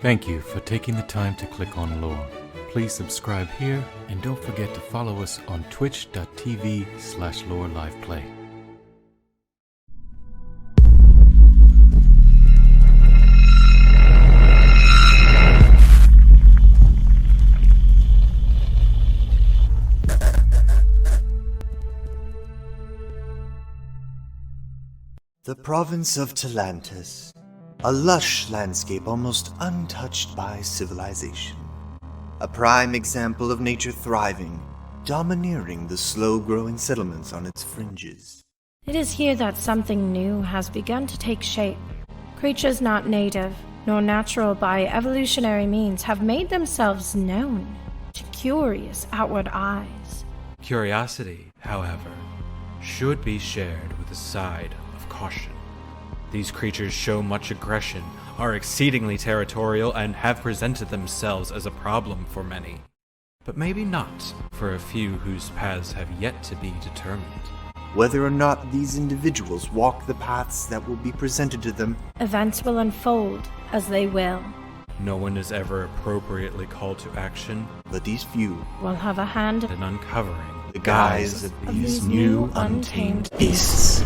Thank you for taking the time to click on L.O.R.E. Please subscribe here and don't forget to follow us on twitch.tv/LoreLivePlay. The province of Talantis, a lush landscape almost untouched by civilization. A prime example of nature thriving, domineering the slow-growing settlements on its fringes. It is here that something new has begun to take shape. Creatures not native, nor natural by evolutionary means have made themselves known to curious outward eyes. Curiosity, however, should be shared with a side of caution. These creatures show much aggression, are exceedingly territorial, and have presented themselves as a problem for many. But maybe not for a few whose paths have yet to be determined. Whether or not these individuals walk the paths that will be presented to them, Events will unfold as they will. No one is ever appropriately called to action, but these few Will have a hand in uncovering the guise of of these these new new untamed untamed beasts.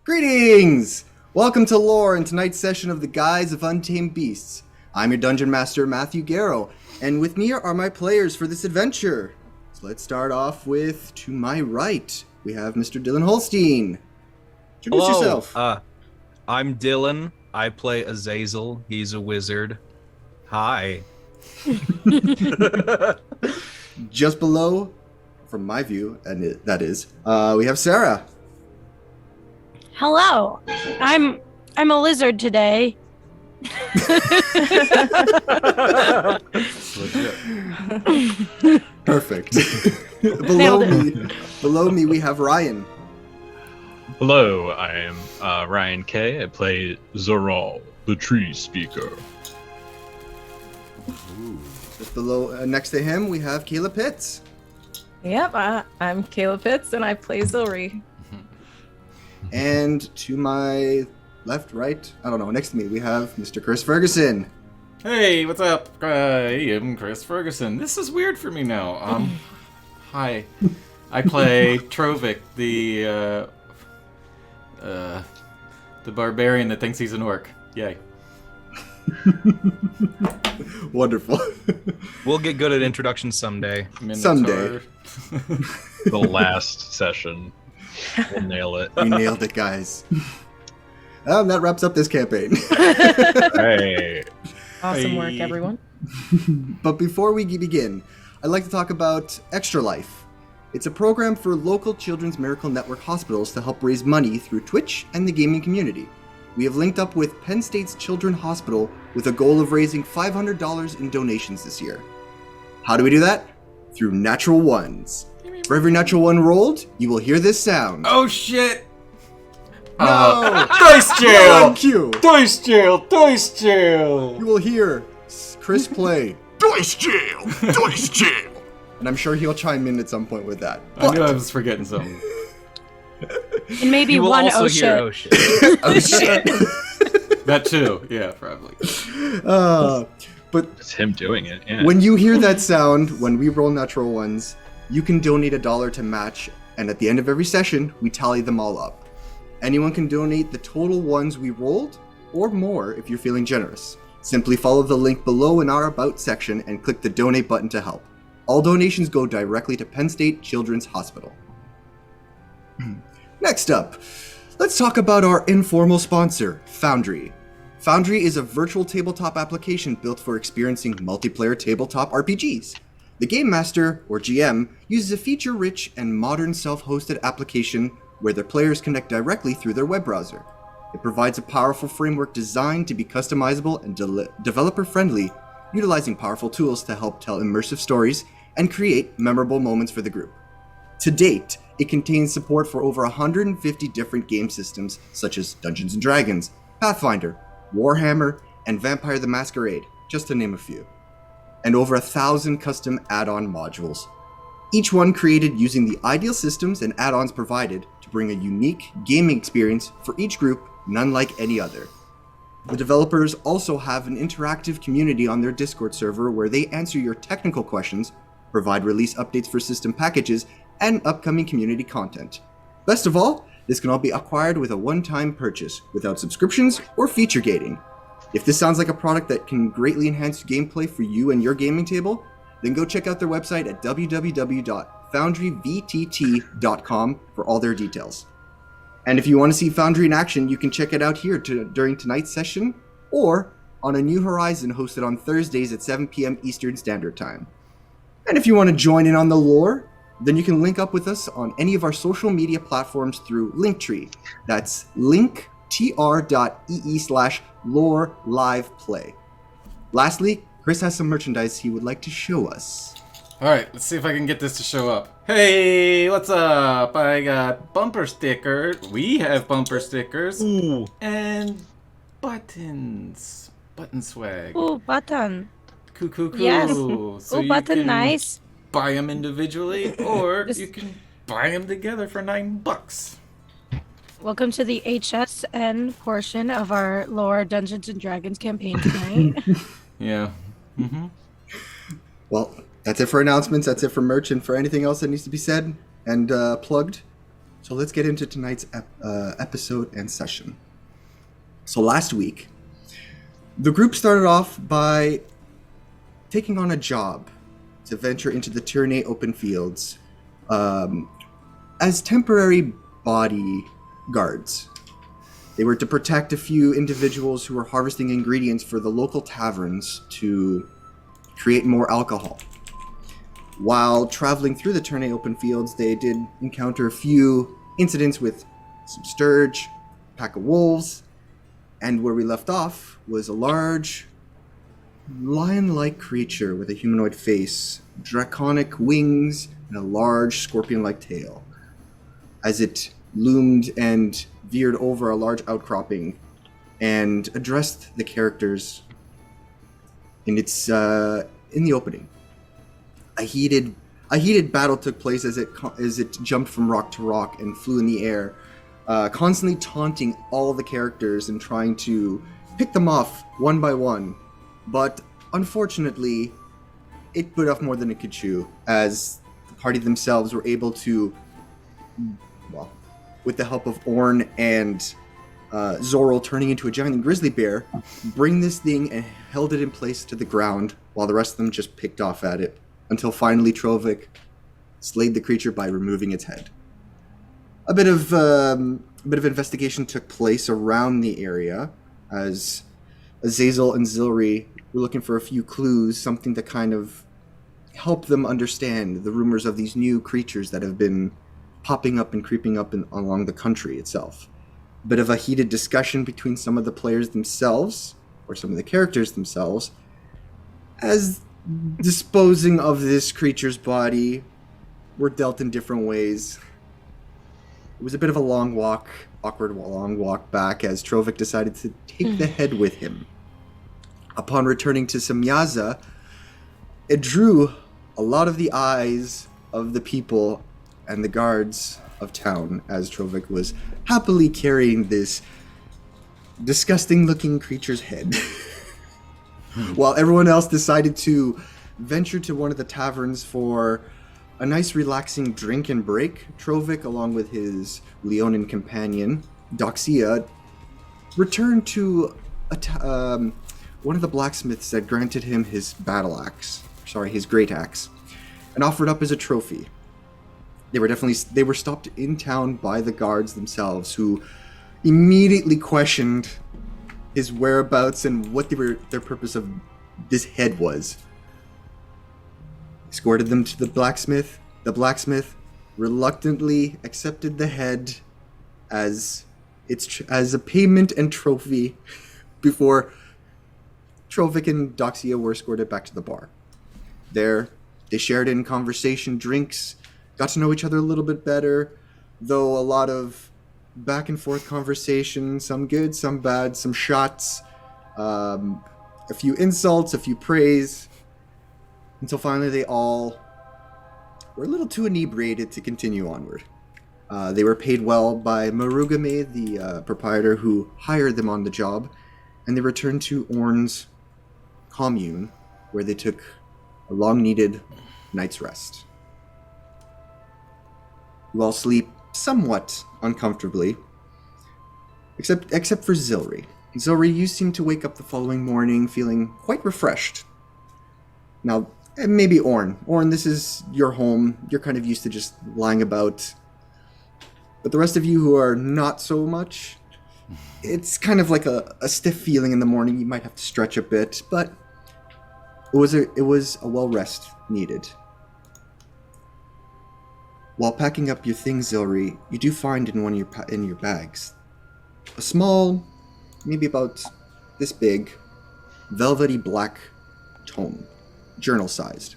Greetings! Welcome to L.O.R.E and tonight's session of the Guise of Untamed Beasts. I'm your Dungeon Master, Mathew Garro, and with me are my players for this adventure. So let's start off with, to my right, we have Mr. Dylan Holstein. Introduce yourself. I'm Dylan. I play Azazel. He's a wizard. Hi. Just below, from my view, and that is, we have Sarah. Hello, I'm a lizard today. Perfect. Nailed below me, we have Ryan. Hello, I am Ryan Kay. I play Zoral, the tree speaker. Just below, next to him, we have Kayla Pitts. Yep, I'm Kayla Pitts, and I play L.O.R.E. And to my left, right, I don't know, next to me, we have Mr. Chris Ferguson. Hey, what's up? I'm Chris Ferguson. This is weird for me now. Hi. I play Trovic, the barbarian that thinks he's an orc. Yay. Wonderful. We'll get good at introductions someday. Someday. The last session. We'll nail it. We nailed it, guys. That wraps up this campaign. Hey. Awesome work, everyone. But before we begin, I'd like to talk about Extra Life. It's a program for local Children's Miracle Network hospitals to help raise money through Twitch and the gaming community. We have linked up with Penn State's Children's Hospital with a goal of raising $500 in donations this year. How do we do that? Through natural ones. For every natural one rolled, you will hear this sound. Oh shit! No! Dice jail! No cue! Dice jail! Dice jail! You will hear Chris play Dice Jail! Dice Jail! And I'm sure he'll chime in at some point with that. I knew I was forgetting something. And maybe You will one also oh hear shit. oh shit. Oh shit! That too. Yeah, probably. But It's him doing it, yeah. when you hear that sound, when we roll natural ones, you can donate $1 to match, and at the end of every session, we tally them all up. Anyone can donate the total ones we rolled, or more if you're feeling generous. Simply follow the link below in our About section and click the Donate button to help. All donations go directly to Penn State Children's Hospital. Next up, let's talk about our informal sponsor, Foundry. Foundry is a virtual tabletop application built for experiencing multiplayer tabletop RPGs. The Game Master, or GM, uses a feature-rich and modern self-hosted application where their players connect directly through their web browser. It provides a powerful framework designed to be customizable and developer-friendly, utilizing powerful tools to help tell immersive stories and create memorable moments for the group. To date, it contains support for over 150 different game systems such as Dungeons & Dragons, Pathfinder, Warhammer, and Vampire the Masquerade, just to name a few. And over 1,000 custom add-on modules. each one created using the ideal systems and add-ons provided to bring a unique gaming experience for each group, none like any other. The developers also have an interactive community on their Discord server where they answer your technical questions, provide release updates for system packages, and upcoming community content. Best of all, this can all be acquired with a one-time purchase, without subscriptions or feature gating. If this sounds like a product that can greatly enhance gameplay for you and your gaming table, then go check out their website at www.foundryvtt.com for all their details. And if you want to see Foundry in action, you can check it out here during tonight's session, or on a New Horizon hosted on Thursdays at 7 p.m. Eastern Standard Time. And if you want to join in on the lore, then you can link up with us on any of our social media platforms through Linktree. That's linktr.ee/loreliveplay. Lastly, Chris has some merchandise he would like to show us. Alright, let's see if I can get this to show up. Hey, what's up? I got bumper stickers. We have bumper stickers. Ooh. And buttons. Button swag. Ooh, button. Cool. Yes. So Ooh, you button, can nice. buy them individually, or This- you can buy them together for $9. Welcome to the HSN portion of our L.O.R.E Dungeons and Dragons campaign tonight. Yeah. Mm-hmm. Well, that's it for announcements, that's it for merch, and for anything else that needs to be said and plugged. So let's get into tonight's episode and session. So last week, the group started off by taking on a job to venture into the Tyranny open fields as temporary bodyguards. They were to protect a few individuals who were harvesting ingredients for the local taverns to create more alcohol. While traveling through the Tyranny open fields, they did encounter a few incidents with some sturge, a pack of wolves, and where we left off was a large lion-like creature with a humanoid face, draconic wings, and a large scorpion-like tail. As it loomed and veered over a large outcropping and addressed the characters in the opening. A heated battle took place as it jumped from rock to rock and flew in the air, constantly taunting all the characters and trying to pick them off one by one. But unfortunately, it bit off more than it could chew, as the party themselves were able to, well, with the help of Orn and Zorro turning into a giant grizzly bear, bring this thing and held it in place to the ground, while the rest of them just picked off at it, until finally Trovic slayed the creature by removing its head. A bit of investigation took place around the area, as Azazel and Zilri were looking for a few clues, something to kind of help them understand the rumors of these new creatures that have been popping up and creeping up along the country itself. A bit of a heated discussion between some of the players themselves, or some of the characters themselves, as disposing of this creature's body were dealt in different ways. It was a bit of a awkward long walk back, as Trovic decided to take the head with him. Upon returning to Semyaza, it drew a lot of the eyes of the people and the guards of town, as Trovic was happily carrying this disgusting-looking creature's head. While everyone else decided to venture to one of the taverns for a nice relaxing drink and break, Trovic, along with his Leonin companion, Doxia, returned to one of the blacksmiths that granted him his his great axe, and offered up as a trophy. They were stopped in town by the guards themselves, who immediately questioned his whereabouts and what their purpose of this head was. Escorted them to the blacksmith. The blacksmith reluctantly accepted the head as a payment and trophy before Trovic and Doxia were escorted back to the bar. There, they shared in conversation, drinks, got to know each other a little bit better, though a lot of back and forth conversation, some good, some bad, some shots, a few insults, a few praise, until finally they all were a little too inebriated to continue onward. They were paid well by Marugame, the proprietor who hired them on the job, and they returned to Orn's commune, where they took a long-needed night's rest. You all sleep somewhat uncomfortably, except for Zilri. Zilri, you seem to wake up the following morning feeling quite refreshed. Now, maybe Orn. Orn, this is your home. You're kind of used to just lying about. But the rest of you who are not so much, it's kind of like a stiff feeling in the morning. You might have to stretch a bit, but it was a well rest needed. While packing up your things, Zilri, you do find in one of your bags a small, maybe about this big, velvety black tome, journal-sized.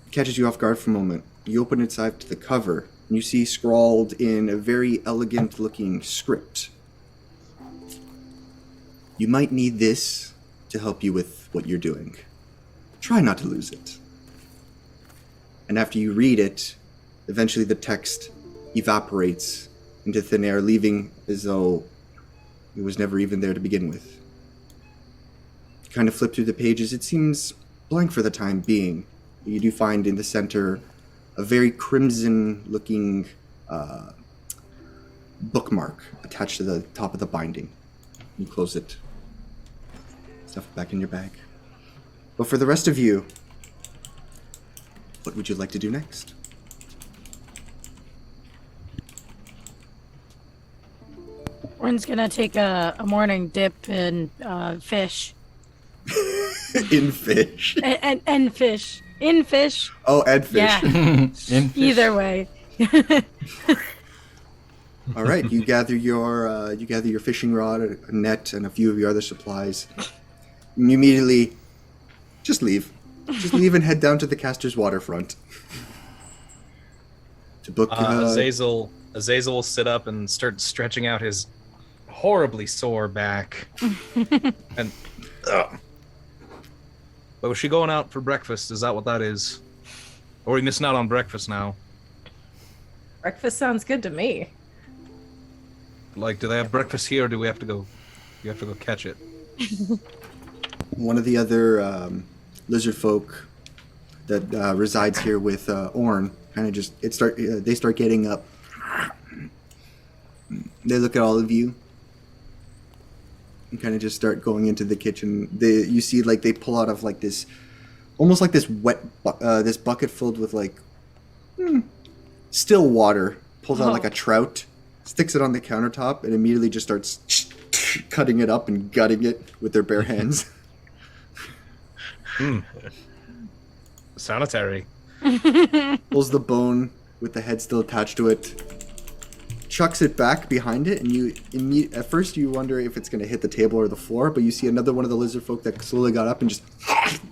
It catches you off guard for a moment. You open it side to the cover, and you see scrawled in a very elegant-looking script. You might need this to help you with what you're doing. Try not to lose it. And after you read it, eventually the text evaporates into thin air, leaving as though it was never even there to begin with. You kind of flip through the pages. It seems blank for the time being. You do find in the center a very crimson-looking bookmark attached to the top of the binding. You close it. Stuff it back in your bag. But for the rest of you, what would you like to do next? Orn's gonna take a morning dip in fish. In fish. And fish. In fish. Oh, and fish. Yeah. In fish. Either way. All right, you gather your fishing rod, a net, and a few of your other supplies. And you immediately just leave. Just leave and head down to the Caster's waterfront. To book Azazel will sit up and start stretching out his horribly sore back. And but was she going out for breakfast? Is that what that is? Or are we missing out on breakfast now? Breakfast sounds good to me. Like, do they have breakfast here, or do we have to go? You have to go catch it. one of the other lizard folk that resides here with Orn kind of just they start getting up. They look at all of you and kind of just start going into the kitchen. You see, like, they pull out of like this, almost like this wet, this bucket filled with like still water. Pulls out like a trout, sticks it on the countertop, and immediately just starts cutting it up and gutting it with their bare hands. Sanitary. Pulls the bone with the head still attached to it, chucks it back behind it, and at first you wonder if it's going to hit the table or the floor, but you see another one of the lizard folk that slowly got up and just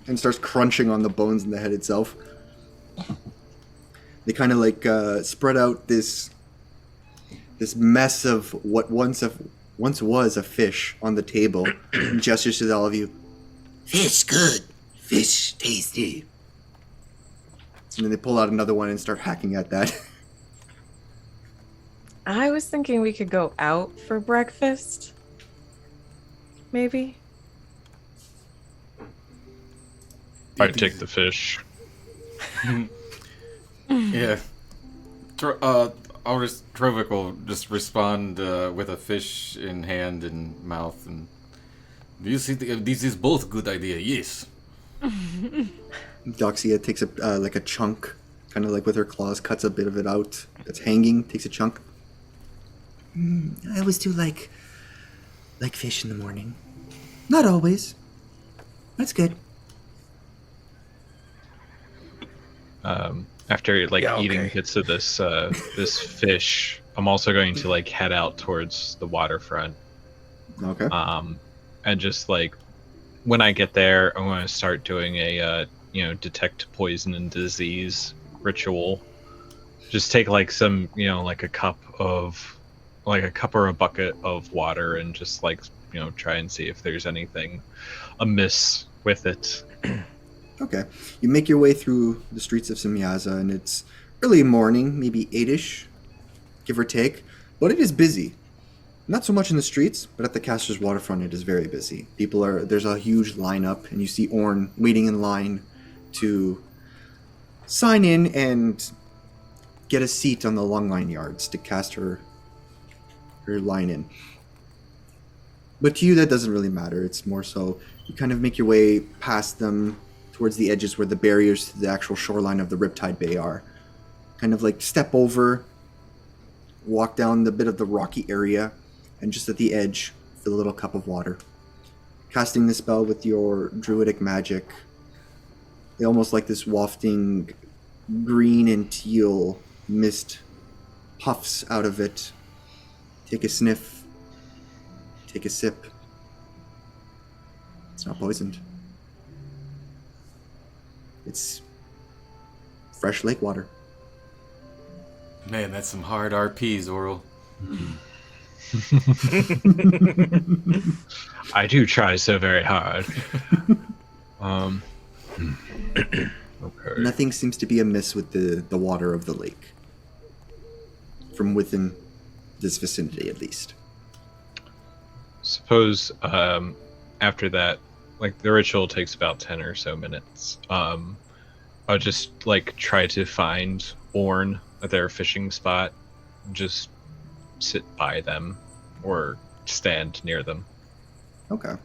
and starts crunching on the bones in the head itself. They kind of like spread out this mess of what once was a fish on the table, and gestures to all of you. Fish good, fish tasty. And then they pull out another one and start hacking at that. I was thinking we could go out for breakfast. Maybe. I'd take the fish. Yeah. Trovik will just respond with a fish in hand and mouth. And do you see this is both good idea? Yes. Doxia takes a chunk, kind of like with her claws, cuts a bit of it out that's hanging, takes a chunk. I always do like fish in the morning. Not always. That's good. After eating bits of this this fish, I'm also going to head out towards the waterfront. Okay. And just when I get there, I'm going to start doing a detect poison and disease ritual. Just take some a cup or a bucket of water and just try and see if there's anything amiss with it. Okay. You make your way through the streets of Semyaza, and it's early morning, maybe 8-ish, give or take, but it is busy. Not so much in the streets, but at the caster's waterfront it is very busy. There's a huge lineup, and you see Orn waiting in line to sign in and get a seat on the long line yards to cast her line in. But to you that doesn't really matter. It's more so you kind of make your way past them towards the edges where the barriers to the actual shoreline of the Riptide Bay are. Kind of like step over, walk down the bit of the rocky area, and just at the edge, fill a little cup of water. Casting the spell with your druidic magic, they almost like this wafting green and teal mist puffs out of it. Take a sniff. Take a sip. It's not poisoned. It's fresh lake water. Man, that's some hard RPs, Oral. I do try so very hard. Okay. Nothing seems to be amiss with the water of the lake. From within this vicinity, at least. Suppose after that, like the ritual takes about 10 or so minutes. I'll just like try to find Orn at their fishing spot, just sit by them or stand near them. Okay.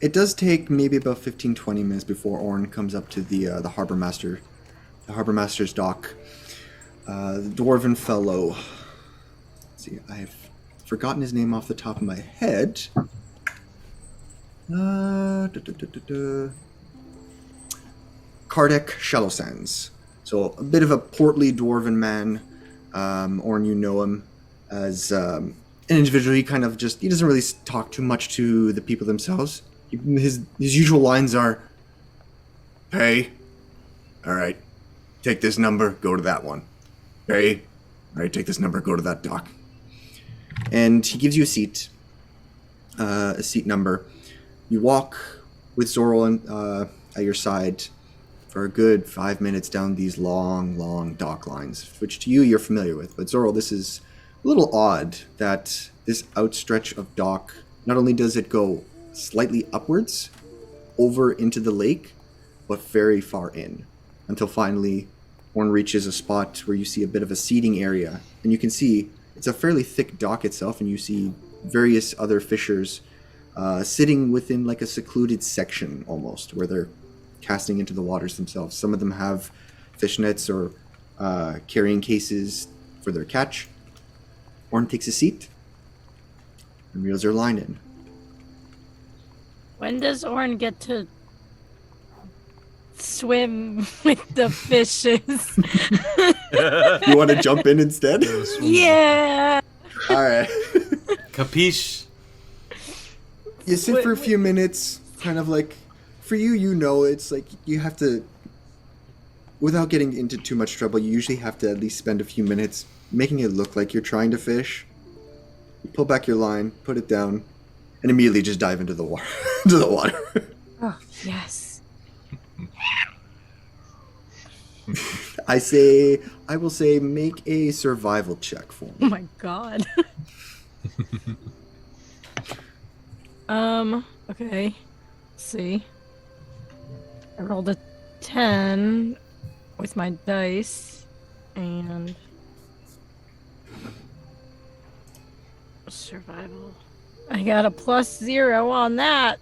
It does take maybe about 15-20 minutes before Orn comes up to the harbor master's dock. The dwarven fellow. Let's see, I've forgotten his name off the top of my head. Kardec Shallowsands. So a bit of a portly dwarven man. Orn, you know him as an individual. He doesn't really talk too much to the people themselves. His usual lines are, "Pay. All right. Take this number, go to that one. Pay. All right, take this number, go to that dock." And he gives you a seat number. You walk with Zoral at your side for a good 5 minutes down these long dock lines, which to you you're familiar with. But Zoral, this is a little odd that this outstretch of dock, not only does it go slightly upwards over into the lake, but very far in, until finally Orn reaches a spot where you see a bit of a seating area, and you can see it's a fairly thick dock itself, and you see various other fishers sitting within like a secluded section almost, where they're casting into the waters themselves. Some of them have fish nets or carrying cases for their catch. Orn takes a seat and reels her line in. When does Orn get to swim with the fishes? You want to jump in instead? Yeah. All right. Capiche? You sit for a few minutes, kind of like, for you, you know, it's like you have to, without getting into too much trouble, you usually have to at least spend a few minutes making it look like you're trying to fish. You pull back your line, put it down, and immediately just dive into the water. Oh, yes. I will say, make a survival check for me. Oh my god. Okay. Let's see. I rolled a 10 with my dice, and survival. I got a +0 on that,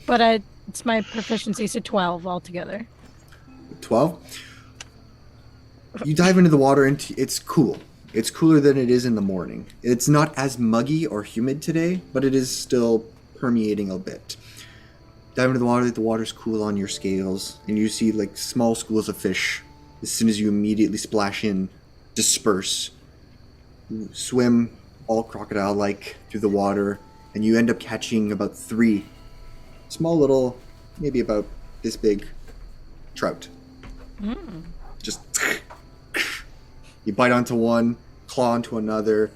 but it's my proficiency, so 12 altogether. 12? You dive into the water and it's cool. It's cooler than it is in the morning. It's not as muggy or humid today, but it is still permeating a bit. Dive into the water's cool on your scales, and you see like small schools of fish. As soon as you immediately splash in, disperse, swim all crocodile-like through the water, and you end up catching about 3 small little, maybe about this big, trout. Just you bite onto one, claw onto another,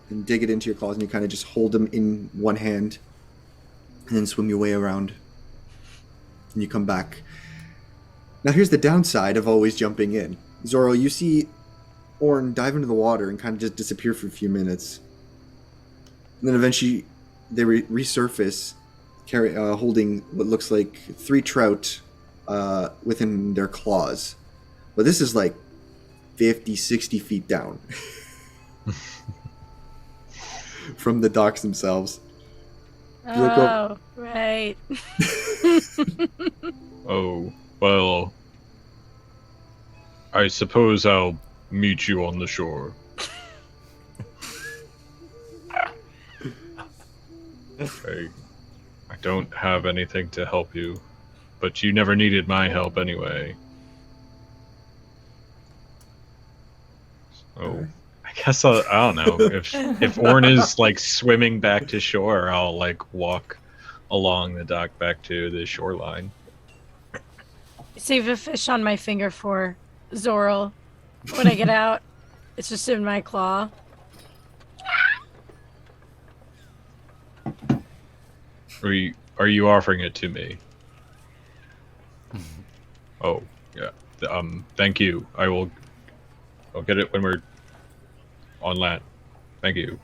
and dig it into your claws, and you kind of just hold them in one hand, and then swim your way around. And you come back. Now here's the downside of always jumping in. Zoro, you see Orn dive into the water and kind of just disappear for a few minutes. And then eventually they resurface, holding what looks like 3 trout within their claws. But this is like 50, 60 feet down from the docks themselves. You look Oh, right. Oh, well, I suppose I'll meet you on the shore. I don't have anything to help you, but you never needed my help anyway. So, I guess I don't know. If Orn is like swimming back to shore, I'll like walk along the dock back to the shoreline. Save a fish on my finger for Zorl. When I get out, it's just in my claw. Are you offering it to me? Oh, yeah. Thank you. I'll get it when we're on land. Thank you.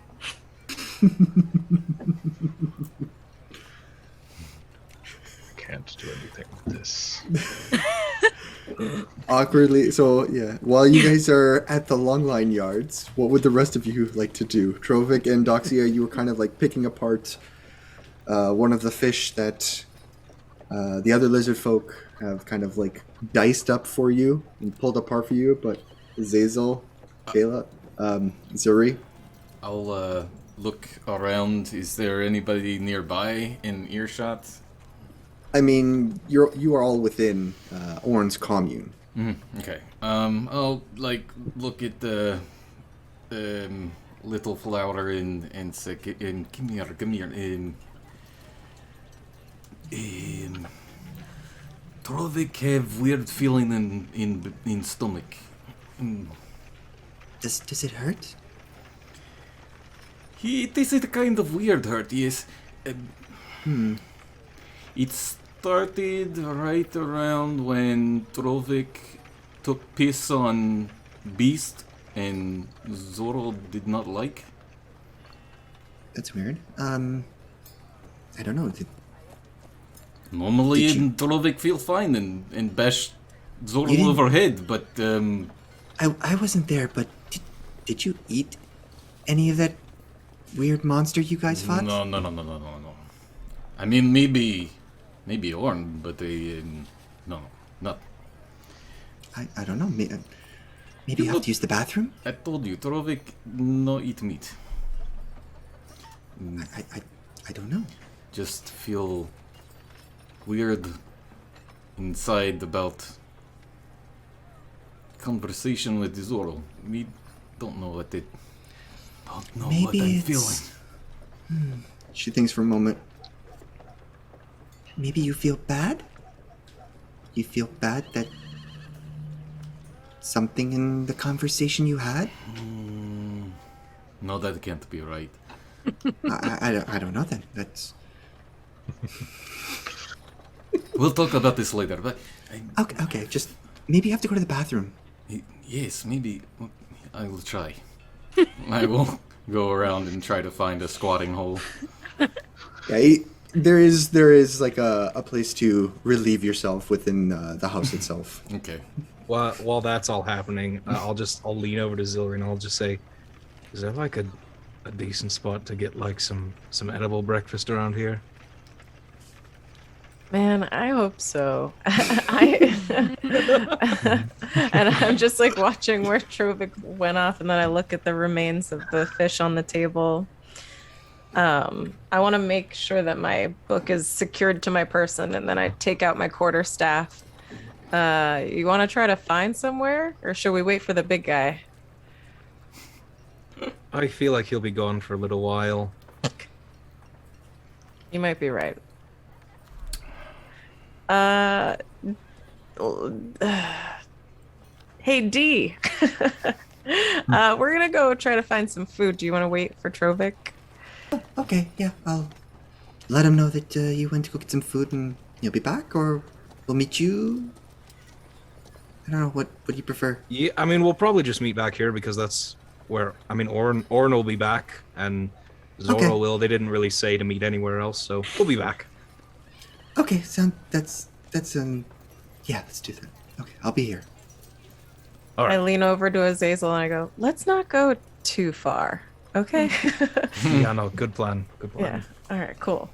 Can't do anything with this. Awkwardly, so yeah. While you guys are at the longline yards, what would the rest of you like to do? Trovik and Doxia, you were kind of like picking apart one of the fish that the other lizard folk have kind of like diced up for you and pulled apart for you, but Zazel, Kayla, Zuri. I'll look around. Is there anybody nearby in earshot? I mean, you are all within Orn's commune. Okay. I'll like look at the little flower and say, come here. Trovik have weird feeling in stomach. Does it hurt? It is a kind of weird hurt, yes. It started right around when Trovik took piss on Beast and Zoro did not like. That's weird. I don't know. Normally, Did you- Trovik feel fine and bash Zoro You didn't- over head, but I wasn't there, but did you eat any of that weird monster you guys fought? no. I mean, maybe Orn, but no, not. I don't know. Maybe you have to use the bathroom? I told you, Trovik no eat meat. I don't know. Just feel weird inside about conversation with Zoro. We don't know what Maybe what I'm it's- feeling. She thinks for a moment. Maybe you feel bad? You feel bad that something in the conversation you had? No, that can't be right. I don't know then. That's We'll talk about this later, but okay. Just maybe you have to go to the bathroom. yes, maybe I will try. I will go around and try to find a squatting hole. Yeah, there is like a place to relieve yourself within the house itself. Okay. While that's all happening, I'll lean over to Zilri and I'll just say, "Is there like a decent spot to get like some edible breakfast around here?" Man, I hope so. And I'm just like watching where Trovik went off, and then I look at the remains of the fish on the table. I want to make sure that my book is secured to my person, and then I take out my quarterstaff. You want to try to find somewhere, or should we wait for the big guy? I feel like he'll be gone for a little while. You might be right. Hey D, we're gonna go try to find some food. Do you want to wait for Trovik? Okay, yeah, I'll let him know that you went to go get some food and you'll be back, or we'll meet you I don't know, what do you prefer? Yeah, I mean, we'll probably just meet back here because that's where, I mean, Orn will be back and Zoro Okay. will. They didn't really say to meet anywhere else, so we'll be back. Okay, that's yeah, let's do that. Okay, I'll be here. All I right. lean over to Azazel and I go, let's not go too far. Okay. Yeah, no, good plan. Good Yeah. plan. All right, cool.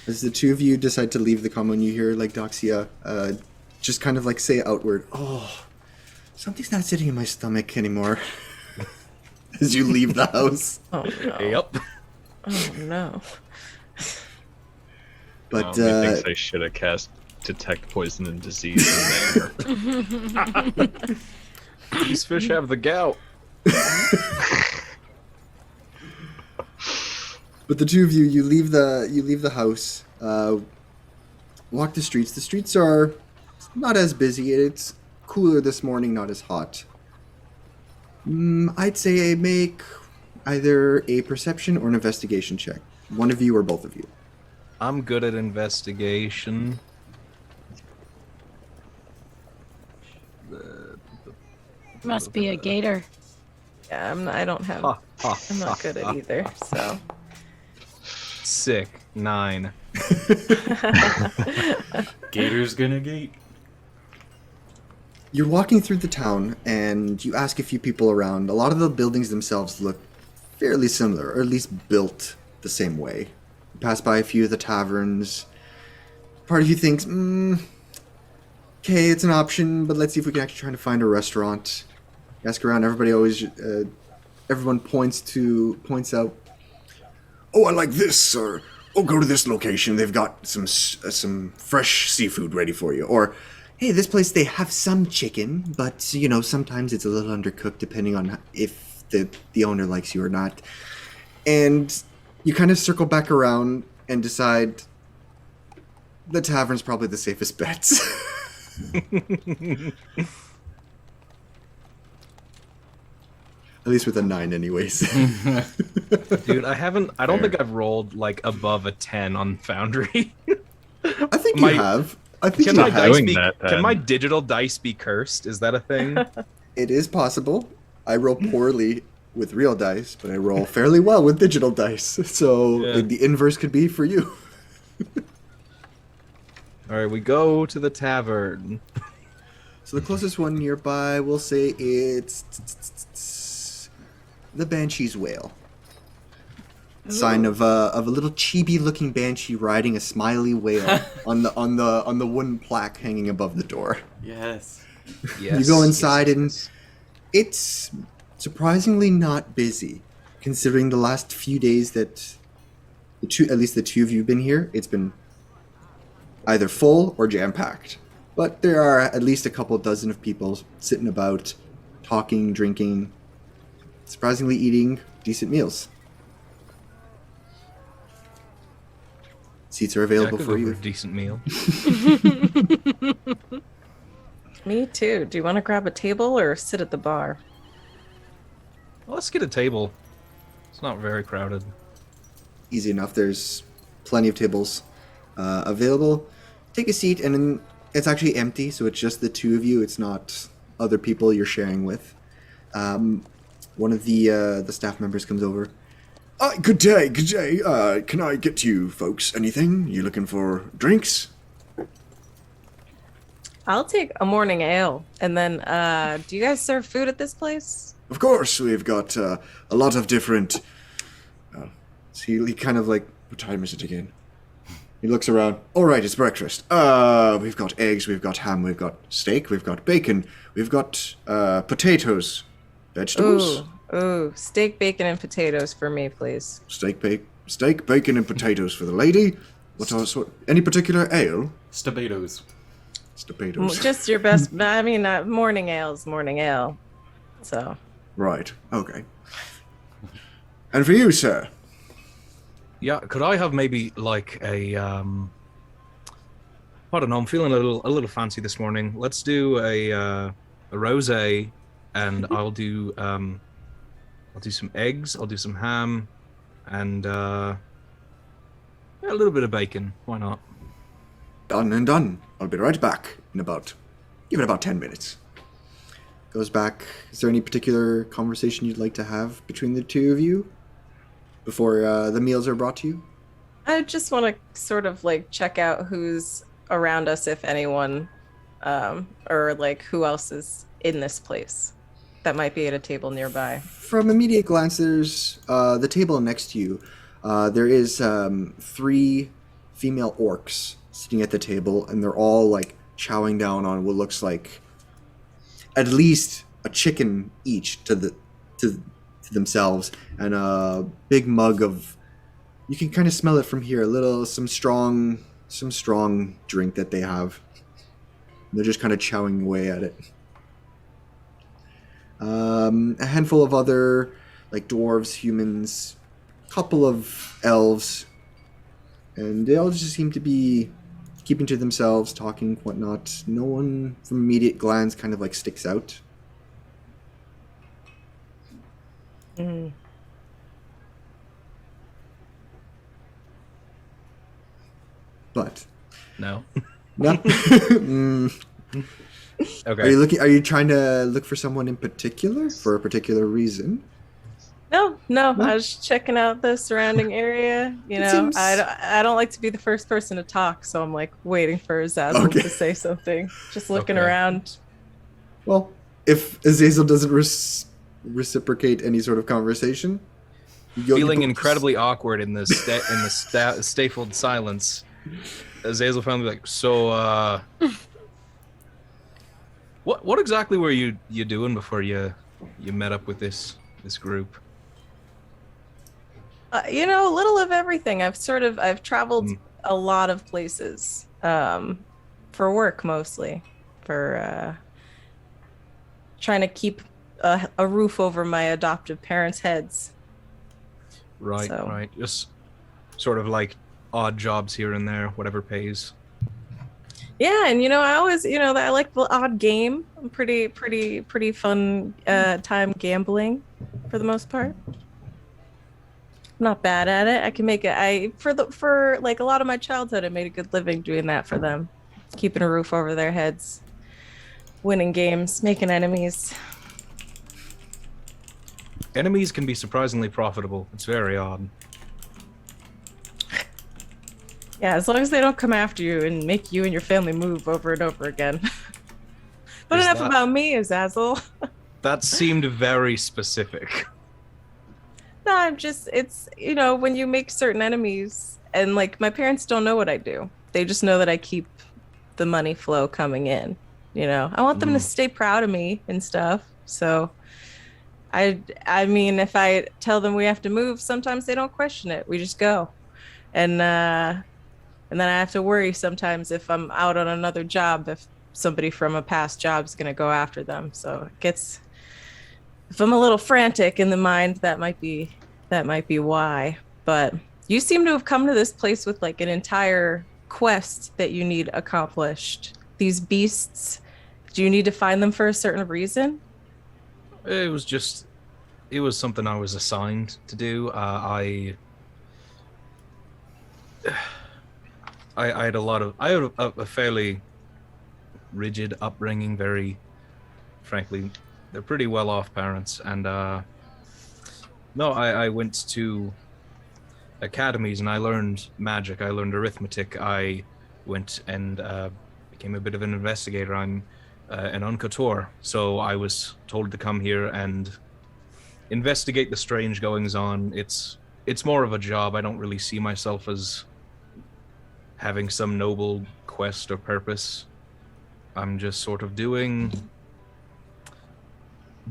As the two of you decide to leave the commune, you hear like Doxia just kind of like say outward, "Oh, something's not sitting in my stomach anymore." As you leave the house. Oh no. Yep. Oh no. But Methinks I should have cast detect poison and disease in there. These fish have the gout. but the two of you leave the house, walk the streets. The streets are not as busy. It's cooler this morning, not as hot. I'd say make either a perception or an investigation check. One of you or both of you. I'm good at investigation. Must be a gator. Yeah, I don't have. I'm not good at either. So. Sick. 9. Gator's gonna gate. You're walking through the town and you ask a few people around. A lot of the buildings themselves look fairly similar, or at least built the same way. You pass by a few of the taverns. Part of you thinks, okay, it's an option, but let's see if we can actually try to find a restaurant. You ask around, everyone points out, oh, I like this, or oh, go to this location. They've got some fresh seafood ready for you. Or, hey, this place, they have some chicken, but, sometimes it's a little undercooked depending on if the owner likes you or not. And you kind of circle back around and decide the tavern's probably the safest bet. At least with a 9 anyways. Dude, I don't think I've rolled like above a 10 on Foundry. I think you have. I think Can you my have. dice doing be that, can then. my digital dice be cursed? Is that a thing? It is possible. I roll poorly with real dice, but I roll fairly well with digital dice. So Yeah. the inverse could be for you. All right, we go to the tavern. So the closest one nearby, we'll say it's the Banshee's Whale. Sign of a little chibi-looking banshee riding a smiley whale on the wooden plaque hanging above the door. Yes. Yes. You go inside and it's surprisingly not busy, considering the last few days that at least the two of you have been here. It's been either full or jam-packed. But there are at least a couple dozen of people sitting about, talking, drinking, surprisingly eating decent meals. Seats are Yeah, I available could for go you. a decent meal. Me too. Do you want to grab a table or sit at the bar? Well, let's get a table. It's not very crowded. Easy enough. There's plenty of tables available. Take a seat, and then it's actually empty, so it's just the two of you. It's not other people you're sharing with. One of the staff members comes over. Good day, good day. Can I get you folks anything? You looking for drinks? I'll take a morning ale. And then, do you guys serve food at this place? Of course, we've got a lot of different... so he kind of like... What time is it again? He looks around. All right, it's breakfast. We've got eggs, we've got ham, we've got steak, we've got bacon, we've got potatoes, vegetables. Ooh, steak, bacon, and potatoes for me, please. Steak, bacon, and potatoes for the lady. What else? Any particular ale? Stabatos. Stabatos. Just your best. I mean, morning ale's morning ale. So. Right. Okay. And for you, sir. Yeah, could I have maybe like a I don't know, I'm feeling a little fancy this morning. Let's do a rosé, and I'll do some eggs, I'll do some ham, and a little bit of bacon. Why not? Done and done. I'll be right back in about... Give it about 10 minutes. goes back. Is there any particular conversation you'd like to have between the two of you before the meals are brought to you? I just want to sort of like check out who's around us, if anyone, or like who else is in this place that might be at a table nearby. From immediate glance, there's the table next to you. There is 3 female orcs sitting at the table, and they're all like chowing down on what looks like at least a chicken each to themselves, and a big mug of. You can kind of smell it from here. Some strong drink that they have. They're just kind of chowing away at it. A handful of other, like dwarves, humans, couple of elves, and they all just seem to be keeping to themselves, talking, whatnot. No one from immediate glance kind of like sticks out. Mm. But No. no. Okay. Are you trying to look for someone in particular for a particular reason? No, I was checking out the surrounding area. You know, seems- I don't like to be the first person to talk, so I'm like waiting for Azazel Okay. to say something. Just looking Okay. around. Well, if Azazel doesn't reciprocate any sort of conversation, Feeling incredibly awkward in the stifled silence, Azazel finally like, so what exactly were you doing before you met up with this group? You know, a little of everything. I've traveled a lot of places, for work mostly, for trying to keep a roof over my adoptive parents' heads. Right, So- right. Just sort of like odd jobs here and there, whatever pays. Yeah, and you know, I always, you know, I like the odd game. I'm pretty fun time gambling, for the most part. I'm not bad at it. I can make it. For like a lot of my childhood, I made a good living doing that for them, keeping a roof over their heads, winning games, making enemies. Enemies can be surprisingly profitable. It's very odd. Yeah, as long as they don't come after you and make you and your family move over and over again. But Is enough that- about me, Azazel. That seemed very specific. No, it's, you know, when you make certain enemies, and like my parents don't know what I do. They just know that I keep the money flow coming in. You know, I want them to stay proud of me and stuff. So I mean, if I tell them we have to move, sometimes they don't question it. We just go. And then I have to worry sometimes if I'm out on another job, if somebody from a past job is going to go after them. So it gets, if I'm a little frantic in the mind, that might be why. But you seem to have come to this place with like an entire quest that you need accomplished. These beasts, do you need to find them for a certain reason? It was something I was assigned to do. I had a fairly rigid upbringing, very frankly, they're pretty well off parents, and no, I went to academies and I learned magic, I learned arithmetic, I went and became a bit of an investigator. I'm an enquêteur, so I was told to come here and investigate the strange goings on. It's more of a job. I don't really see myself as having some noble quest or purpose. I'm just sort of doing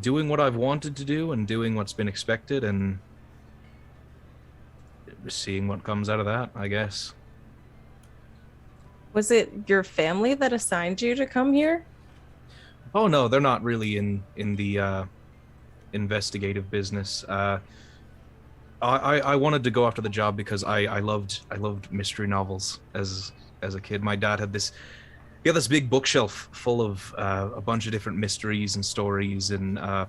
what I've wanted to do and doing what's been expected and seeing what comes out of that, I guess. Was it your family that assigned you to come here? Oh no, they're not really in the investigative business. I wanted to go after the job because I loved mystery novels as a kid. My dad had this big bookshelf full of a bunch of different mysteries and stories, and I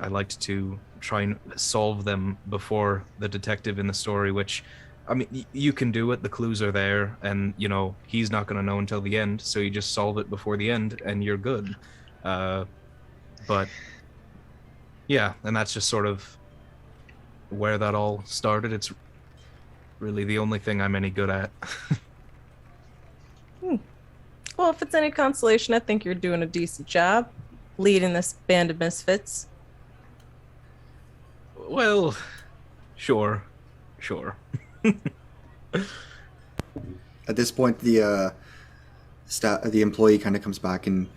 liked to try and solve them before the detective in the story, which, I mean, you can do it, the clues are there, and, you know, he's not going to know until the end, so you just solve it before the end, and you're good. But yeah, and that's just sort of where that all started. It's really the only thing I'm any good at. Well, if it's any consolation, I think you're doing a decent job leading this band of misfits. Well, sure. At this point, the employee kind of comes back and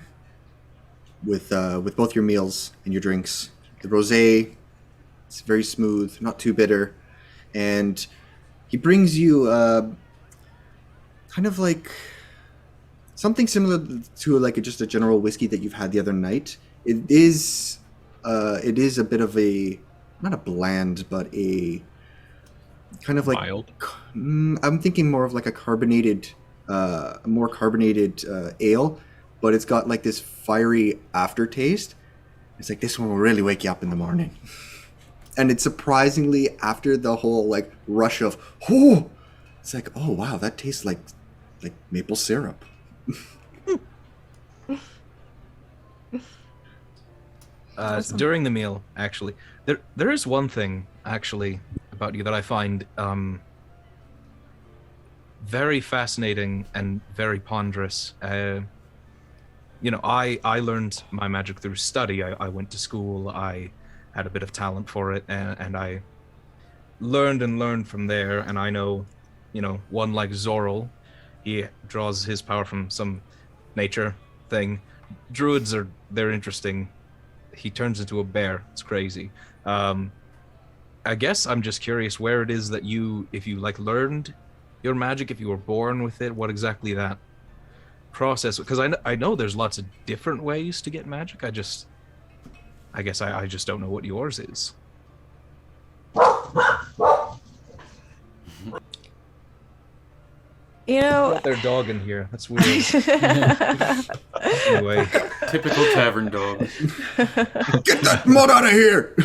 with both your meals and your drinks. The rosé, it's very smooth, not too bitter, and he brings you kind of like something similar to like just a general whiskey that you've had the other night. It is a bit of a, not a bland, but a kind of like Mild. I'm thinking more of like a carbonated, more carbonated ale, but it's got like this fiery aftertaste. It's like, this one will really wake you up in the morning. And it's surprisingly, after the whole like rush of, oh, it's like, oh wow, that tastes like maple syrup. Awesome. During the meal, actually, there is one thing actually about you that I find very fascinating and very ponderous. You know, I learned my magic through study. I went to school. I had a bit of talent for it, and I learned from there. And I know, you know, one like Zoril, he draws his power from some nature thing. Druids they're interesting. He turns into a bear. It's crazy. I guess I'm just curious where it is that if you like learned your magic, if you were born with it, what exactly that process, because I know there's lots of different ways to get magic. I guess I just don't know what yours is. You know, Got their dog in here. That's weird. Anyway, Typical tavern dog. Get that mud out of here!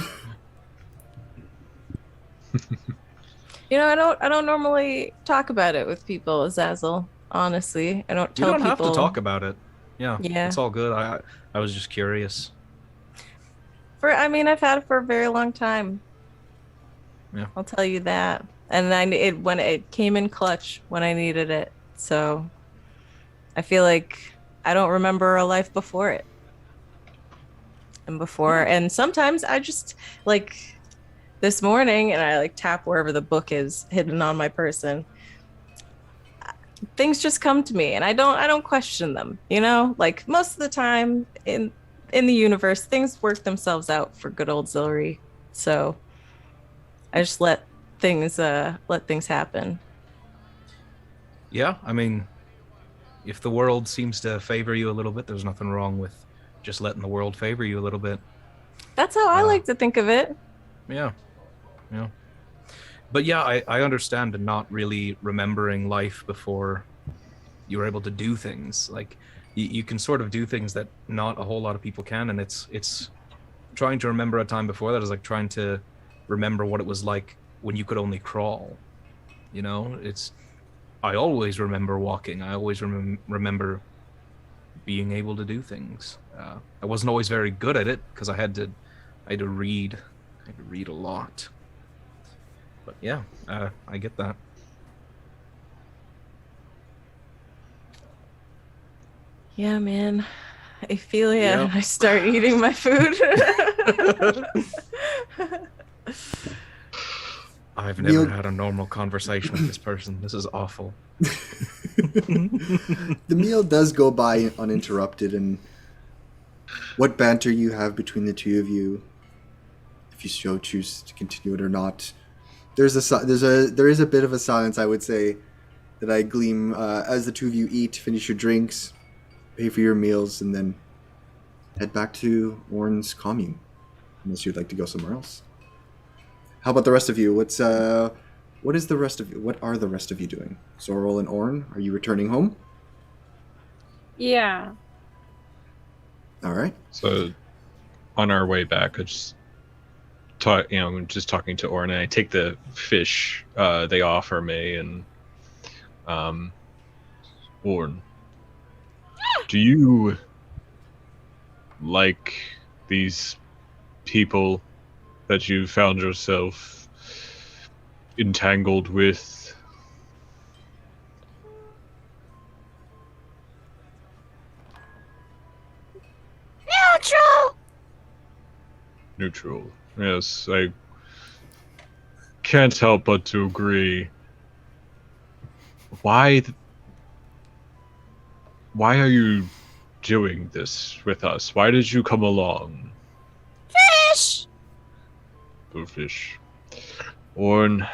you know, I don't normally talk about it with people, Azazel. Honestly, I don't you tell don't people. have to talk about it. Yeah, Yeah. it's all good. I was just curious. I've had it for a very long time. Yeah. I'll tell you that. And when it came in clutch when I needed it. So I feel like I don't remember a life before it. And sometimes I just like this morning and I like tap wherever the book is hidden on my person. Things just come to me and I don't question them, you know? Like most of the time in the universe, things work themselves out for good old Zilri. So I just let things happen. Yeah, I mean, if the world seems to favor you a little bit, there's nothing wrong with just letting the world favor you a little bit. That's how I like to think of it. Yeah. But yeah, I understand and not really remembering life before you were able to do things. Like you can sort of do things that not a whole lot of people can, and it's trying to remember a time before that is like trying to remember what it was like when you could only crawl. You know, I always remember walking. I always remember being able to do things. I wasn't always very good at it because I had to read. I had to read a lot. But yeah, I get that. Yeah, man. I feel ya. Yep. I start eating my food. I've never had a normal conversation with this person. This is awful. The meal does go by uninterrupted, and what banter you have between the two of you, if you so choose to continue it or not, there is a bit of a silence, I would say, that I glean as the two of you eat, finish your drinks, pay for your meals, and then head back to Orn's commune, unless you'd like to go somewhere else. How about the rest of you? What are the rest of you doing? Zoril and Orn, are you returning home? Yeah. All right. So, on our way back, I just talking to Orn, and I take the fish they offer me, and Orn, do you like these people that you found yourself entangled with. Neutral. Yes, I can't help but to agree. Why are you doing this with us? Why did you come along? Fish! Oh, fish. Orn,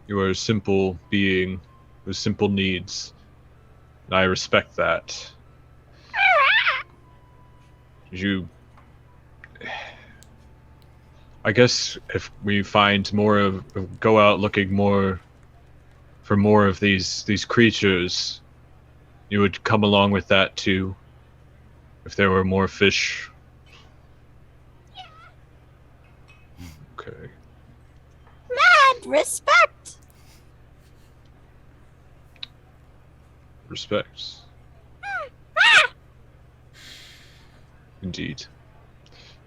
you are a simple being with simple needs. And I respect that. I guess if we find go out looking for more of these creatures, you would come along with that too. If there were more fish. Okay. Mad respect! Respect. Indeed.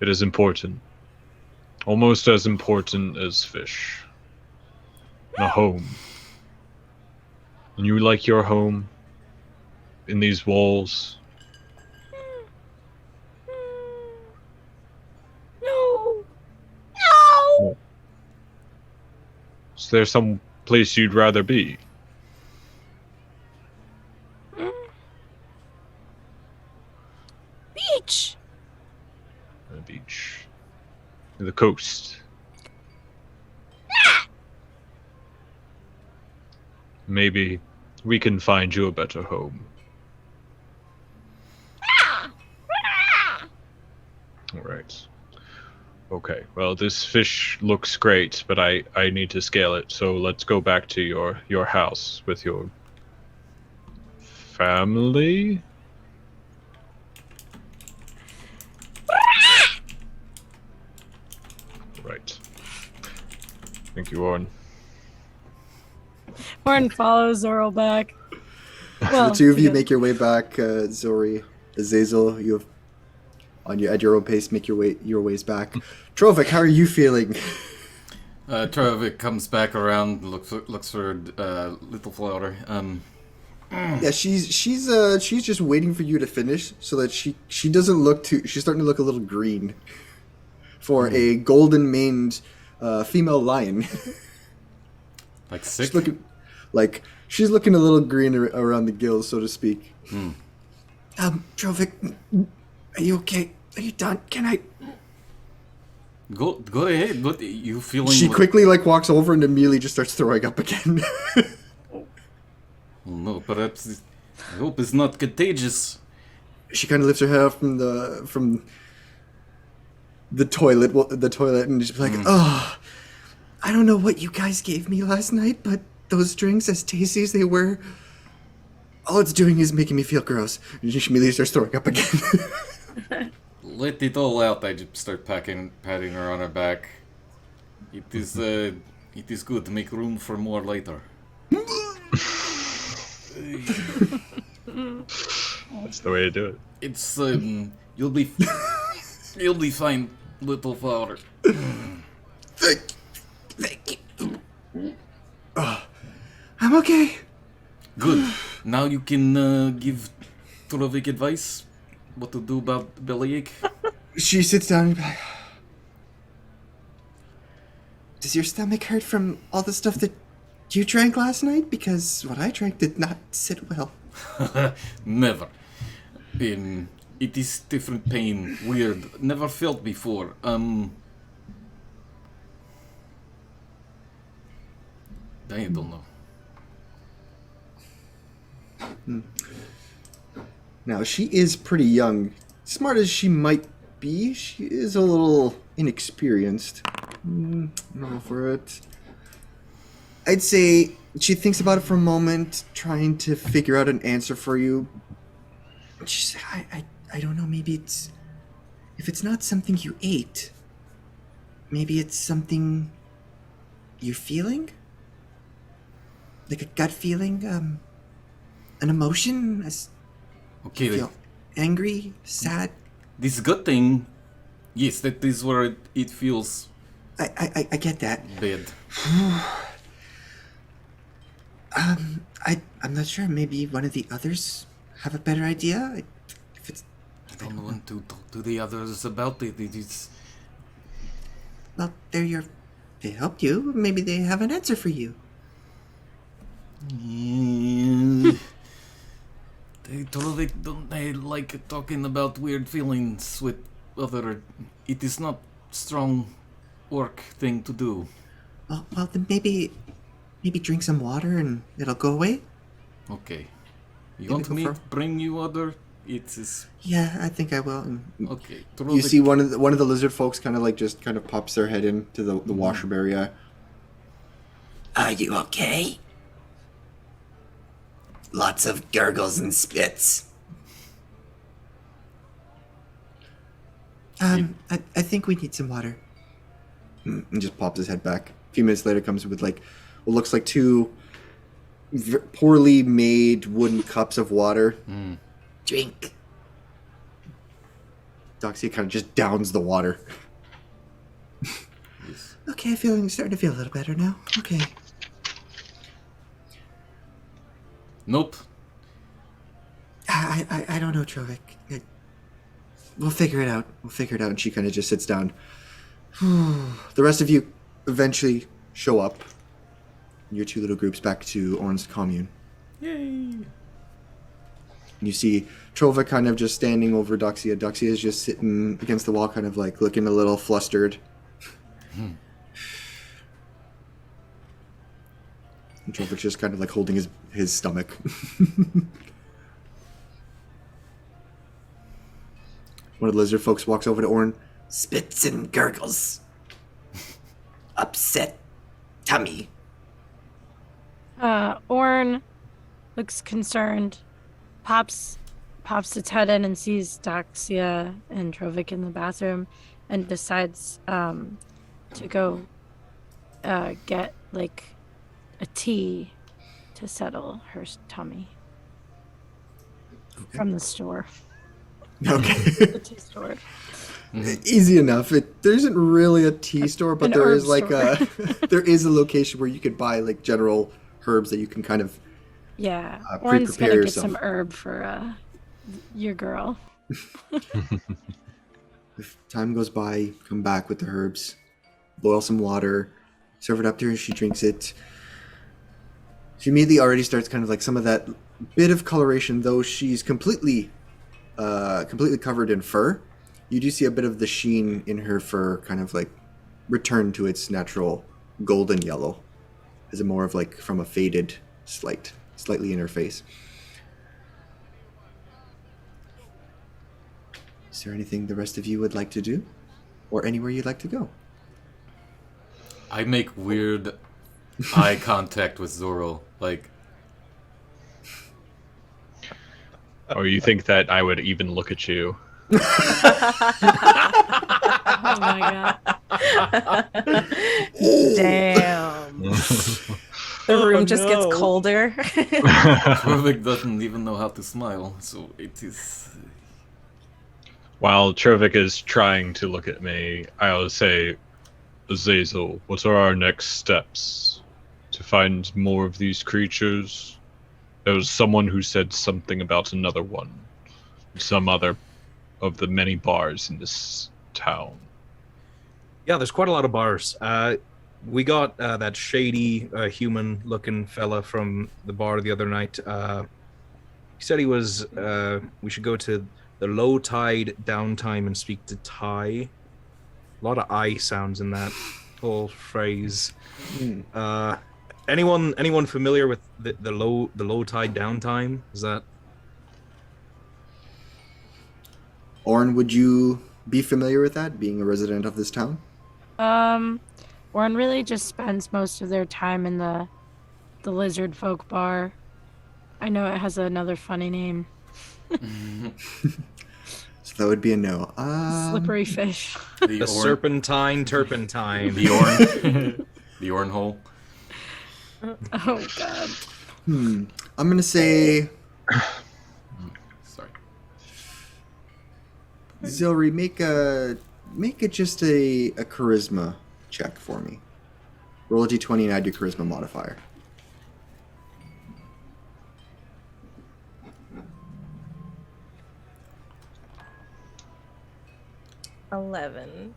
It is important. Almost as important as fish. A home. And you like your home in these walls? No! Is there some place you'd rather be? Beach! A beach. The coast. Maybe we can find you a better home. Alright. Okay, well this fish looks great, but I need to scale it, so let's go back to your house with your family? Right. Thank you, Orn. Orn follows Zorl back. Well, The two of you yeah. make your way back. Zori, Azazel, you have at your own pace make your ways back. Trovik, how are you feeling? Trovik comes back around, looks for Little Flower. Yeah, she's just waiting for you to finish so that she doesn't look too. She's starting to look a little green for a golden maned female lion. Like sick? She's looking a little green around the gills, so to speak. Trovik, are you okay? Are you done? Can I? Go ahead. What you feeling? She quickly walks over and immediately just starts throwing up again. Oh, no, perhaps. I hope it's not contagious. She kind of lifts her head up from the toilet, and she's like, "Oh, I don't know what you guys gave me last night, but those drinks, as tasty as they were, all it's doing is making me feel gross." And she immediately starts throwing up again. Let it all out. I just start patting her on her back. It is good to make room for more later. That's the way to do it. It's you'll be fine, Little Flower. Thank you. I'm okay. Good. Now you can give Trovik advice what to do about the bellyache. She sits down and be like, "Does your stomach hurt from all the stuff that you drank last night? Because what I drank did not sit well." Never. It is different pain, weird, never felt before. I don't know. Now, she is pretty young. Smart as she might be, she is a little inexperienced. Roll for it. I'd say she thinks about it for a moment, trying to figure out an answer for you. She's like, I don't know, maybe it's... If it's not something you ate, maybe it's something you're feeling? Like a gut feeling? An emotion? Okay, You feel angry? Sad? this gut thing, Yes, that is where it feels I get that. bad. I'm not sure. Maybe one of the others have a better idea. If it's I don't want to talk to the others about it. It is... well, they helped you. Maybe they have an answer for you. They totally don't like talking about weird feelings with other... It is not strong work thing to do. Well, then maybe drink some water and it'll go away. Okay. You Maybe want go me for- to bring you other? It is... Yeah, I think I will. Okay. You see one of the lizard folks kind of pops their head into the washroom area. Are you okay? Lots of gurgles and spits. I think we need some water. And just pops his head back. A few minutes later comes with like what looks like two poorly made wooden cups of water. Drink. Doxia kind of just downs the water. Yes. Okay, starting to feel a little better now. Okay. Nope. I don't know, Trovik. We'll figure it out. And she kind of just sits down. The rest of you eventually show up. Your two little groups back to Orn's commune. Yay. And you see Trova kind of just standing over Doxia. Doxia is just sitting against the wall, kind of like looking a little flustered. And Trovik's just kind of like holding his stomach. One of the lizard folks walks over to Orn. Spits and gurgles. Upset tummy. Orn looks concerned, pops its head in and sees Doxia and Trovik in the bathroom, and decides to go get like a tea to settle her tummy from the store. Okay. The tea store. Easy enough. There isn't really a tea store, but An there herb is like store. there is a location where you could buy like general herbs that you can kind of Yeah, Orn's pre-prepare gonna get yourself. some herb for your girl. If time goes by, come back with the herbs, boil some water, serve it up to her. She drinks it. She immediately already starts kind of like some of that bit of coloration, though she's completely covered in fur. You do see a bit of the sheen in her fur kind of like return to its natural golden yellow, as a more of like from a faded slightly in her face. Is there anything the rest of you would like to do? Or anywhere you'd like to go? I make weird eye contact with Zoro. Like, Or you think that I would even look at you? Oh my god. Damn. The room just gets colder. Trovik doesn't even know how to smile, so it is... While Trovik is trying to look at me, I'll say, Azazel, what are our next steps? To find more of these creatures? There was someone who said something about another one. Some other of the many bars in this town. Yeah, there's quite a lot of bars. We got that shady human-looking fella from the bar the other night. He said he was. We should go to the low tide downtime and speak to Ty. A lot of I sounds in that whole phrase. Anyone familiar with the low tide downtime? Is that? Orn, would you be familiar with that, being a resident of this town? Orn really just spends most of their time in the lizard folk bar. I know it has another funny name. So that would be a no. Slippery fish. The serpentine turpentine. The Orn hole. Oh god. I'm gonna say, Sorry. Zilri, make a make it just a charisma check for me. Roll a d20 and add your charisma modifier. 11.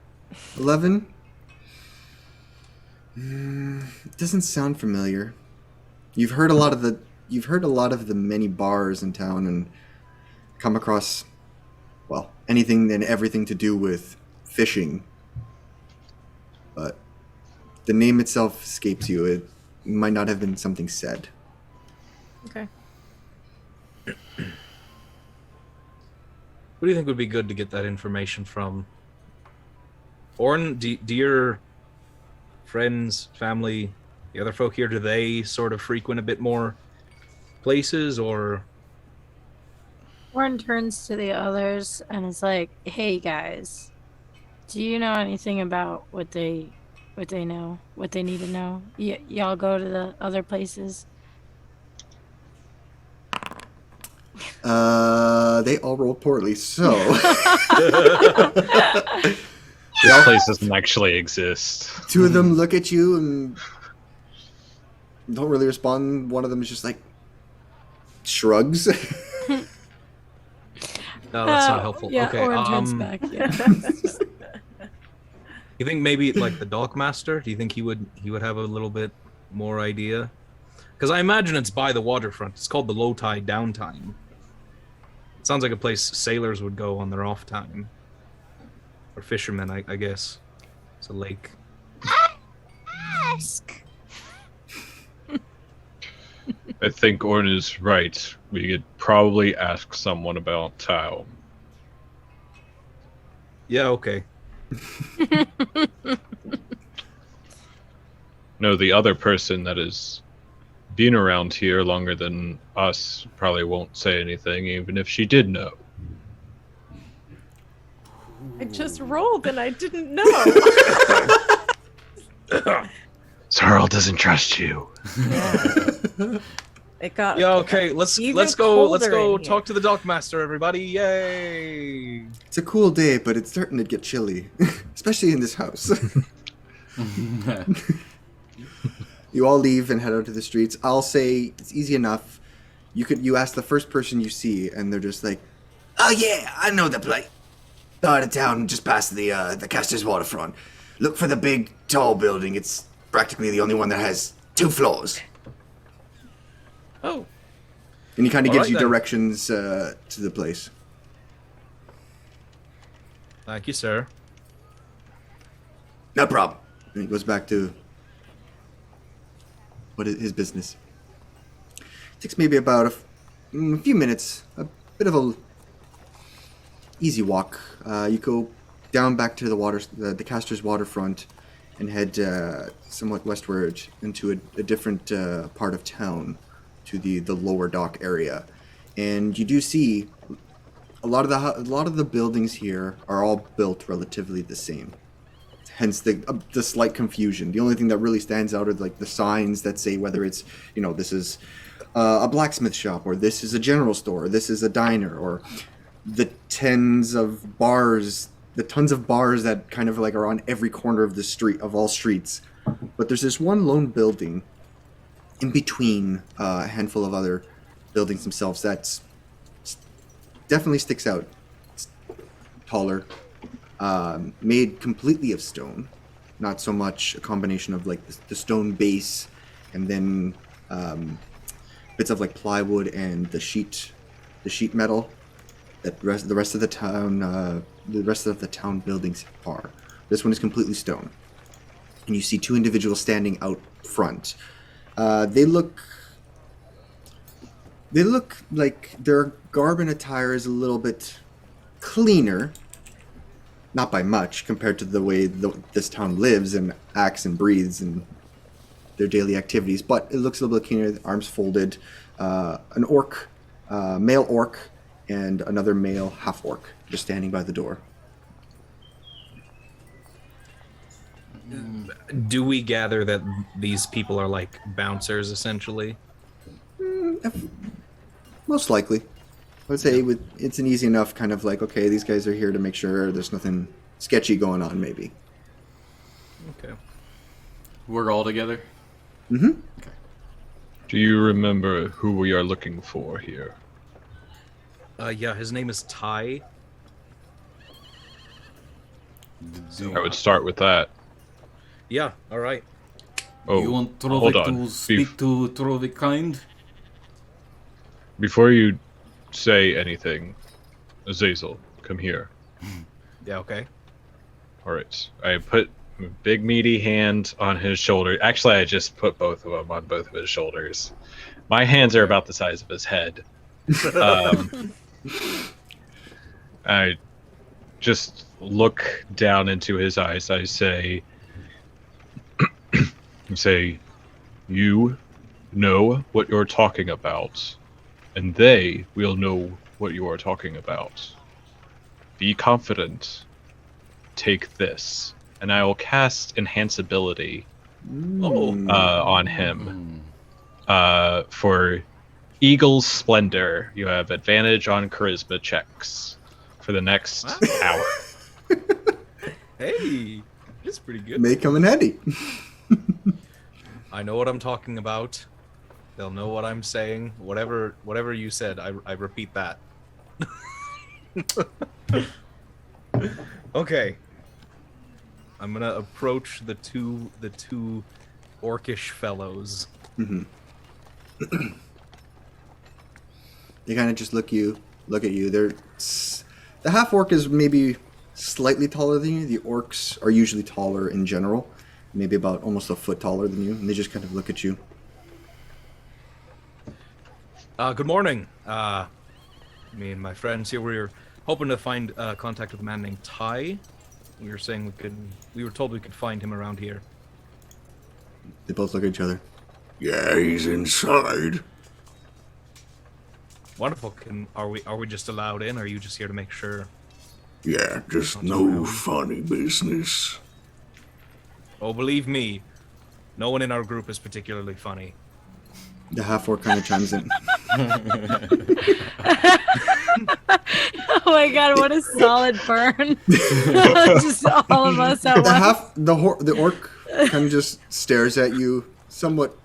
11? It doesn't sound familiar. You've heard a lot of the many bars in town and come across, well, anything and everything to do with fishing. But the name itself escapes you. It might not have been something said. Okay. Who do you think would be good to get that information from? Orn, do your friends, family, the other folk here, do they sort of frequent a bit more places, or? Warren turns to the others and is like, "Hey guys, do you know anything about what they know, what they need to know? Y'all go to the other places?" They all rolled poorly, so This place doesn't actually exist. two of them look at you and don't really respond. One of them is just like shrugs. No, that's not helpful. Yeah, Okay, Warren turns back. Yeah. You think maybe like the dockmaster? Do you think he would have a little bit more idea? Because I imagine it's by the waterfront. It's called the low tide downtime. It sounds like a place sailors would go on their off time, or fishermen, I guess. It's a lake. Ask. I think Orn is right. We could probably ask someone about Tao. Yeah, okay. No, the other person that has been around here longer than us probably won't say anything, even if she did know. I just rolled and I didn't know. Sarl doesn't trust you. Yeah. It got. Yeah, okay. Let's even go colder in talk to the dockmaster, everybody. Yay! It's a cool day, but it's starting to get chilly, especially in this house. You all leave and head out to the streets. I'll say it's easy enough. You ask the first person you see, and they're just like, "Oh yeah, I know the place. Out of town, just past the Caster's waterfront. Look for the big, tall building. It's practically the only one that has 2 floors." Oh, And he kind of All gives right, you then. directions to the place. thank you, sir. No problem. And he goes back to what is his business. Takes maybe about a few minutes, a bit of a easy walk. You go down back to the Caster's waterfront, and head somewhat westward into a different part of town, to the lower dock area, and you do see a lot of the buildings here are all built relatively the same. Hence the slight confusion. The only thing that really stands out are like the signs that say whether it's, this is a blacksmith shop, or this is a general store, or this is a diner, or the tons of bars that kind of like are on every corner of the street, of all streets. But there's this one lone building in between a handful of other buildings themselves that's definitely sticks out. It's taller, made completely of stone, not so much a combination of like the stone base and then bits of like plywood and the sheet metal that the rest of the town buildings are. This one is completely stone, and you see 2 individuals standing out front. They look like their garb and attire is a little bit cleaner, not by much compared to the way this town lives and acts and breathes and their daily activities, but it looks a little bit cleaner. Arms folded, an orc, male orc, and another male half orc just standing by the door. Do we gather that these people are like bouncers, essentially? Most likely. I would say it's an easy enough kind of like, okay, these guys are here to make sure there's nothing sketchy going on, maybe. Okay. We're all together? Mm-hmm. Do you remember who we are looking for here? Yeah, his name is Ty. I would start with that. Yeah, all right. Oh, You want hold Trovik on. to speak to Trovik kind? Before you say anything, Azazel, come here. Yeah, okay. All right. I put a big meaty hand on his shoulder. Actually, I just put both of them on both of his shoulders. My hands are about the size of his head. I just look down into his eyes. I say, you know what you're talking about, and they will know what you are talking about. Be confident. Take this, and I will cast Enhance Ability on him. For Eagle's Splendor, you have advantage on Charisma checks for the next hour. Hey, that's pretty good. May come in handy. I know what I'm talking about. They'll know what I'm saying. Whatever you said, I repeat that. Okay. I'm gonna approach the two orcish fellows. Mm-hmm. They kind of just look at you. The half orc is maybe slightly taller than you. The orcs are usually taller in general, maybe about almost a foot taller than you, and they just kind of look at you. Good morning. Me and my friends here, we were hoping to find contact with a man named Ty. We were saying we were told we could find him around here. They both look at each other. Yeah, he's inside. Wonderful. Are we just allowed in, or are you just here to make sure? Yeah, just no funny business. Oh, believe me, no one in our group is particularly funny. The half orc kind of chimes in. Oh my god, what a solid burn. Just all of us at once. The orc kind of just stares at you, somewhat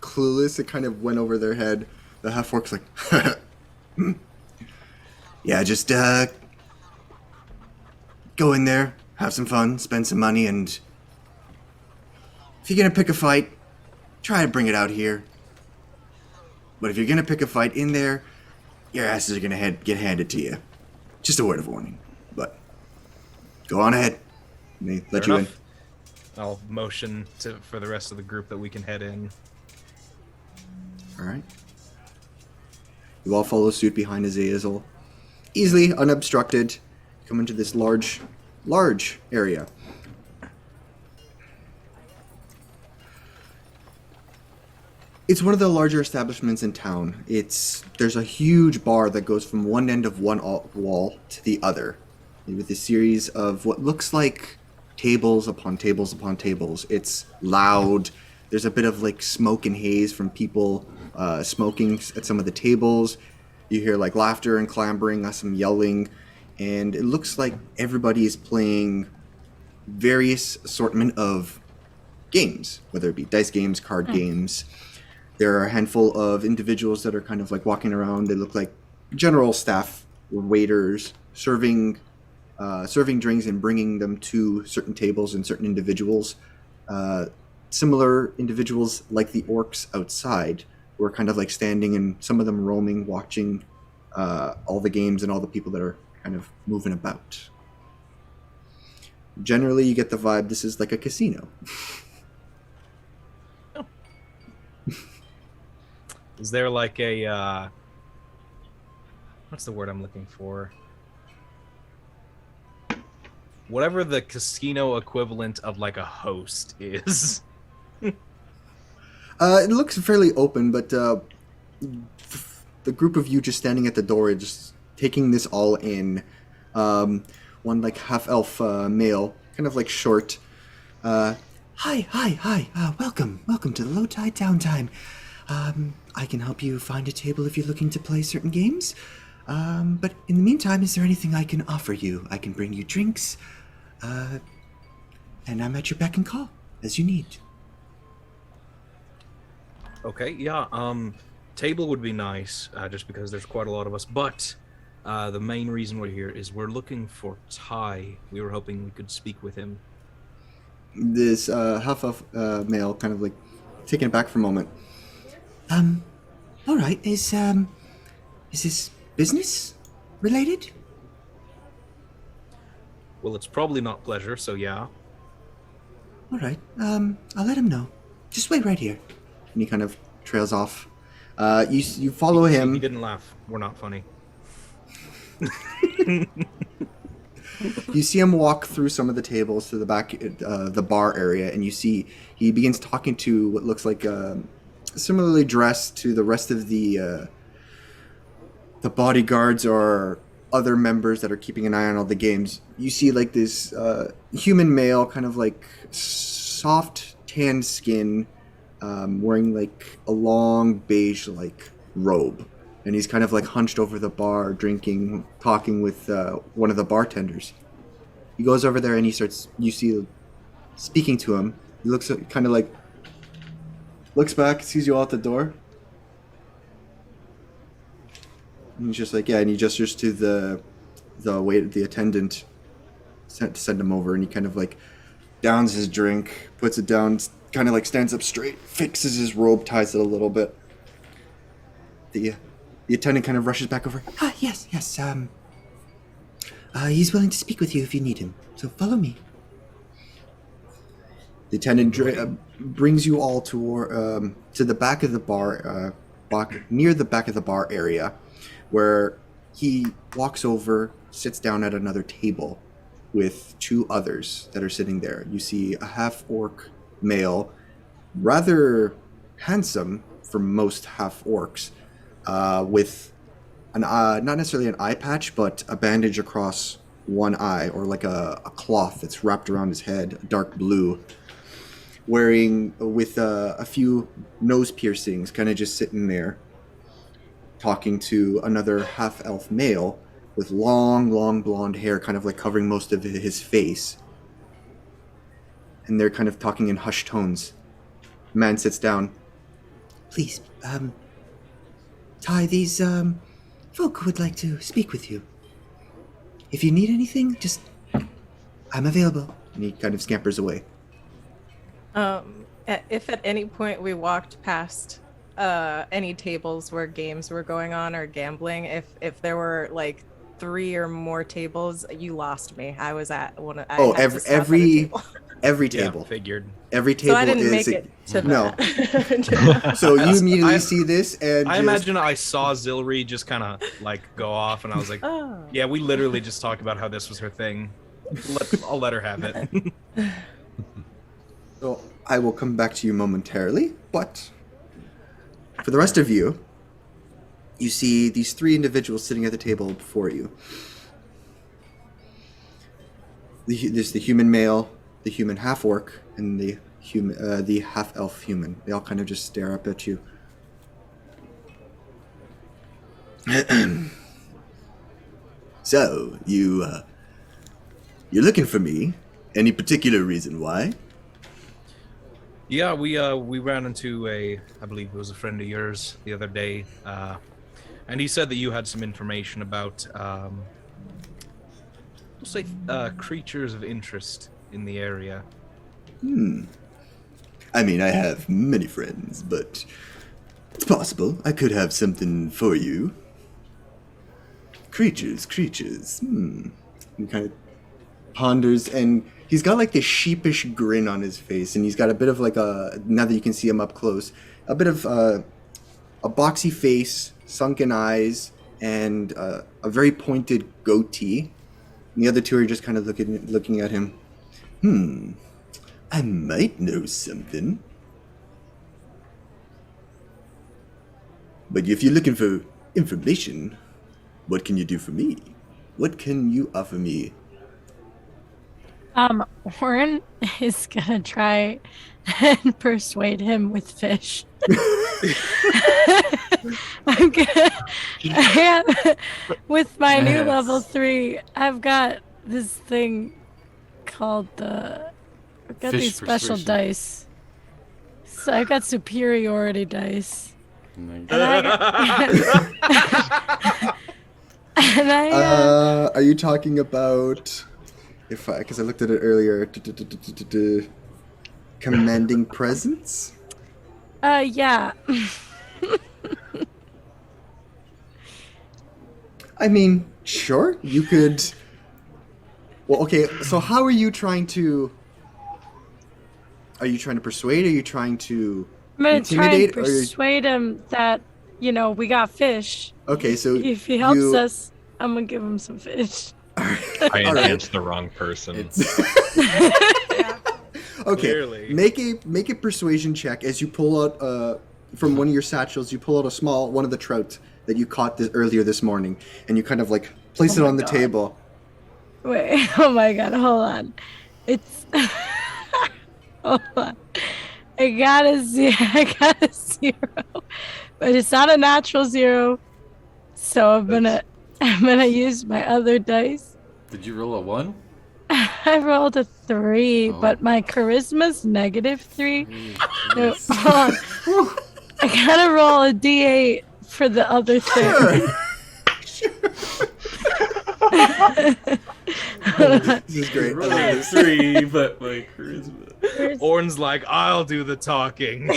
clueless. It kind of went over their head. The half orc's like, yeah, just go in there, have some fun, spend some money, and if you're gonna pick a fight, try to bring it out here. But if you're gonna pick a fight in there, your asses are gonna get handed to you. Just a word of warning. But go on ahead. They let Fair you enough. I'll motion for the rest of the group that we can head in. in. All right. You all follow suit behind Azazel. Easily, unobstructed, come into this large area. It's one of the larger establishments in town. There's a huge bar that goes from one end of one wall to the other, with a series of what looks like tables upon tables upon tables. It's loud. There's a bit of like smoke and haze from people smoking at some of the tables. You hear like laughter and clambering, some yelling, and it looks like everybody is playing various assortment of games, whether it be dice games, card games. There are a handful of individuals that are kind of like walking around. They look like general staff, waiters, serving drinks and bringing them to certain tables and certain individuals. Similar individuals like the orcs outside who are kind of like standing and some of them roaming, watching all the games and all the people that are kind of moving about. Generally, you get the vibe this is like a casino. Is there like a what's the word I'm looking for? Whatever the casino equivalent of like a host is. It looks fairly open, but the group of you just standing at the door, just taking this all in. One like half-elf male, kind of like short. Hi, welcome to the Low Tide Downtime. I can help you find a table if you're looking to play certain games. But in the meantime, is there anything I can offer you? I can bring you drinks. And I'm at your beck and call, as you need. Okay, yeah, table would be nice, just because there's quite a lot of us, but the main reason we're here is we're looking for Ty. We were hoping we could speak with him. This half-elf male kind of like taken aback for a moment. All right, is this business related? Well, it's probably not pleasure, so yeah. All right, I'll let him know. Just wait right here. And he kind of trails off. You follow him. He didn't laugh. We're not funny. You see him walk through some of the tables to the back, the bar area, and you see he begins talking to what looks like similarly dressed to the rest of the bodyguards or other members that are keeping an eye on all the games. You see like this human male, kind of like soft tan skin, wearing like a long beige like robe. And he's kind of like hunched over the bar, drinking, talking with one of the bartenders. He goes over there and he starts, you see, speaking to him. He looks kind of like, looks back, sees you all at the door. And he's just like, yeah, and he gestures to the attendant to send him over. And he kind of like downs his drink, puts it down, kind of like stands up straight, fixes his robe, ties it a little bit. The attendant kind of rushes back over. Yes. He's willing to speak with you if you need him. So follow me. The attendant brings you all to the back of the bar, near the back of the bar area, where he walks over, sits down at another table with two others that are sitting there. You see a half-orc male, rather handsome for most half-orcs, with an not necessarily an eye patch, but a bandage across one eye, or like a cloth that's wrapped around his head, dark blue, wearing with a few nose piercings, kind of just sitting there, talking to another half-elf male with long blonde hair, kind of like covering most of his face. And they're kind of talking in hushed tones. The man sits down. Please, Ty, these folk would like to speak with you. If you need anything, just I'm available. And he kind of scampers away. If at any point we walked past any tables where games were going on or gambling, if there were like 3 or more tables, you lost me. I was at one. Every table. Yeah, figured. Every table. So I didn't is make it to no. that. So you immediately see this, and I imagine I saw Zilri just kind of like go off, and I was like, Oh. "Yeah, we literally just talked about how this was her thing. I'll let her have it." So I will come back to you momentarily, but for the rest of you, you see these 3 individuals sitting at the table before you. There's the human male, the human half-orc, and the half-elf human. They all kind of just stare up at you. So, you're looking for me? Any particular reason why? Yeah, we ran into I believe it was a friend of yours the other day, and he said that you had some information about, we'll say, creatures of interest in the area. I mean, I have many friends, but it's possible I could have something for you. Creatures. He kind of ponders, and he's got like this sheepish grin on his face, and he's got a bit of like now that you can see him up close, a bit of a boxy face, sunken eyes, and a very pointed goatee. And the other two are just kind of looking at him. I might know something. But if you're looking for information, what can you do for me? What can you offer me? Warren is gonna try and persuade him with fish. With my new level 3, I've got this thing called the. I've got Fish these special persuasion. dice. So I got superiority dice. Nice. And I got. And I. Are you talking about because I looked at it earlier, commanding presence? Yeah. I mean, sure, you could. Well, okay, so how are you trying to? Are you trying to persuade? Are you trying to I'm gonna try and intimidate? Or are you... persuade him that, we got fish. Okay, so If he helps you... us, I'm gonna give him some fish. I enhanced the wrong person. Okay, Clearly. make a persuasion check as you pull out from one of your satchels. You pull out one of the trout that you caught earlier this morning, and you kind of like place it on the table. Wait, oh my god, hold on. It's hold on. I got a 0, but it's not a natural 0. So I'm gonna use my other dice. Did you roll a 1? I rolled a 3, but my charisma's -3. No, hold on. I gotta roll a D8 for the other thing. This is great. I love Rolled a this. 3, but my charisma. Orn's like, I'll do the talking.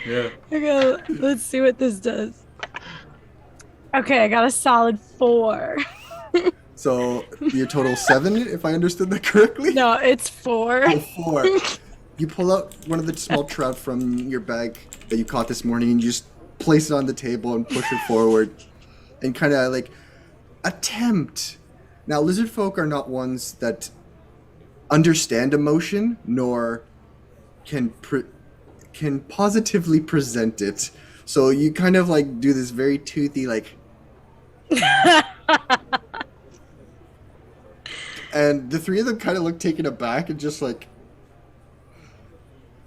Yeah. Okay, let's see what this does. Okay, I got a solid 4. So your total 7, if I understood that correctly. No, it's 4. Oh, 4. You pull out one of the small trout from your bag that you caught this morning, and you just place it on the table and push it forward, and kind of like attempt. Now, lizard folk are not ones that understand emotion, nor can positively present it. So you kind of like do this very toothy like. And the three of them kind of look taken aback and just like.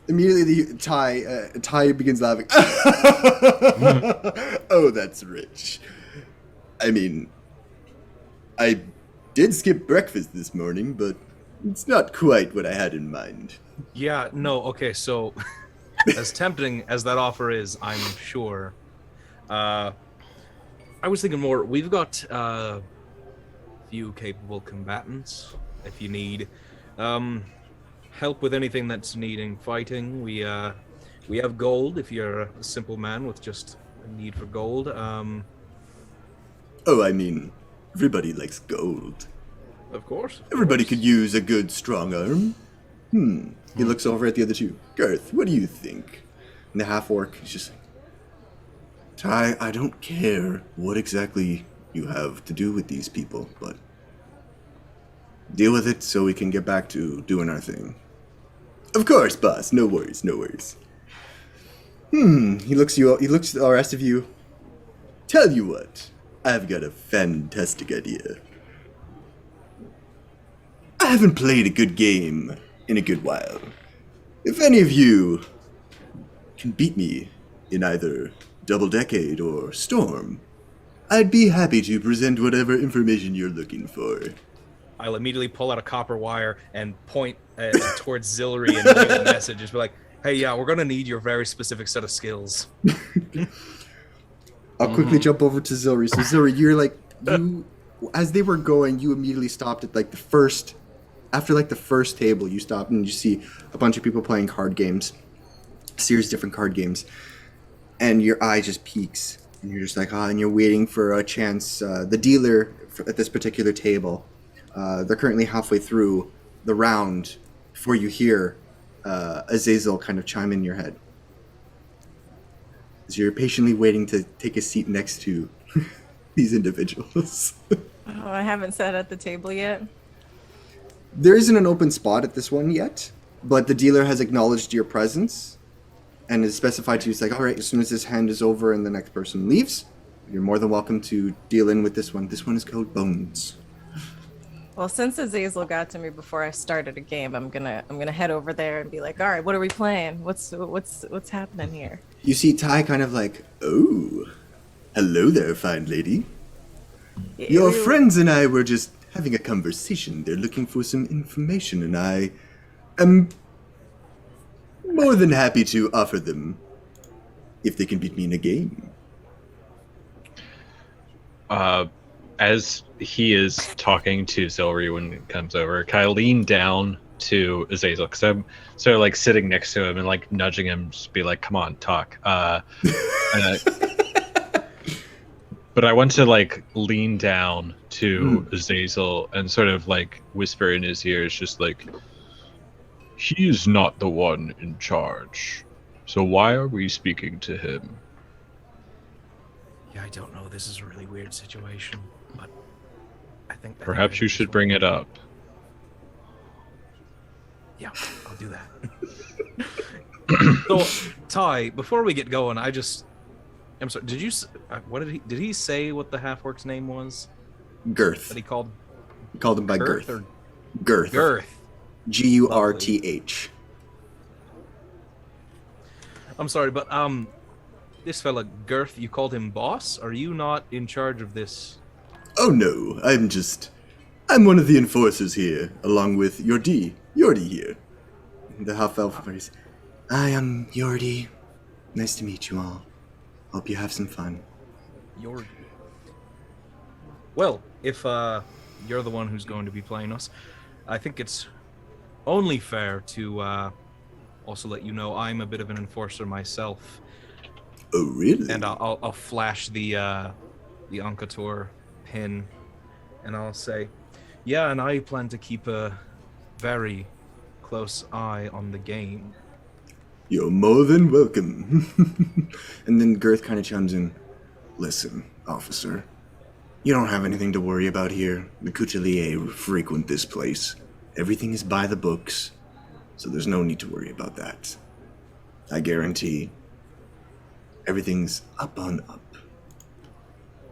Immediately, Ty begins laughing. Oh, that's rich. I mean, I did skip breakfast this morning, but it's not quite what I had in mind. Yeah, no, okay, so as tempting as that offer is, I'm sure. I was thinking more, we've got a few capable combatants, if you need help with anything that's needing fighting. We have gold if you're a simple man with just a need for gold. Oh, I mean, everybody likes gold. Of course. Everybody could use a good strong arm. He looks over at the other two. Garth, what do you think? And the half-orc is just like, Ty, I don't care what exactly you have to do with these people, but deal with it so we can get back to doing our thing. Of course, boss. No worries, no worries. He looks at the rest of you. Tell you what, I've got a fantastic idea. I haven't played a good game in a good while. If any of you can beat me in either Double Decade or Storm, I'd be happy to present whatever information you're looking for. I'll immediately pull out a copper wire and point towards Zillery and give a message. Just be like, hey, yeah, we're going to need your very specific set of skills. I'll quickly jump over to Zillery. So Zillery, you're like, as they were going, you immediately stopped at like the first table, you stop and you see a bunch of people playing card games, a series of different card games, and your eye just peaks, and you're just like, and you're waiting for a chance. The dealer at this particular table, they're currently halfway through the round before you hear Azazel kind of chime in your head. As you're patiently waiting to take a seat next to these individuals. Oh, I haven't sat at the table yet. There isn't an open spot at this one yet, but the dealer has acknowledged your presence and has specified to you, it's like, all right, as soon as this hand is over and the next person leaves, you're more than welcome to deal in with this one. This one is called Bones. Well, since Azazel got to me before I started a game, I'm gonna head over there and be like, all right, what are we playing? What's happening here? You see Ty kind of like, oh, hello there, fine lady. Your friends and I were just having a conversation. They're looking for some information, and I am more than happy to offer them if they can beat me in a game. As he is talking to Zilri when it comes over, can I lean down to Azazel? Because I'm sort of like sitting next to him and like nudging him, just be like, come on, talk. But I want to like lean down to Azazel and sort of like whisper in his ear, it's just like, he is not the one in charge. So why are we speaking to him? Yeah, I don't know. This is a really weird situation, but I think Perhaps you should bring it up. Yeah, I'll do that. So, Ty, before we get going, I'm sorry. Did he say what the half-orc's name was? Girth. That he called Called him by Girth. or Girth. Girth? Gurth. I'm sorry, but this fella Girth, you called him boss? Are you not in charge of this? Oh no, I'm one of the enforcers here, along with Yordi here. The half-elf voice. I am Yordi. Nice to meet you all. Hope you have some fun. Yordi. Well, if you're the one who's going to be playing us, I think it's only fair to also let you know I'm a bit of an enforcer myself. Oh, really? And I'll flash the Ankator pin, and I'll say, yeah, and I plan to keep a very close eye on the game. You're more than welcome. And then Girth kind of chimes in. Listen, officer. You don't have anything to worry about here. The Coutelier frequent this place. Everything is by the books, so there's no need to worry about that. I guarantee everything's up on up.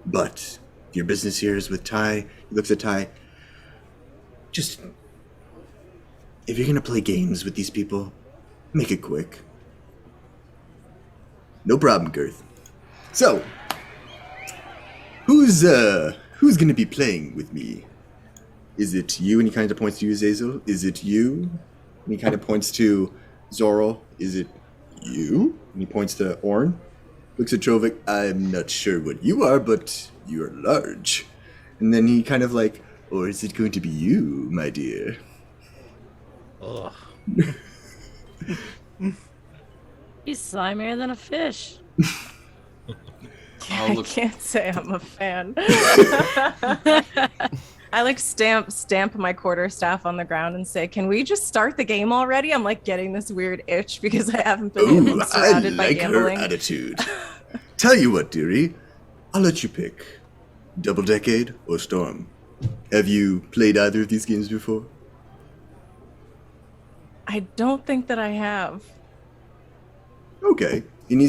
But if your business here is with Ty, he looks at Ty, just, if you're gonna play games with these people, make it quick. No problem, Girth. So, who's gonna be playing with me? Is it you? And he kind of points to you, Azazel. Is it you? And he kind of points to Zoro. Is it you? And he points to Orn. Looks at Trovik. I'm not sure what you are, but you're large. And then he kind of like, or is it going to be you, my dear? Ugh. He's slimier than a fish. I can't say I'm a fan. I like stamp my quarterstaff on the ground and say, "Can we just start the game already?" I'm like getting this weird itch because I haven't been surrounded by gambling. Her attitude. Tell you what, dearie, I'll let you pick. Double Decade or Storm. Have you played either of these games before? I don't think that I have. Okay. And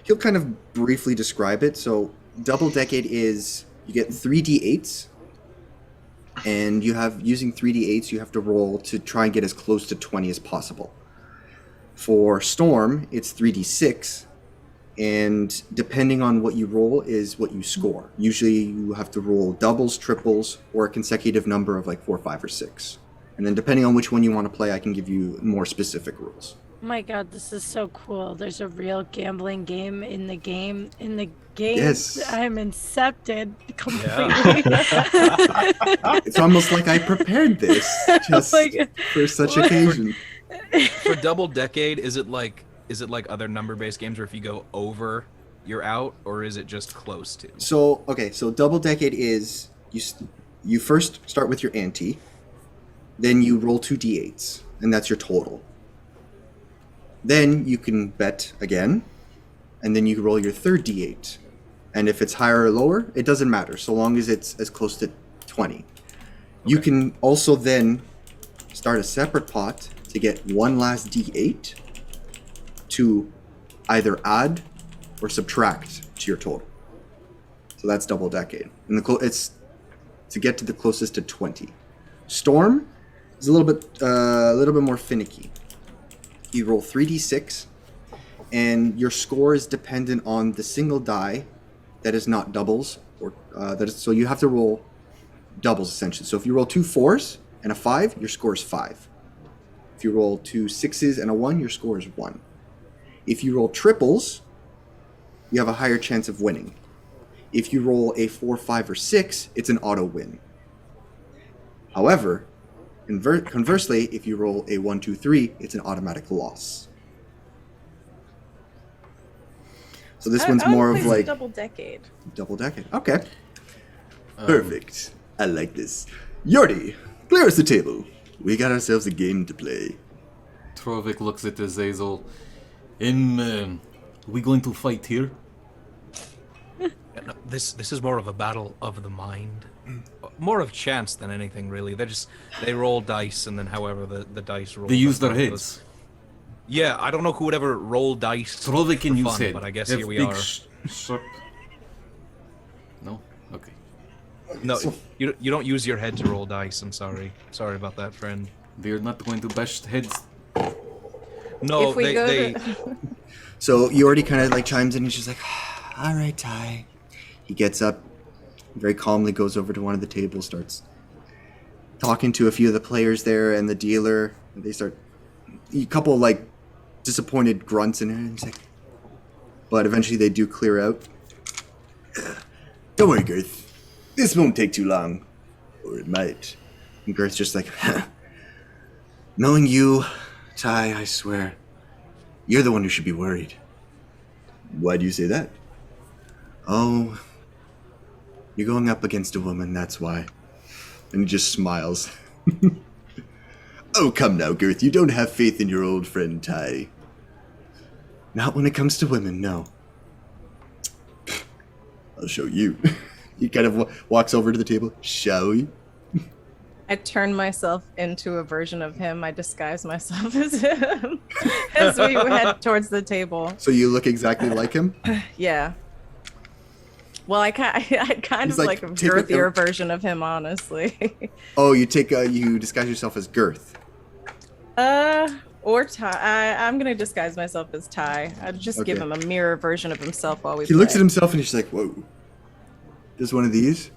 he'll kind of briefly describe it. So Double Decade is, you get 3d8s, and using 3d8s, you have to roll to try and get as close to 20 as possible. For Storm, it's 3d6, and depending on what you roll is what you score. Usually you have to roll doubles, triples, or a consecutive number of like 4, 5, or 6. And then depending on which one you want to play, I can give you more specific rules. Oh my god, this is so cool. There's a real gambling game in the game. Yes. I'm incepted completely. Yeah. It's almost like I prepared this just for such occasion. For Double Decade, is it like other number-based games where if you go over, you're out, or is it just close to? So Double Decade is you first start with your ante, then you roll 2 d8s, and that's your total. Then you can bet again, and then you roll your third d8. And if it's higher or lower, it doesn't matter, so long as it's as close to 20. Okay. You can also then start a separate pot to get one last d8 to either add or subtract to your total. So that's Double Decade. And it's to get to the closest to 20. Storm is a little bit more finicky. You roll 3d6, and your score is dependent on the single die that is not doubles, or so you have to roll doubles essentially. So if you roll 2 4s and a 5, your score is 5. If you roll 2 6s and a 1, your score is 1. If you roll triples, you have a higher chance of winning. If you roll a 4, 5, or 6, it's an auto win. However, conversely, if you roll a 1, 2, 3, it's an automatic loss. So this one's more of like double decade. Double decade. Okay. Perfect. I like this. Yordi, clear us the table. We got ourselves a game to play. Trovik looks at Azazel. We going to fight here? No, this is more of a battle of the mind. More of chance than anything, really. They roll dice, and then however the dice roll. They use their heads. Yeah, I don't know who would ever roll dice. Trovik can for use fun, head. but I guess They have here we big are. Sharp. No? Okay. No, you don't use your head to roll dice. I'm sorry. Sorry about that, friend. They're not going to bash heads. No, If we go they to- So Yordi kind of like chimes in and she's like, all right, Ty. He gets up, very calmly goes over to one of the tables, starts talking to a few of the players there and the dealer. And they start, a couple like disappointed grunts in it. And he's like, but eventually they do clear out. Don't worry, Girth. This won't take too long. Or it might. And Girth's just like, knowing you, Ty, I swear, you're the one who should be worried. Why do you say that? Oh, you're going up against a woman, that's why. And he just smiles. Oh, come now, Girth, you don't have faith in your old friend Ty. Not when it comes to women, no. I'll show you. He kind of walks over to the table. Shall we? I turn myself into a version of him. I disguise myself as him as we head towards the table. So you look exactly like him? Yeah. Well, I kind He's of like, like a take a- girthier version of him, honestly. Oh, you disguise yourself as Girth. Or Ty. I'm gonna disguise myself as Ty. I'd just give Okay. him a mirror version of himself while we He play. looks at himself and he's like, whoa. There's one of these?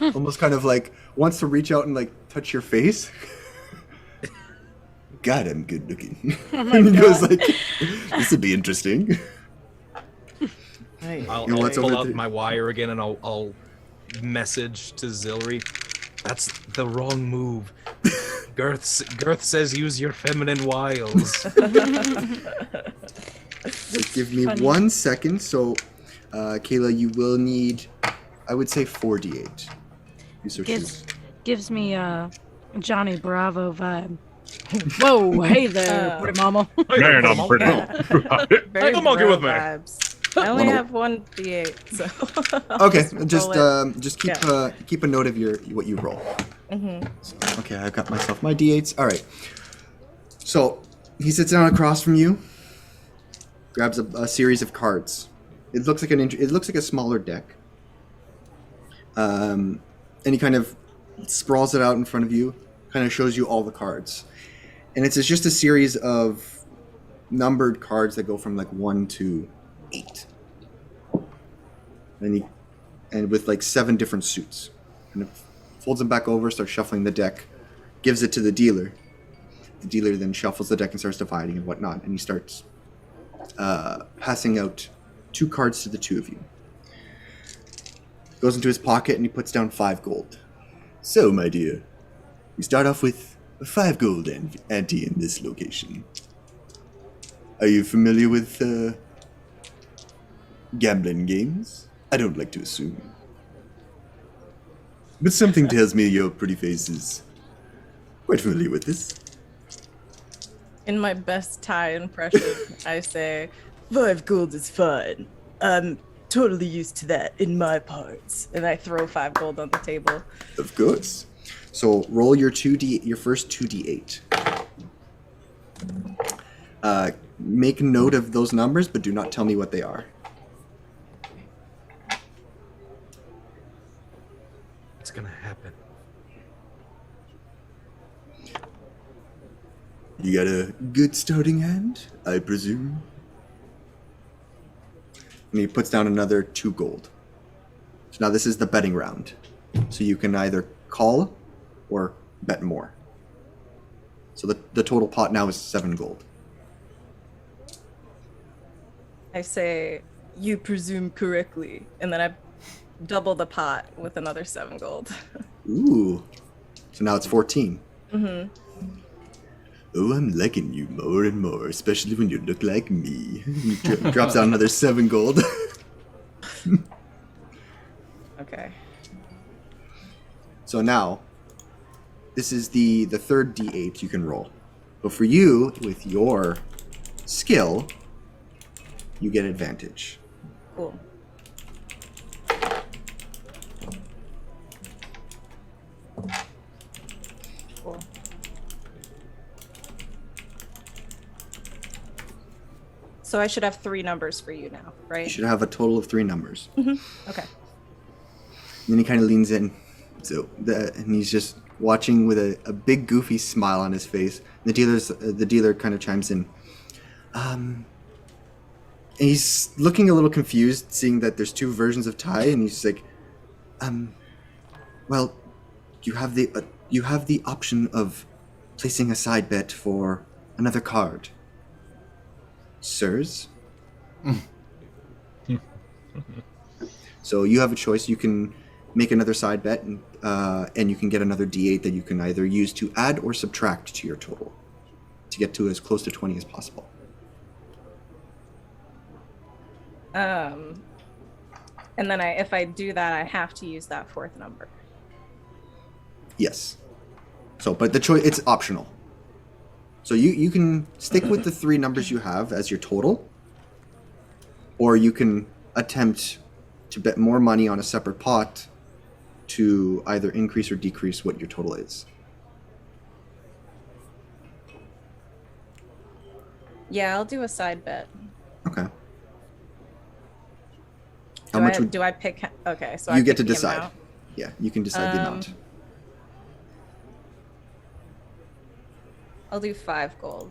Almost kind of like wants to reach out and like touch your face. God, I'm good looking. And he goes like, this would be interesting. I'll You know what's pull over out there? my wire again and I'll message to Zilri. That's the wrong move. Girth says use your feminine wiles. Just give me 1 second. So, Kayla, you will need, I would say 4d8. Use your Gives me a Johnny Bravo vibe. Whoa, hey there, pretty mama. Man, I'm pretty. Very Come on, get bro with me. vibes. I only have one d8, so. I'll Okay, roll it. just keep a note of what you roll. So, okay, I've got myself my d8s. All right. So he sits down across from you, grabs a series of cards. It looks like a smaller deck. And he kind of sprawls it out in front of you, kind of shows you all the cards, and it's just a series of numbered cards that go from like 1 to 8. And with like 7 different suits. And folds them back over, starts shuffling the deck, gives it to the dealer. The dealer then shuffles the deck and starts dividing and whatnot. And he starts passing out 2 cards to the 2 of you. Goes into his pocket and he puts down 5 gold. So, my dear, we start off with a 5 gold ante in this location. Are you familiar with gambling games? I don't like to assume. But something tells me your pretty face is quite familiar with this. In my best Thai impression, I say, 5 gold is fine. I'm totally used to that in my parts. And I throw 5 gold on the table. Of course. So roll your first 2d8. Make note of those numbers, but do not tell me what they are. It's gonna happen. You got a good starting hand, I presume? And he puts down another 2 gold. So now this is the betting round. So you can either call or bet more. So the total pot now is 7 gold. I say, you presume correctly, and then I double the pot with another 7 gold. Ooh. So now it's 14. Mm-hmm. Oh, I'm liking you more and more, especially when you look like me. He drops down another 7 gold. Okay. So now, this is the third D8 you can roll. But for you, with your skill, you get advantage. Cool. Cool. So I should have 3 numbers for you now, right? You should have a total of 3 numbers. Okay. Then he kind of leans in, and he's just watching with a big goofy smile on his face. The dealer kind of chimes in. And he's looking a little confused, seeing that there's 2 versions of Thai, and he's like, well, you have the option of placing a side bet for another card. Sirs? So you have a choice. You can make another side bet, and you can get another D8 that you can either use to add or subtract to your total to get to as close to 20 as possible. And then if I do that, I have to use that 4th number. Yes. So, but the choice, it's optional. So you can stick with the 3 numbers you have as your total, or you can attempt to bet more money on a separate pot to either increase or decrease what your total is. Yeah, I'll do a side bet. Okay. Do I pick? Okay, so you I get pick to the decide. amount. Yeah, you can decide the amount. I'll do 5 gold.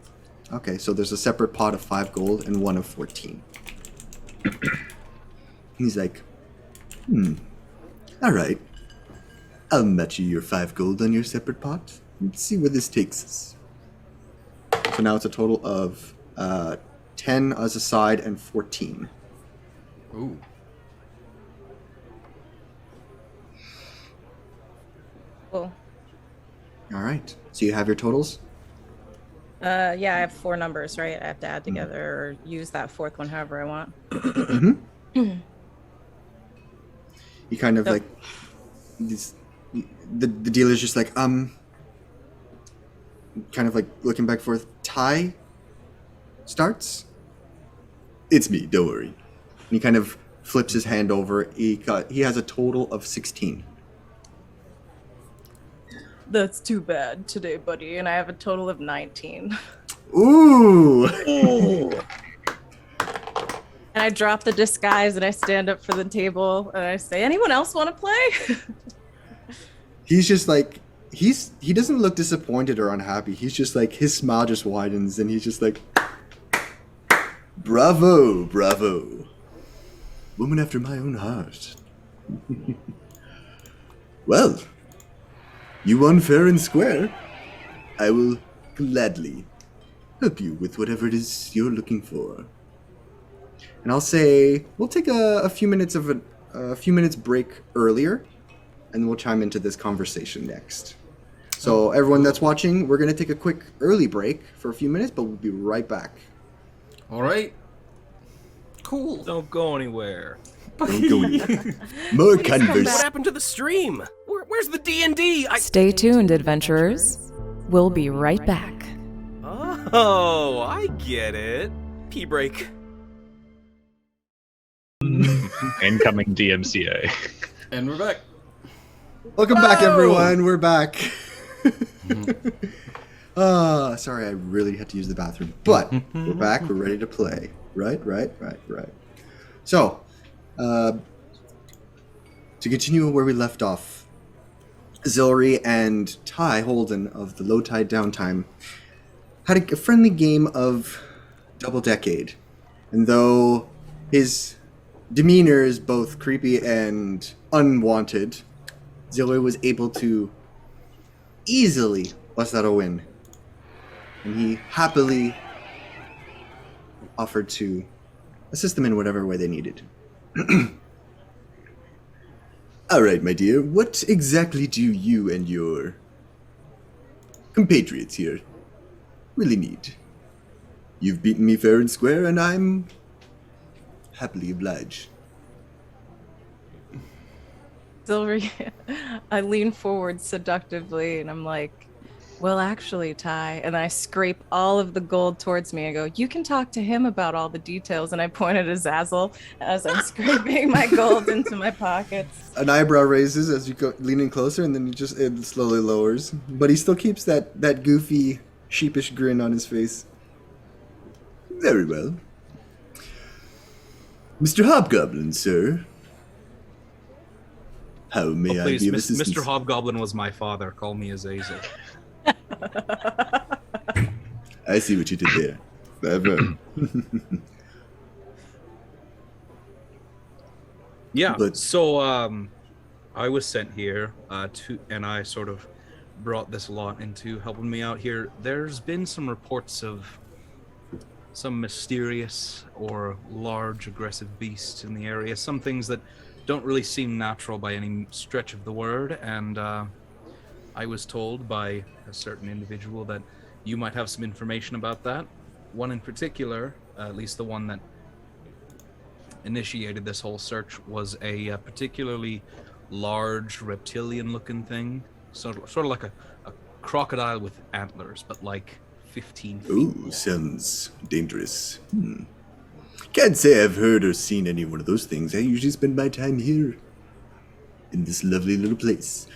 Okay, so there's a separate pot of 5 gold and one of 14. He's like, all right. I'll match you your 5 gold on your separate pot. Let's see where this takes us. So now it's a total of 10 as a side and 14. Ooh. Cool. All right. So you have your totals? Yeah, I have 4 numbers, right? I have to add together or use that 4th one however I want. You kind of like the dealer's just like kind of like looking back and forth. Thai starts. It's me. Don't worry. And he kind of flips his hand over. He has a total of 16. That's too bad today, buddy. And I have a total of 19. Ooh. And I drop the disguise and I stand up for the table and I say, anyone else want to play? He's just like, he doesn't look disappointed or unhappy. He's just like, his smile just widens and he's just like, bravo, bravo. Woman after my own heart. Well, you won fair and square. I will gladly help you with whatever it is you're looking for. And I'll say we'll take a few minutes of a few minutes break earlier, and we'll chime into this conversation next. So everyone that's watching, we're gonna take a quick early break for a few minutes, but we'll be right back. All right. Cool. Don't go anywhere. Don't go anywhere. More converse. What happened to the stream? Where's the D&D? Stay tuned, adventurers. We'll be right back. Oh, I get it. Pee break. Incoming DMCA. And we're back. Welcome back, everyone. We're back. Sorry, I really had to use the bathroom, but we're back. We're ready to play. Right. So, to continue where we left off, L.O.R.E and Ty Holden of the Low Tide Downtime had a friendly game of Double Decade, and though his demeanor is both creepy and unwanted, Ziller was able to easily bust out a win. And he happily offered to assist them in whatever way they needed. All right, my dear, what exactly do you and your compatriots here really need? You've beaten me fair and square, and I'm happily obliged. Silvery, I lean forward seductively and I'm like, well, actually, Ty, and I scrape all of the gold towards me and go, you can talk to him about all the details. And I point at Azazel as I'm scraping my gold into my pockets. An eyebrow raises as you go leaning closer, and then it slowly lowers. But he still keeps that goofy, sheepish grin on his face. Very well. Mr. Hobgoblin, sir. How may I Please, be of assistance? Mr. Hobgoblin was my father. Call me Azazel. I see what you did there. Clever. Yeah. But- So I was sent here and I sort of brought this lot into helping me out here. There's been some reports of some mysterious or large aggressive beasts in the area. Some things that don't really seem natural by any stretch of the word, and I was told by a certain individual that you might have some information about that. One in particular, at least the one that initiated this whole search, was a particularly large reptilian-looking thing, sort of like a crocodile with antlers, but like 15 feet. Ooh, sounds dangerous. Can't say I've heard or seen any one of those things. I usually spend my time here, in this lovely little place.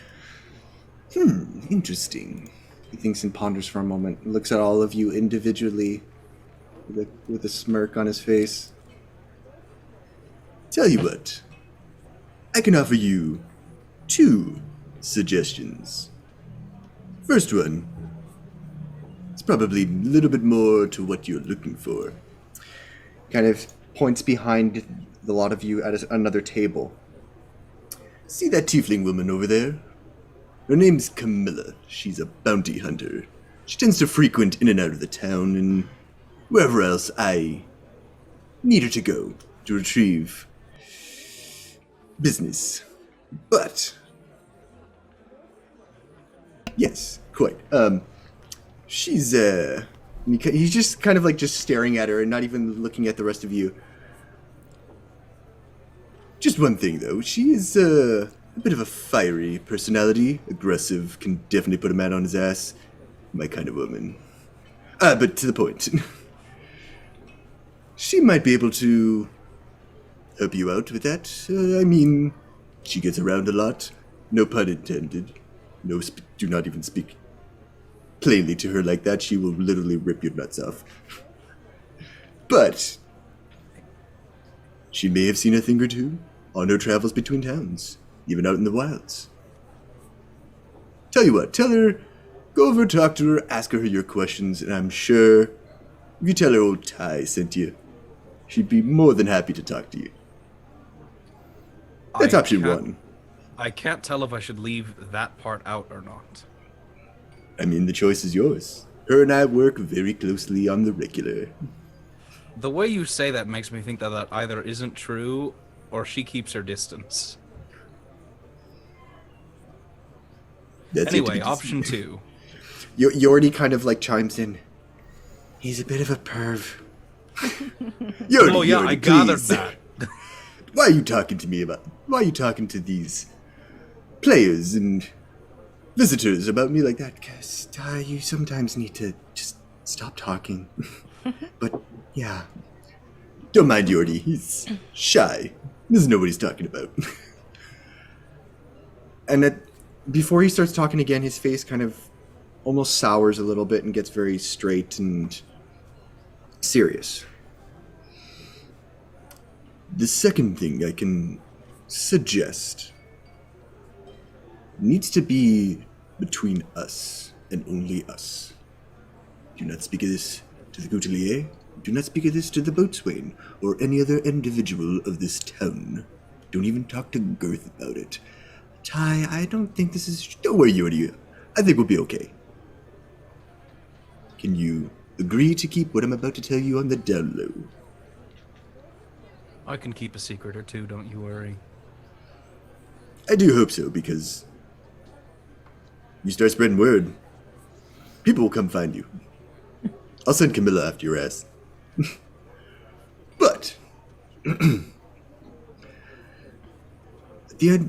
Interesting. He thinks and ponders for a moment, looks at all of you individually, with a smirk on his face. Tell you what, I can offer you 2 suggestions. First one, it's probably a little bit more to what you're looking for. Kind of points behind the lot of you at another table. See that tiefling woman over there? Her name's Camilla. She's a bounty hunter. She tends to frequent in and out of the town and wherever else I need her to go to retrieve business. But yes, quite. She's he's just kind of like just staring at her and not even looking at the rest of you. Just one thing though, she is a bit of a fiery personality, aggressive, can definitely put a man on his ass. My kind of woman. But to the point. She might be able to help you out with that. I mean, she gets around a lot. No pun intended. No, do not even speak plainly to her like that. She will literally rip your nuts off. But she may have seen a thing or two on her travels between towns, even out in the wilds. Tell you what, tell her, go over, talk to her, ask her your questions, and I'm sure if you tell her old Ty sent you, she'd be more than happy to talk to you. That's option 1. I can't tell if I should leave that part out or not. I mean, the choice is yours. Her and I work very closely on the regular. The way you say that makes me think that that either isn't true or she keeps her distance. That's anyway, option 2. Yordi kind of like chimes in. He's a bit of a perv. Yordi, oh yeah, Yordi, I gathered please. that. Why are you talking to me about... Why are you talking to these players and visitors about me like that? Because you sometimes need to just stop talking. But, yeah. Don't mind Yordi. He's shy. Doesn't know what he's talking about. And before he starts talking again, his face kind of almost sours a little bit and gets very straight and serious. The second thing I can suggest needs to be between us and only us. Do not speak of this to the Goutelier. Do not speak of this to the boatswain or any other individual of this town. Don't even talk to Girth about it. Ty, I don't think this is. Don't worry, Yodi. I think we'll be okay. Can you agree to keep what I'm about to tell you on the down low? I can keep a secret or two, don't you worry. I do hope so, because you start spreading word, people will come find you. I'll send Camilla after your ass. But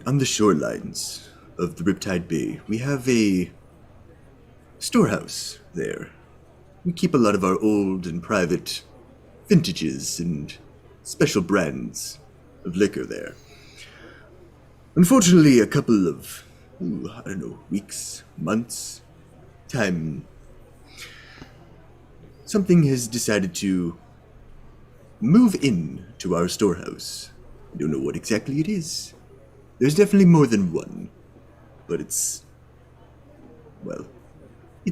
on the shorelines of the Riptide Bay, we have a storehouse there. We keep a lot of our old and private vintages and special brands of liquor there. Unfortunately, a couple of, weeks, months, time, something has decided to move in to our storehouse. I don't know what exactly it is. There's definitely more than one, but it's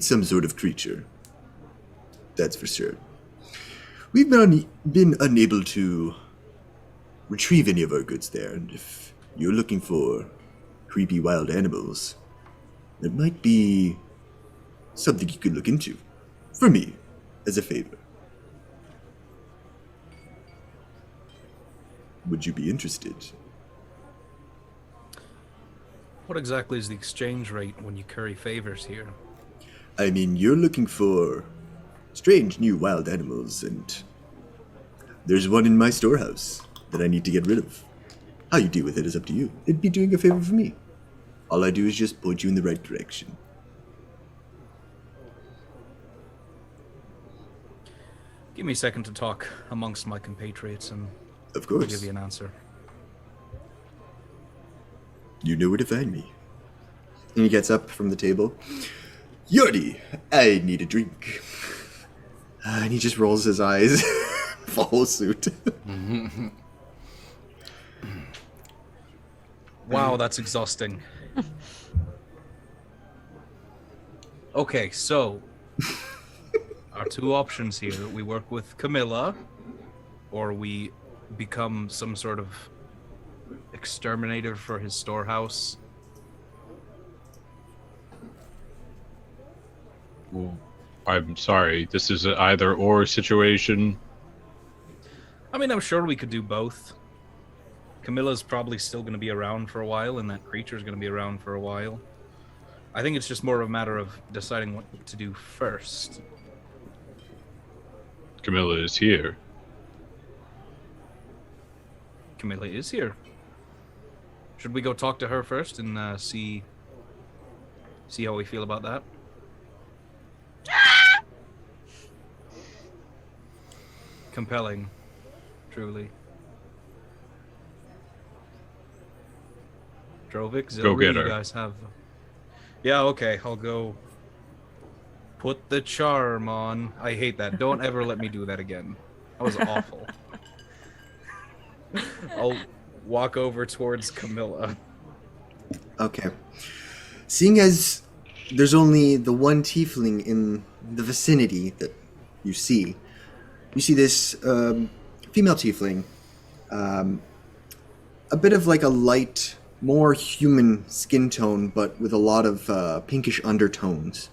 some sort of creature. That's for sure. We've been unable to retrieve any of our goods there, and if you're looking for creepy wild animals, that might be something you could look into. For me, as a favor. Would you be interested? What exactly is the exchange rate when you curry favors here? I mean, you're looking for strange new wild animals, and there's one in my storehouse that I need to get rid of. How you deal with it is up to you. It'd be doing a favor for me. All I do is just point you in the right direction. Give me a second to talk amongst my compatriots, and of course, I'll give you an answer. You know where to find me. And he gets up from the table. Yordi, I need a drink. And he just rolls his eyes. Follow suit. Wow, that's exhausting. Okay, so our two options here: we work with Camilla, or we become some sort of exterminator for his storehouse. Well, I'm sorry, this is an either-or situation. I mean, I'm sure we could do both. Camilla's probably still going to be around for a while, and that creature's going to be around for a while. I think it's just more of a matter of deciding what to do first. Camilla is here. Camilla is here. Should we go talk to her first and see how we feel about that? Compelling, truly. Drovik, Zilri, Go get her. You guys have... Yeah, okay, I'll go put the charm on. I hate that. Don't ever let me do that again. That was awful. I'll walk over towards Camilla. Okay. Seeing as there's only the one tiefling in the vicinity that you see this female tiefling, a bit of like a light, more human skin tone, but with a lot of pinkish undertones.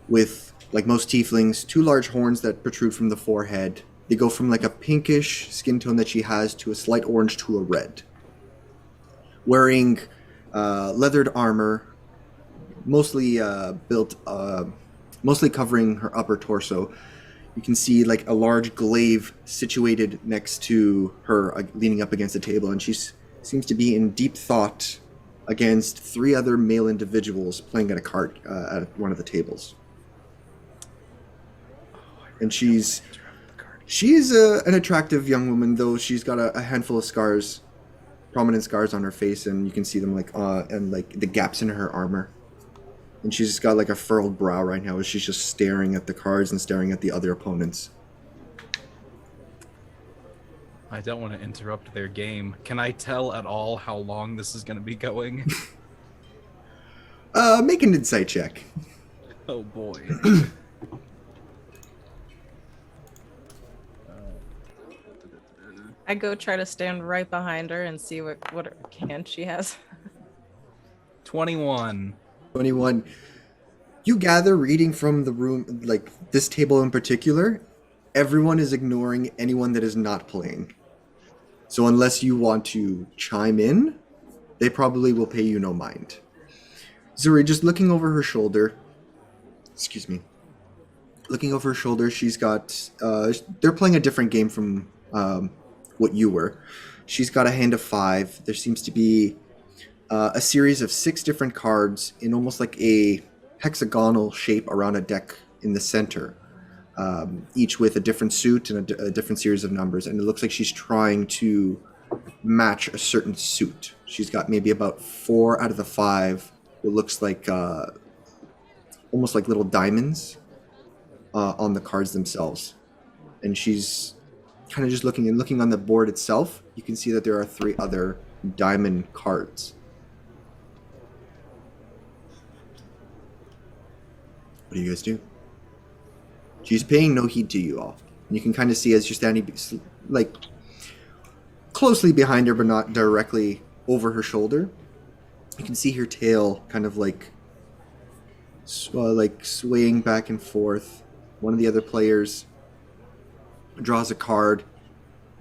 With, like most tieflings, two large horns that protrude from the forehead. They go from like a pinkish skin tone that she has to a slight orange to a red. Wearing leathered armor, mostly mostly covering her upper torso. You can see like a large glaive situated next to her, leaning up against a table, and she seems to be in deep thought against three other male individuals playing at a card at one of the tables. And she's an attractive young woman, though she's got a handful of scars, prominent scars on her face, and you can see them and the gaps in her armor. And she's just got like a furrowed brow right now as she's just staring at the cards and staring at the other opponents. I don't want to interrupt their game. Can I tell at all how long this is going to be going? Make an insight check. Oh boy. I go try to stand right behind her and see what hand she has. 21. 21. You gather reading from the room, like this table in particular, everyone is ignoring anyone that is not playing. So unless you want to chime in, they probably will pay you no mind. Zuri, just looking over her shoulder, looking over her shoulder, she's got, they're playing a different game from what you were. She's got a hand of 5. There seems to be a series of 6 different cards in almost like a hexagonal shape around a deck in the center, each with a different suit and a different series of numbers. And it looks like she's trying to match a certain suit. She's got maybe about 4 out of the 5. It looks like almost like little diamonds on the cards themselves. And she's kind of just looking on the board itself. You can see that there are 3 other diamond cards. What do you guys do? She's paying no heed to you all. And you can kind of see as you're standing like closely behind her, but not directly over her shoulder. You can see her tail kind of like swaying back and forth. One of the other players draws a card,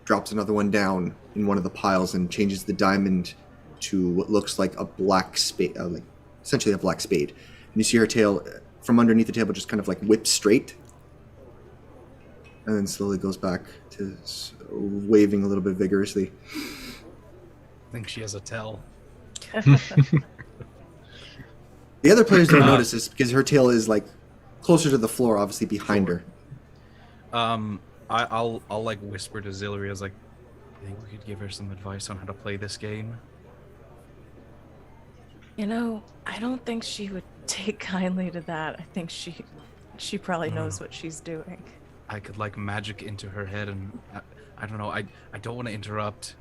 drops another one down in one of the piles, and changes the diamond to what looks like a black spade, like essentially a black spade. And you see her tail from underneath the table just kind of like whip straight, and then slowly goes back to waving a little bit vigorously. I think she has a tell. The other players don't notice this because her tail is like closer to the floor, obviously behind her. I'll like whisper to Zilri, I was like, I think we could give her some advice on how to play this game. You know, I don't think she would take kindly to that. I think she probably knows what she's doing. I could like magic into her head, and I don't know. I don't want to interrupt.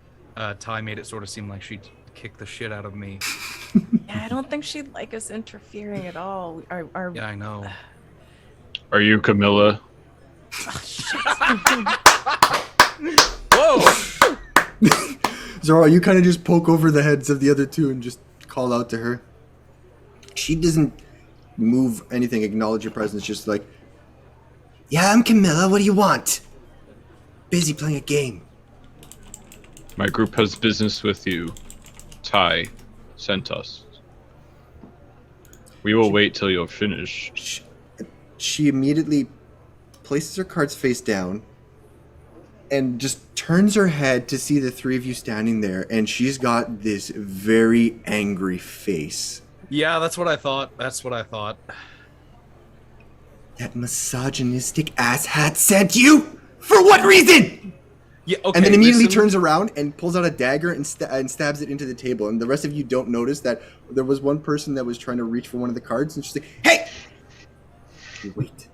Ty made it sort of seem like she'd kick the shit out of me. Yeah, I don't think she'd like us interfering at all. Yeah, I know. Are you Camilla? Oh, shit. Whoa! Zora, you kind of just poke over the heads of the other 2 and just call out to her. She doesn't move anything, acknowledge your presence, just like, yeah, I'm Camilla, what do you want? Busy playing a game. My group has business with you. Ty sent us. We will wait till you're finished. She immediately places her cards face down and just turns her head to see the 3 of you standing there, and she's got this very angry face. Yeah, that's what I thought. That misogynistic asshat sent you? For what reason? Yeah, okay. And then immediately turns around and pulls out a dagger and stabs it into the table. And the rest of you don't notice that there was one person that was trying to reach for one of the cards, and she's like, hey! Wait.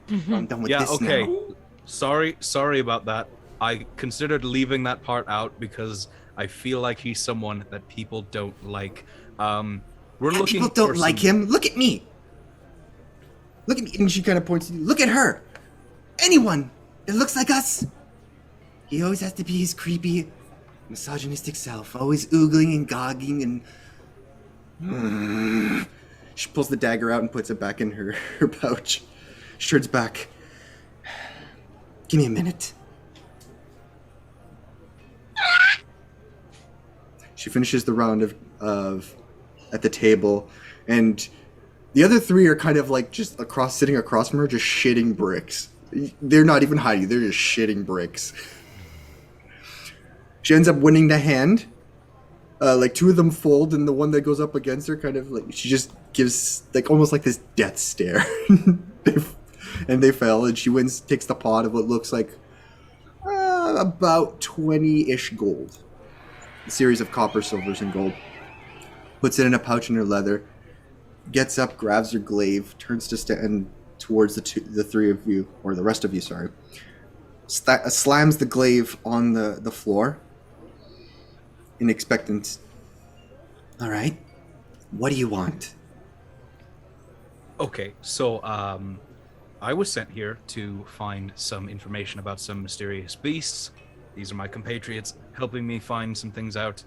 I'm done with this now. Sorry about that. I considered leaving that part out because I feel like he's someone that people don't like. People don't like him. Look at me. Look at me. And she kind of points to you. Look at her. Anyone that looks like us. He always has to be his creepy, misogynistic self. Always oogling and gogging and... She pulls the dagger out and puts it back in her pouch. She turns back. Give me a minute. She finishes the round of at the table, and the other 3 are kind of like just sitting across from her, just shitting bricks. They're not even hiding; they're just shitting bricks. She ends up winning the hand. Like 2 of them fold, and the one that goes up against her kind of like she just gives like almost like this death stare. And they fell, and she wins, takes the pot of what looks like about 20-ish gold. A series of copper, silvers, and gold. Puts it in a pouch in her leather. Gets up, grabs her glaive, turns to stand towards the 3 of you, or the rest of you, sorry. Slams the glaive on the floor. In expectance. All right. What do you want? Okay, so I was sent here to find some information about some mysterious beasts. These are my compatriots helping me find some things out.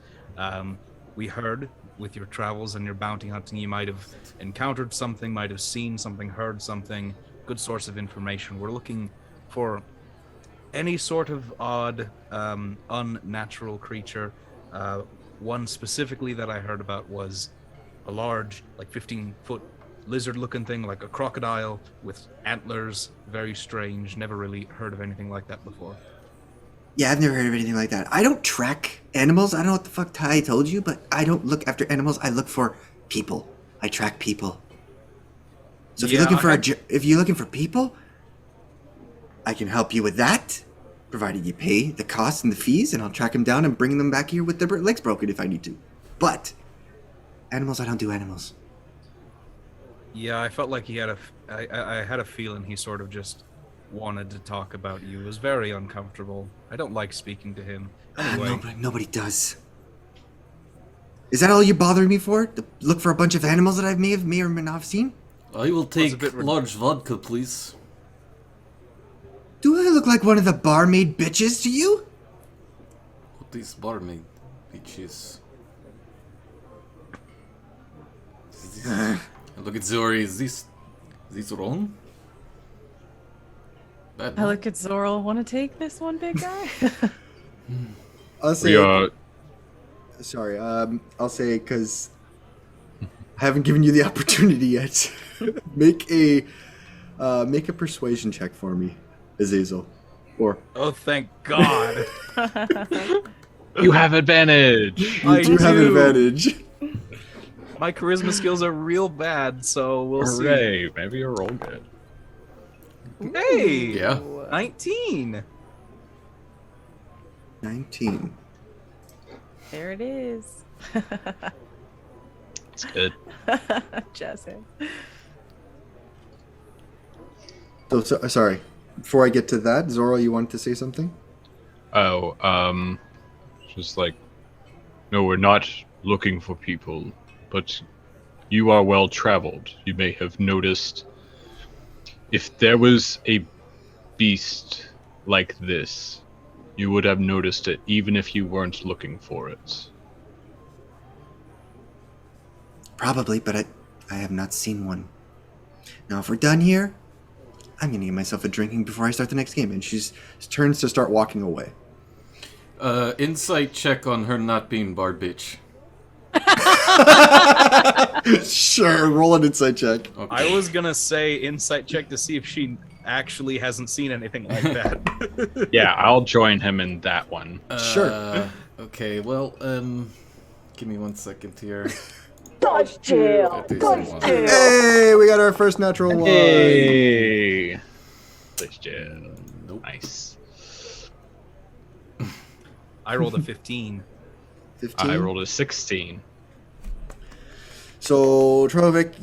we heard with your travels and your bounty hunting, you might have encountered something, might have seen something, heard something. Good source of information. We're looking for any sort of odd, unnatural creature. One specifically that I heard about was a large, like 15-foot lizard-looking thing, like a crocodile with antlers. Very strange. Never really heard of anything like that before. Yeah, I've never heard of anything like that. I don't track animals. I don't know what the fuck Ty told you, but I don't look after animals. I look for people. I track people. So if you're looking for people, I can help you with that, provided you pay the costs and the fees, and I'll track them down and bring them back here with their legs broken if I need to. But animals, I don't do animals. Yeah, I felt like I had a feeling he sort of just wanted to talk about you. It was very uncomfortable. I don't like speaking to him. Anyway. Nobody does. Is that all you're bothering me for? To look for a bunch of animals that I may or may not have seen? I will take large vodka, please. Do I look like one of the barmaid bitches to you? What is barmaid bitches? Look at Zori. Is this wrong? I look at Zoral. Want to take this one, big guy? I'll say. Sorry. I'll say because I haven't given you the opportunity yet. Make a persuasion check for me, Azazel. Or oh, thank God! You have advantage. You do have advantage. My charisma skills are real bad, so we'll see. Hooray! Maybe you'll roll good. Hey! Yeah. 19. 19. There it is. It's good. Jesse. So, sorry. Before I get to that, Zoral, you wanted to say something? Oh, just like, no, we're not looking for people, but you are well traveled. You may have noticed if there was a beast like this, you would have noticed it even if you weren't looking for it. Probably, but I have not seen one. Now, if we're done here, I'm gonna get myself a drinking before I start the next game. And she turns to start walking away. Insight check on her not being bar bitch. Sure, roll an insight check. Okay. I was gonna say insight check to see if she actually hasn't seen anything like that. Yeah, I'll join him in that one. Sure. Okay, well, give me 1 second here. Dodge jail! Dodge jail! Hey, we got our first natural one. Hey! Dodge jail. Nope. Nice. I rolled a 15. 15? I rolled a 16. So, Trovik,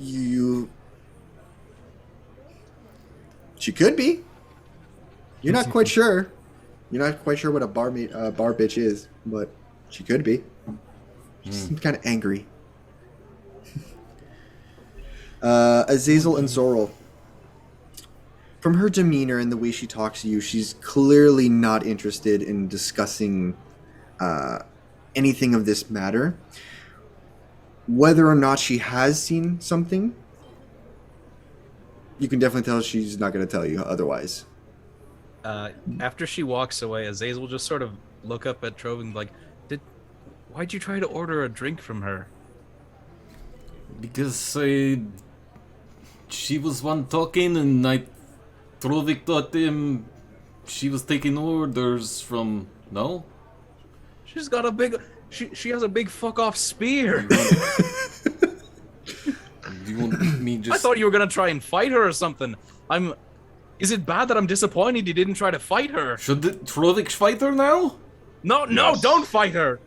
she could be. You're not quite sure. You're not quite sure what a bar bitch is, but she could be. She seems kind of angry. Azazel and Zoral. From her demeanor and the way she talks to you, she's clearly not interested in discussing anything of this matter. Whether or not she has seen something, you can definitely tell she's not going to tell you otherwise. After she walks away, Azazel will just sort of look up at Trove and like, why'd you try to order a drink from her? Because she was one talking and Trovik thought she was taking orders from... No? She's got a big... She has a big fuck off spear. Do you want me just... I thought you were gonna try and fight her or something. Is it bad that I'm disappointed you didn't try to fight her? Should Trovik fight her now? No, Yes. don't fight her.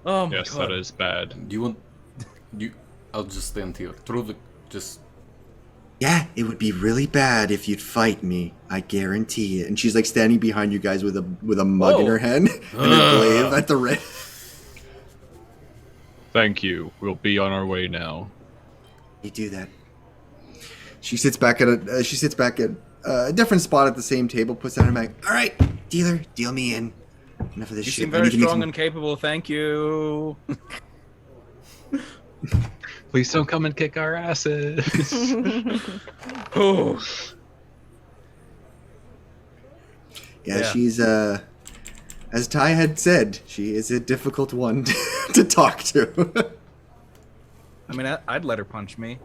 Oh my yes, God. that is bad. Do you want... I'll just stand here. Trovik, just... Yeah, it would be really bad if you'd fight me. I guarantee it. And she's like standing behind you guys with a mug in her hand and a glaive at the red. Thank you. We'll be on our way now. You do that. She sits back at a different spot at the same table, puts down her bag. All right, dealer, deal me in. Enough of this You shit. seem very strong and capable. Thank you. Please don't come and kick our asses. Oh. Yeah, she's as Ty had said, she is a difficult one to talk to. I mean, I'd let her punch me.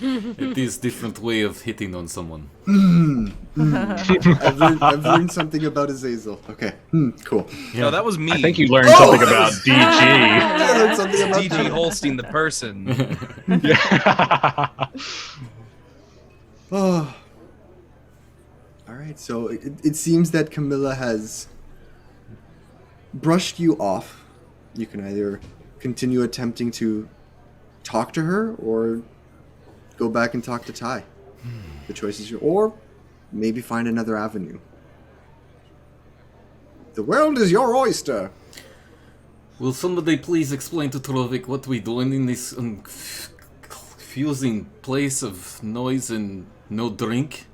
It is different way of hitting on someone. I've learned something about Azazel. Okay, cool. No, that was me. I think you learned something about DG. I learned something about DG Holstein, the person. Yeah. Oh. All right, so it seems that Camilla has brushed you off. You can either continue attempting to talk to her or go back and talk to Ty. The choice is yours. Or maybe find another avenue. The world is your oyster. Will somebody please explain to Trovik what we're doing in this confusing place of noise and no drink?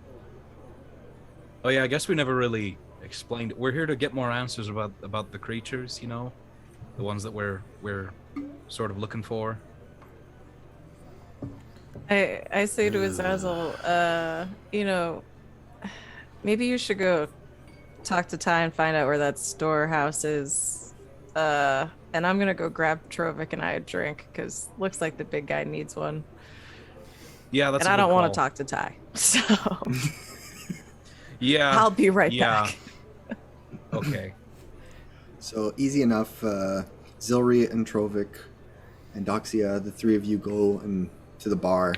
Oh yeah, I guess we never really explained. We're here to get more answers about the creatures, you know, the ones that we're sort of looking for. I say to Azazel, you know, maybe you should go talk to Ty and find out where that storehouse is. And I'm gonna go grab Trovik and I a drink because looks like the big guy needs one. Yeah, that's. And I don't want to talk to Ty, so yeah, I'll be right back. Okay. So easy enough. Zilri and Trovik and Doxia, the three of you go and to the bar,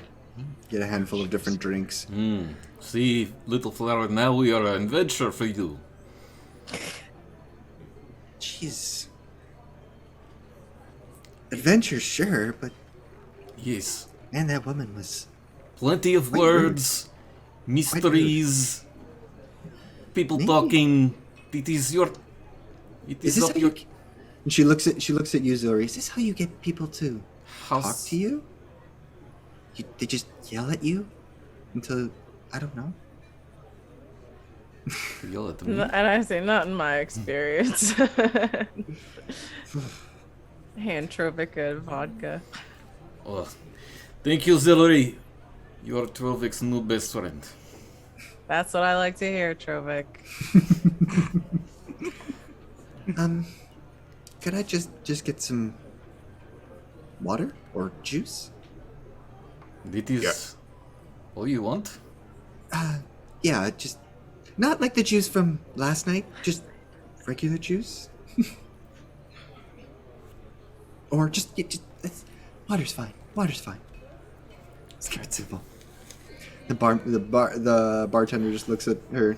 get a handful of different drinks. See, little flower, now we are an adventure for you. Jeez. Adventure, sure, but Yes. man, that woman was Plenty of Quite words, mysteries, people talking. It is your. It Is is this up how your you? And she looks at you, Zilri. Is this how you get people to talk house. to you? They just yell at you until I don't know. Yell at me. And I say, not in my experience. Hand Trovik a vodka. Oh, thank you, Zillory. You are Trovik's new best friend. That's what I like to hear, Trovik. Could I just get some water or juice? It is all you want? Yeah, just not like the juice from last night, just regular juice. Or just water's fine. Water's fine. Let's keep it simple. The bartender just looks at her,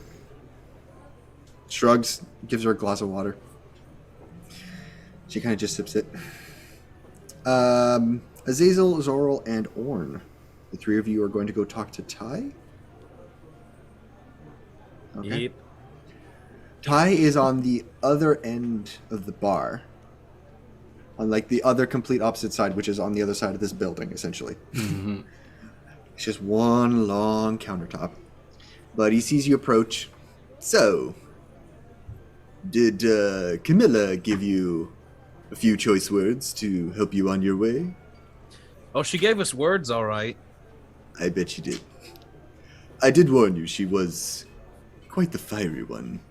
shrugs, gives her a glass of water. She kind of just sips it. Azazel, Zoral, and Orn. The three of you are going to go talk to Ty. Okay. Yep. Ty is on the other end of the bar. On like the other complete opposite side, which is on the other side of this building, essentially. It's just one long countertop. But he sees you approach. So, did Camilla give you a few choice words to help you on your way? Oh, she gave us words, all right. I bet she did. I did warn you, she was quite the fiery one.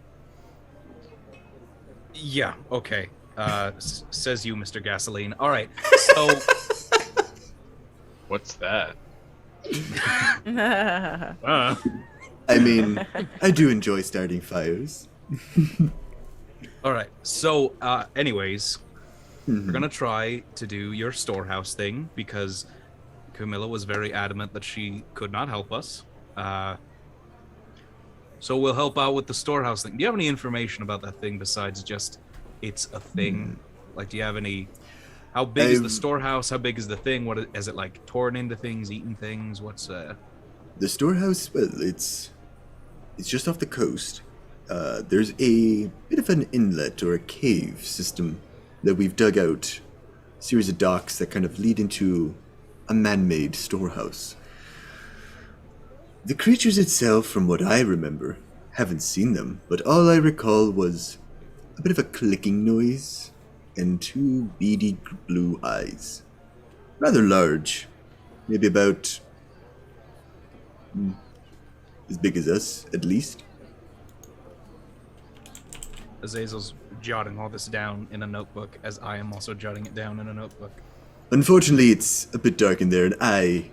Yeah. Okay. Says you, Mr. Gasoline. All right. So. What's that? I mean, I do enjoy starting fires. All right. So, anyways, we're gonna try to do your storehouse thing because Camilla was very adamant that she could not help us. So we'll help out with the storehouse thing. Do you have any information about that thing besides just it's a thing? Like, do you have any? How big is the storehouse? How big is the thing? What is it like? Torn into things, eating things? What's the storehouse? Well, it's just off the coast. There's a bit of an inlet or a cave system that we've dug out. A series of docks that kind of lead into a man-made storehouse. The creatures itself, from what I remember, haven't seen them, but all I recall was a bit of a clicking noise, and two beady blue eyes. Rather large, maybe about as big as us, at least. Azazel's jotting all this down in a notebook, as I am also jotting it down in a notebook. Unfortunately, it's a bit dark in there, and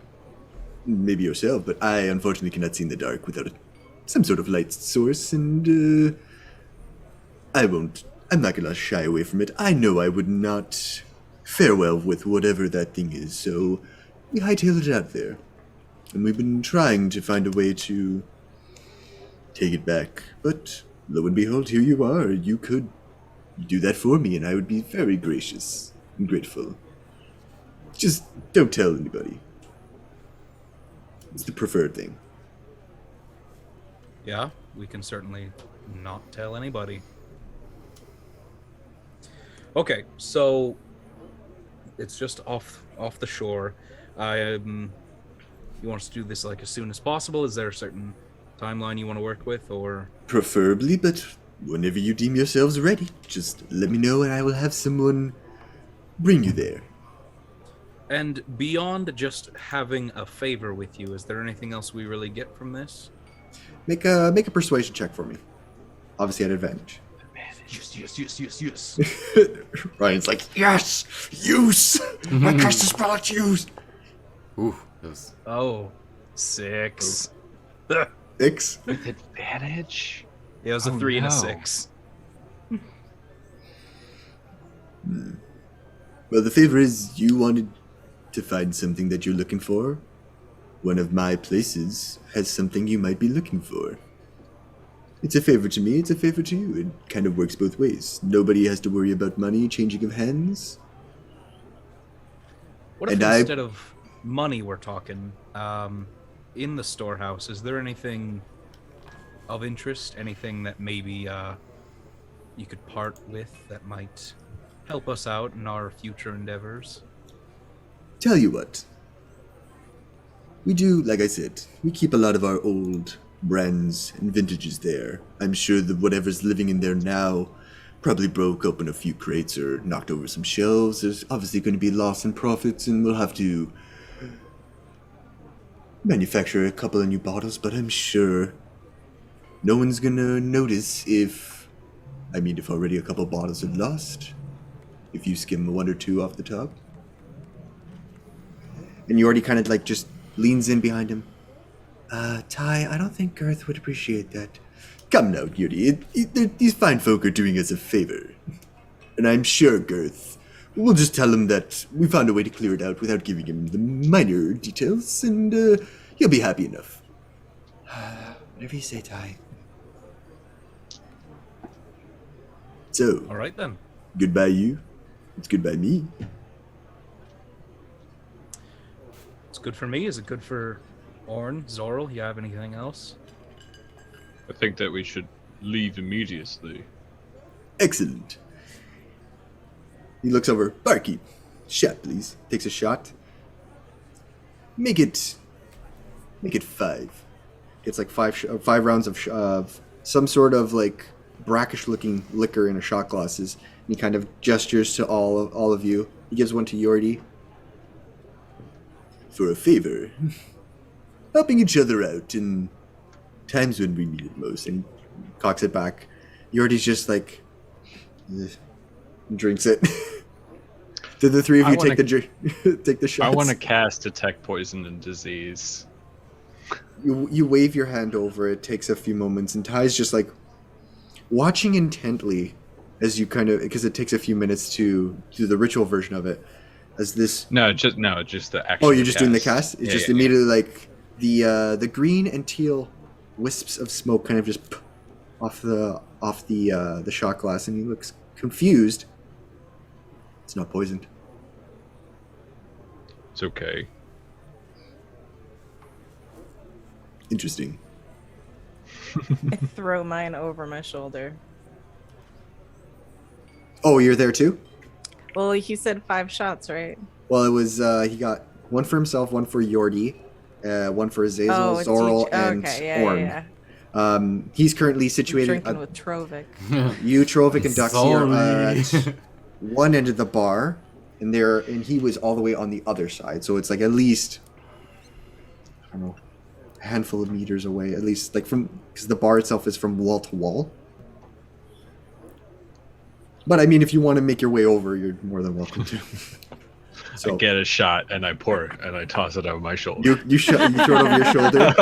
maybe yourself, but I unfortunately cannot see in the dark without some sort of light source, and I'm not gonna shy away from it. I know I would not fare well with whatever that thing is, so we hightailed it out there. And we've been trying to find a way to take it back, but lo and behold, here you are. You could do that for me, and I would be very gracious and grateful. Just don't tell anybody. It's the preferred thing. Yeah, we can certainly not tell anybody. Okay, so it's just off the shore. You want us to do this like as soon as possible? Is there a certain timeline you want to work with, or? Preferably, but whenever you deem yourselves ready, just let me know and I will have someone bring you there. And beyond just having a favor with you, is there anything else we really get from this? Make a persuasion check for me. Obviously at advantage. Yes. Ryan's like, yes! Use! I cast a spell at use! Ooh, that was... Oh, 6. 6? With advantage? Yeah, it was a 3 and a 6. Well, the favor is you wanted to find something that you're looking for. One of my places has something you might be looking for. It's a favor to me, it's a favor to you. It kind of works both ways. Nobody has to worry about money changing of hands. What if instead of money we're talking, in the storehouse, is there anything of interest? Anything that maybe you could part with that might help us out in our future endeavors? Tell you what. We do, like I said, we keep a lot of our old brands and vintages there. I'm sure that whatever's living in there now probably broke open a few crates or knocked over some shelves. There's obviously going to be loss in profits, and we'll have to manufacture a couple of new bottles, but I'm sure no one's gonna notice if already a couple bottles are lost, if you skim one or two off the top. And you already kind of like just leans in behind him. Ty, I don't think Girth would appreciate that. Come now, Yuri, these fine folk are doing us a favor. And I'm sure Girth, we'll just tell him that we found a way to clear it out without giving him the minor details, and he'll be happy enough. Whatever you say, Ty. So, all right then. Goodbye you. It's goodbye me. It's good for me. Is it good for Orn, Zorl? You have anything else? I think that we should leave immediately. Excellent. He looks over. Barkeep, shot, please. Takes a shot. Make it 5. Gets like 5 rounds of some sort of like brackish-looking liquor in a shot glasses. And he kind of gestures to all of you. He gives one to Yordi. For a favor. Helping each other out in times when we need it most. And he cocks it back. Yordi's just like... drinks it. Did the three of you take the shots? I want to cast Detect Poison and Disease. You wave your hand over it. Takes a few moments, and Ty's just like watching intently as you kind of, because it takes a few minutes to do the ritual version of it. As this just the actual. Oh, you're just cast. doing the cast. It's just immediately like the green and teal wisps of smoke kind of just off the shot glass, and he looks confused. It's not poisoned. It's okay. Interesting. I throw mine over my shoulder. Oh, you're there too? Well, he said 5 shots, right? Well, it was he got one for himself, one for Yordi, one for Azazel, Zorl, and Orn. Yeah. He's currently situated. Drinking with Trovik. You, Trovik, and Duxie are Sorry. at one end of the bar, and he was all the way on the other side. So it's like at least, I don't know, a handful of meters away. At least like because the bar itself is from wall to wall. But I mean, if you want to make your way over, you're more than welcome to. So, I get a shot and I pour it and I toss it over my shoulder. you throw it over your shoulder.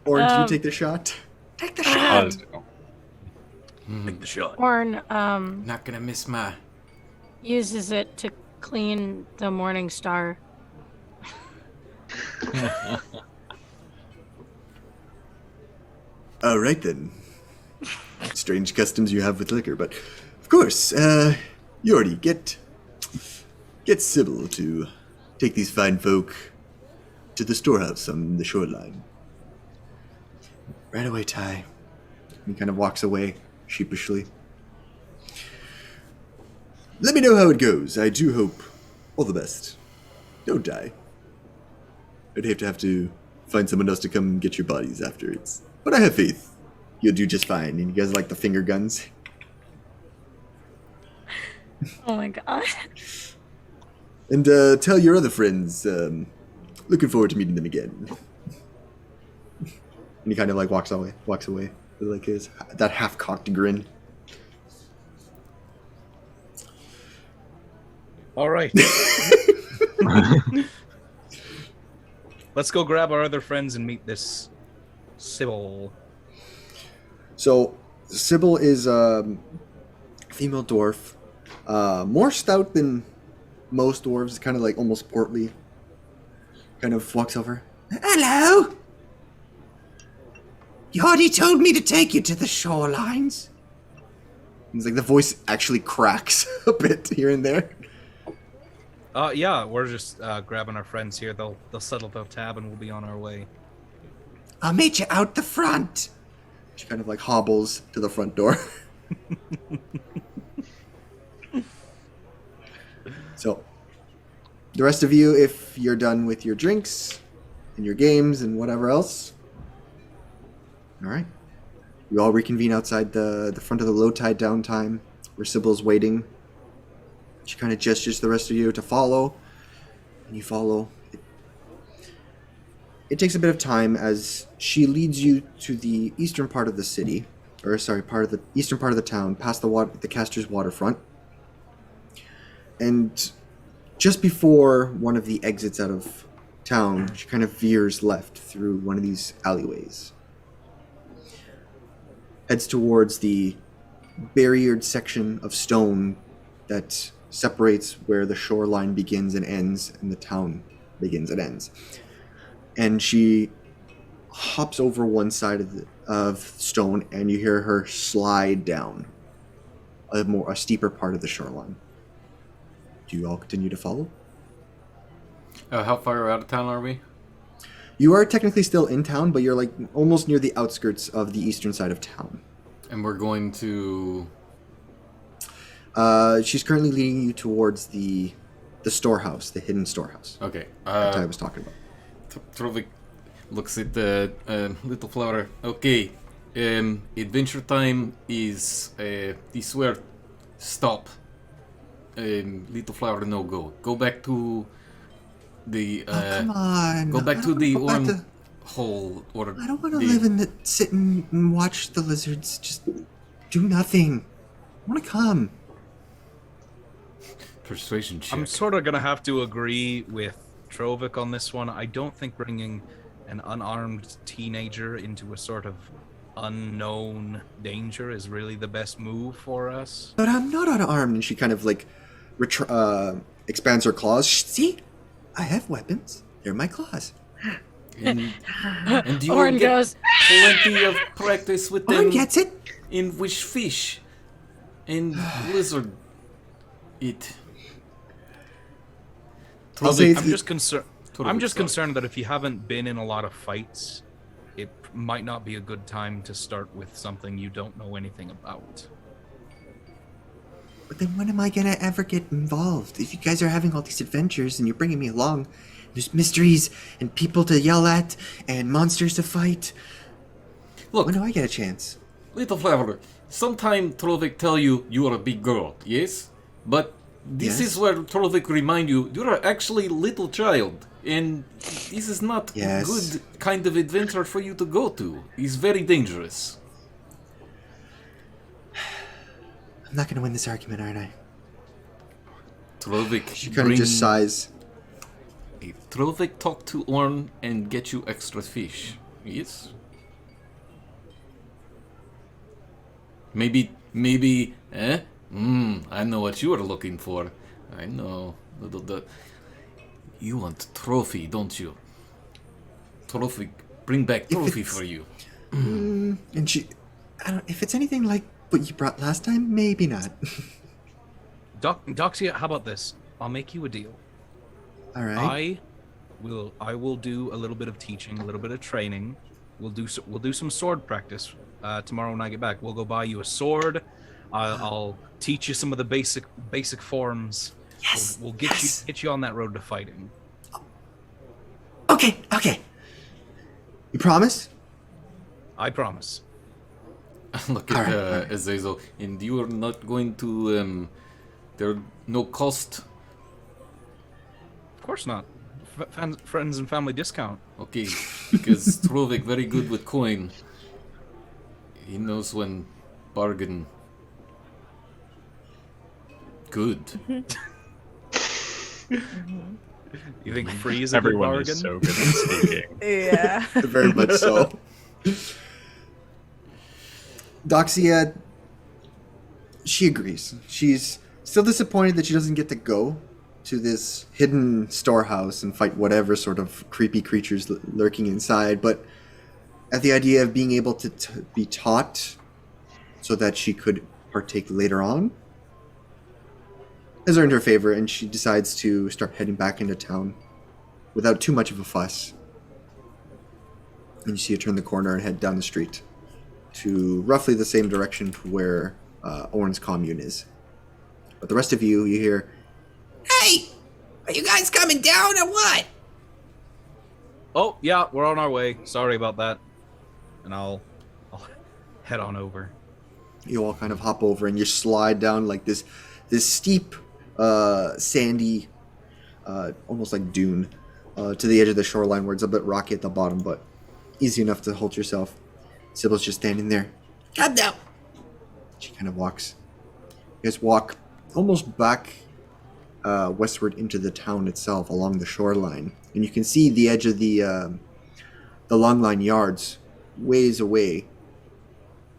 Or do you take the shot? Take the shot. Take the shot. Orn Not gonna miss my. uses it to clean the Morning Star. All right then. Strange customs you have with liquor, but of course, Yordi, get Sybil to take these fine folk to the storehouse on the shoreline. Right away, Ty. He kind of walks away sheepishly. Let me know how it goes. I do hope all the best. Don't die. I'd have to find someone else to come get your bodies afterwards. But I have faith. You'll do just fine. And you guys like the finger guns? Oh my god. And tell your other friends, looking forward to meeting them again. And he kind of like walks away with like that half-cocked grin. All right. Let's go grab our other friends and meet this Sybil. So, Sybil is a female dwarf, more stout than most dwarves, kind of like almost portly. Kind of walks over. Hello! You already told me to take you to the shorelines. It's like the voice actually cracks a bit here and there. Yeah, we're just grabbing our friends here. They'll settle the tab and we'll be on our way. I'll meet you out the front. She kind of like hobbles to the front door. So, the rest of you, if you're done with your drinks and your games and whatever else, all right. You all reconvene outside the front of the low tide downtime where Sybil's waiting. She kind of gestures to the rest of you to follow, and you follow. It takes a bit of time as she leads you to the eastern part of the city, eastern part of the town, past the Caster's waterfront. And just before one of the exits out of town, she kind of veers left through one of these alleyways. Heads towards the barriered section of stone that separates where the shoreline begins and ends and the town begins and ends. And she hops over one side of stone, and you hear her slide down a steeper part of the shoreline. Do you all continue to follow? How far out of town are we? You are technically still in town, but you're like almost near the outskirts of the eastern side of town. And we're going to... She's currently leading you towards the storehouse, the hidden storehouse. Okay. That I was talking about. Trovik looks at the little flower. Okay. Adventure time is this where stop. Little flower, no go. Go back to the. Come on. Go back to the worm hole. Or I don't want to sit and watch the lizards just do nothing. I want to come. Persuasion check. I'm sort of gonna have to agree with Trovik on this one. I don't think bringing an unarmed teenager into a sort of unknown danger is really the best move for us. But I'm not unarmed, and she kind of like expands her claws. See, I have weapons. They're my claws. And you Orn will get goes, plenty of practice with them. Orn gets it. In which fish and lizard eat. I'll say I'm just concerned that if you haven't been in a lot of fights, it might not be a good time to start with something you don't know anything about. But then when am I gonna ever get involved? If you guys are having all these adventures and you're bringing me along, there's mysteries and people to yell at and monsters to fight. Look, when do I get a chance? Little Flower, sometime Trovik tell you are a big girl, yes? But this is where Trovik remind you you're actually little child. And this is not a good kind of adventure for you to go to. It's very dangerous. I'm not gonna win this argument, aren't I? Trovik, she kind of just sighs. Trovik talk to Orn and get you extra fish. Yes? Maybe, I know what you are looking for. I know. You want trophy, don't you? Trophy, bring back trophy for you. And if it's anything like what you brought last time, maybe not. Doxia, how about this? I'll make you a deal. All right. I will do a little bit of teaching, a little bit of training. We'll do some sword practice tomorrow when I get back. We'll go buy you a sword. I'll teach you some of the basic forms. Yes. We'll get you on that road to fighting. Okay. You promise? I promise. Look at Azazel, and you are not going to. There no cost. Of course not. Friends and family discount. Okay, because Trovik very good with coin. He knows when bargain. Good. You think free is a good bargain? Everyone is so good at speaking. Yeah. Very much so. Doxia, she agrees. She's still disappointed that she doesn't get to go to this hidden storehouse and fight whatever sort of creepy creatures lurking inside, but at the idea of being able to be taught so that she could partake later on has earned her favor, and she decides to start heading back into town without too much of a fuss. And you see her turn the corner and head down the street to roughly the same direction to where Orn's commune is. But the rest of you hear, Hey! Are you guys coming down or what? Oh, yeah, we're on our way. Sorry about that. And I'll head on over. You all kind of hop over and you slide down like this steep, sandy, almost like dune, to the edge of the shoreline where it's a bit rocky at the bottom, but easy enough to hold yourself. Sybil's just standing there. Come down. She kind of walks. You guys walk almost back westward into the town itself along the shoreline, and you can see the edge of the Longline Yards ways away.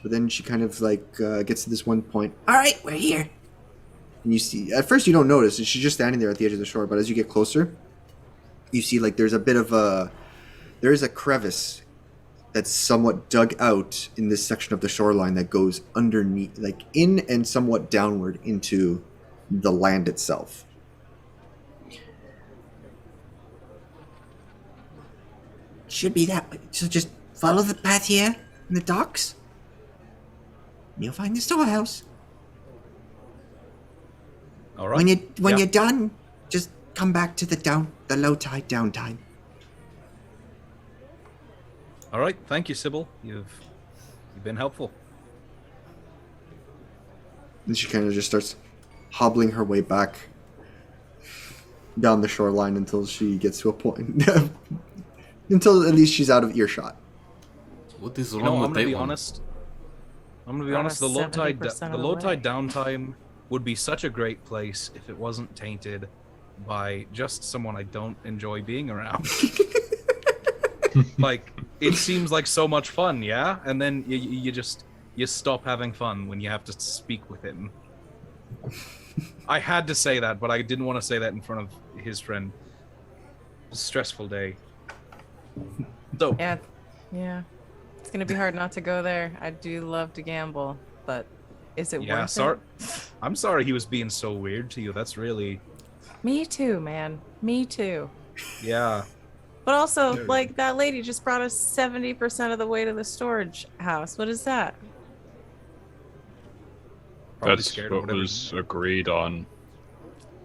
But then she kind of like gets to this one point. All right, we're here. And you see, at first you don't notice, and she's just standing there at the edge of the shore. But as you get closer, you see like there's a bit of there is a crevice that's somewhat dug out in this section of the shoreline that goes underneath, like in and somewhat downward into the land itself. Should be that way. So just follow the path here in the docks. And you'll find the storehouse. All right. When you're done, just come back to the low tide downtime. All right. Thank you, Sybil. You've been helpful. And she kind of just starts hobbling her way back down the shoreline until she gets to a point. Until at least she's out of earshot. What is wrong with that one? I'm gonna be honest. The low tide downtime would be such a great place if it wasn't tainted by just someone I don't enjoy being around. Like, it seems like so much fun, yeah? And then you stop having fun when you have to speak with him. I had to say that, but I didn't want to say that in front of his friend. It was a stressful day. So Yeah. It's gonna be hard not to go there. I do love to gamble, but is it worth it? I'm sorry he was being so weird to you. That's really... Me too, man. Me too. Yeah. But also, like, that lady just brought us 70% of the way to the storage house. What is that? Probably That's scared of what whatever. was agreed on.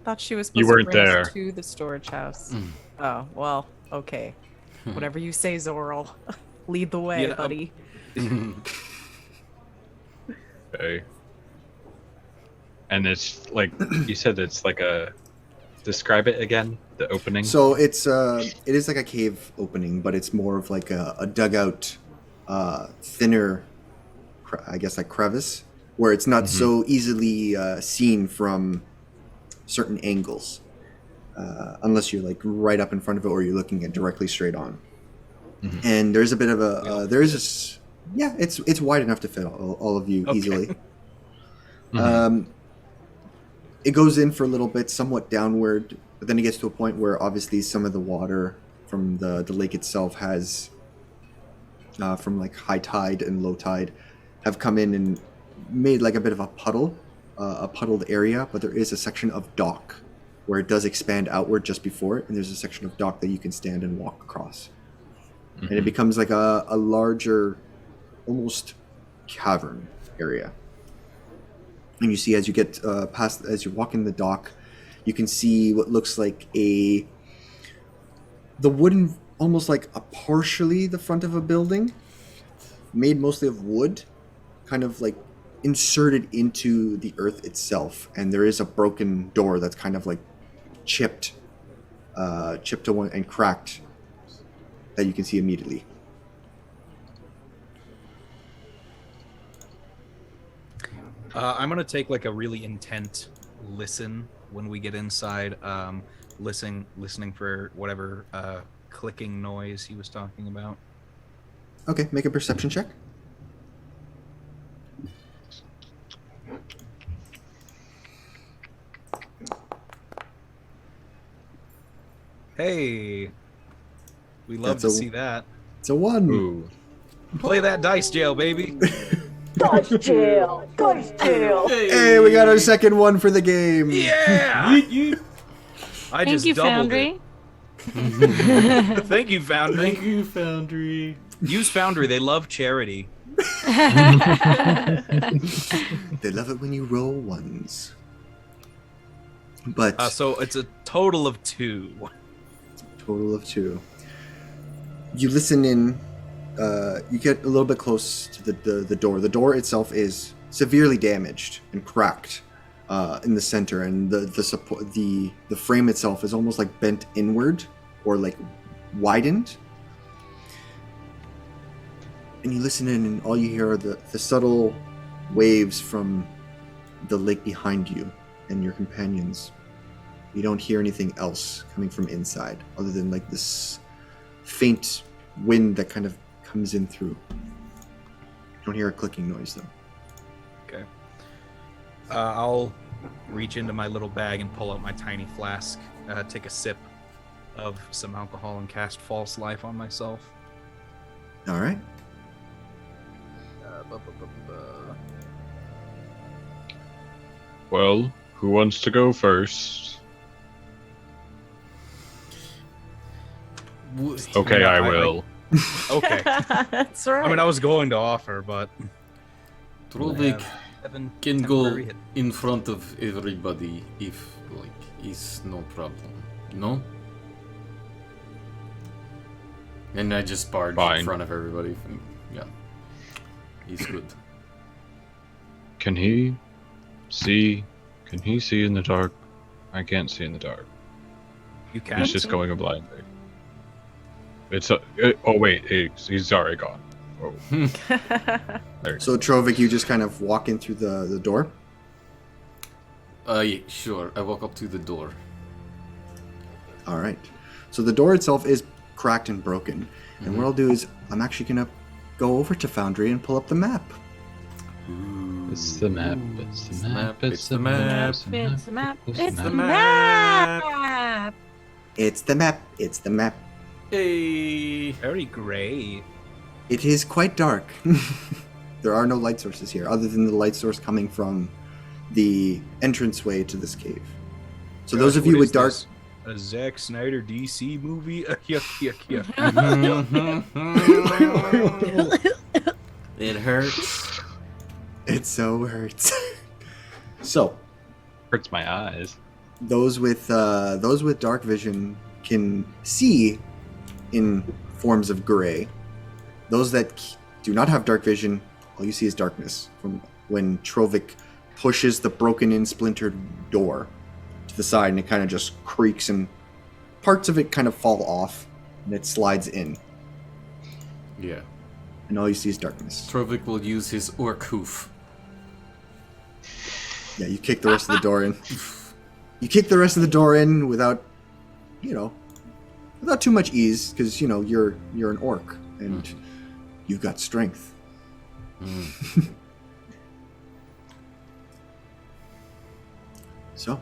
Thought she was You supposed to weren't bring there. us to the storage house. Oh, well, okay. Whatever you say, Zoral. Lead the way, Yeah, buddy. Okay. And it's like you said, it's like a. Describe it again. The opening. So it is like a cave opening, but it's more of like a dugout, thinner, I guess like crevice, where it's not so easily seen from certain angles, unless you're like right up in front of it or you're looking at directly straight on. And there's a bit of a there is this, yeah, it's wide enough to fit all of you easily. It goes in for a little bit, somewhat downward, but then it gets to a point where obviously some of the water from the lake itself has, from like high tide and low tide, have come in and made like a bit of a puddle, a puddled area, but there is a section of dock where it does expand outward just before it, and there's a section of dock that you can stand and walk across. And it becomes like a larger, almost cavern area. And you see as you get as you walk in the dock, you can see what looks like the wooden, almost like a partially the front of a building, made mostly of wood, kind of like inserted into the earth itself. And there is a broken door that's kind of like chipped to one and cracked that you can see immediately. I'm gonna take like a really intent listen when we get inside. Listening for whatever clicking noise he was talking about. Okay, make a perception check. Hey, we love to see that. It's a 1. Ooh. Play that dice jail, baby. Dice jail! Dice jail! Hey, we got our second one for the game. Yeah. Thank you, Foundry. Thank you, Foundry. Thank you, Foundry. Use Foundry. They love charity. They love it when you roll ones. But So it's a total of 2. total of 2. You listen in. You get a little bit close to the door. The door itself is severely damaged and cracked in the center, and the frame itself is almost like bent inward or like widened. And you listen in, and all you hear are the subtle waves from the lake behind you and your companions. You don't hear anything else coming from inside other than like this faint wind that kind of comes in through. You don't hear a clicking noise though. Okay. I'll reach into my little bag and pull out my tiny flask, take a sip of some alcohol, and cast False Life on myself. All right. Well, who wants to go first? Okay, I will. Okay. That's right. I mean, I was going to offer, but Trovik Evan can go temporary hit. in front of everybody if, like, is no problem. No? And I just barge Fine. in front of everybody. Yeah. He's good. Can he see? Can he see in the dark? I can't see in the dark. You can. He's just going blindly. It's oh wait, he's already gone. Oh. There. So Trovik, you just kind of walk in through the door. Yeah, sure. I walk up to the door. All right. So the door itself is cracked and broken. And what I'll do is I'm actually gonna go over to Foundry and pull up the map. It's the map. It's the map. It's the map. It's the map. It's the map. map. It's the map. It's the map. Hey. Very great. It is quite dark. There are no light sources here, other than the light source coming from the entranceway to this cave. So those of you with dark... A Zack Snyder DC movie? Yuck. It hurts. It so hurts. So, Hurts my eyes. those with dark vision can see in forms of gray. Those that do not have dark vision, all you see is darkness from when Trovik pushes the broken-in, splintered door to the side, and it kind of just creaks, and parts of it kind of fall off, and it slides in. Yeah. And all you see is darkness. Trovik will use his orc hoof. Yeah, you kick the rest of the door in. You kick the rest of the door in without, without too much ease, because you're an orc and you've got strength. So,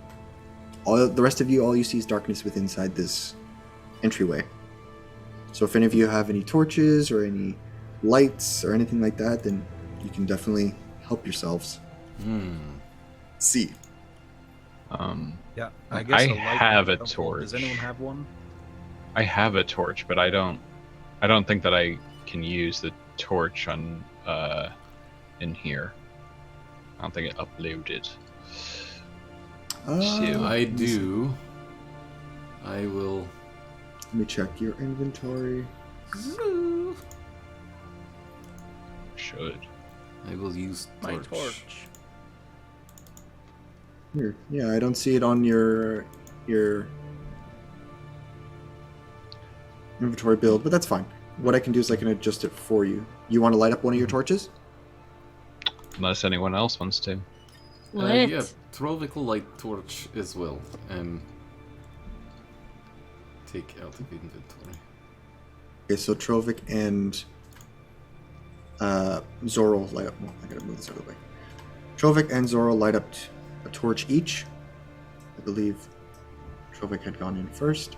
all you see is darkness with inside this entryway. So, if any of you have any torches or any lights or anything like that, then you can definitely help yourselves. See. Yeah, I guess I a light have a would be helpful. torch. Does anyone have one? I have a torch, but I don't think that I can use the torch on in here. I don't think it uploaded. I do. I will. Let me check your inventory. Should. I will use My torch. Here. Yeah, I don't see it on your inventory build, but that's fine. What I can do is I can adjust it for you. You want to light up one of your torches? Unless anyone else wants to. Lit. Yeah, Trovik will light torch as well. Take out of inventory. Okay, so Trovik and Zoral light up. Well, I gotta move this out of the way. Trovik and Zoral light up a torch each. I believe Trovik had gone in first.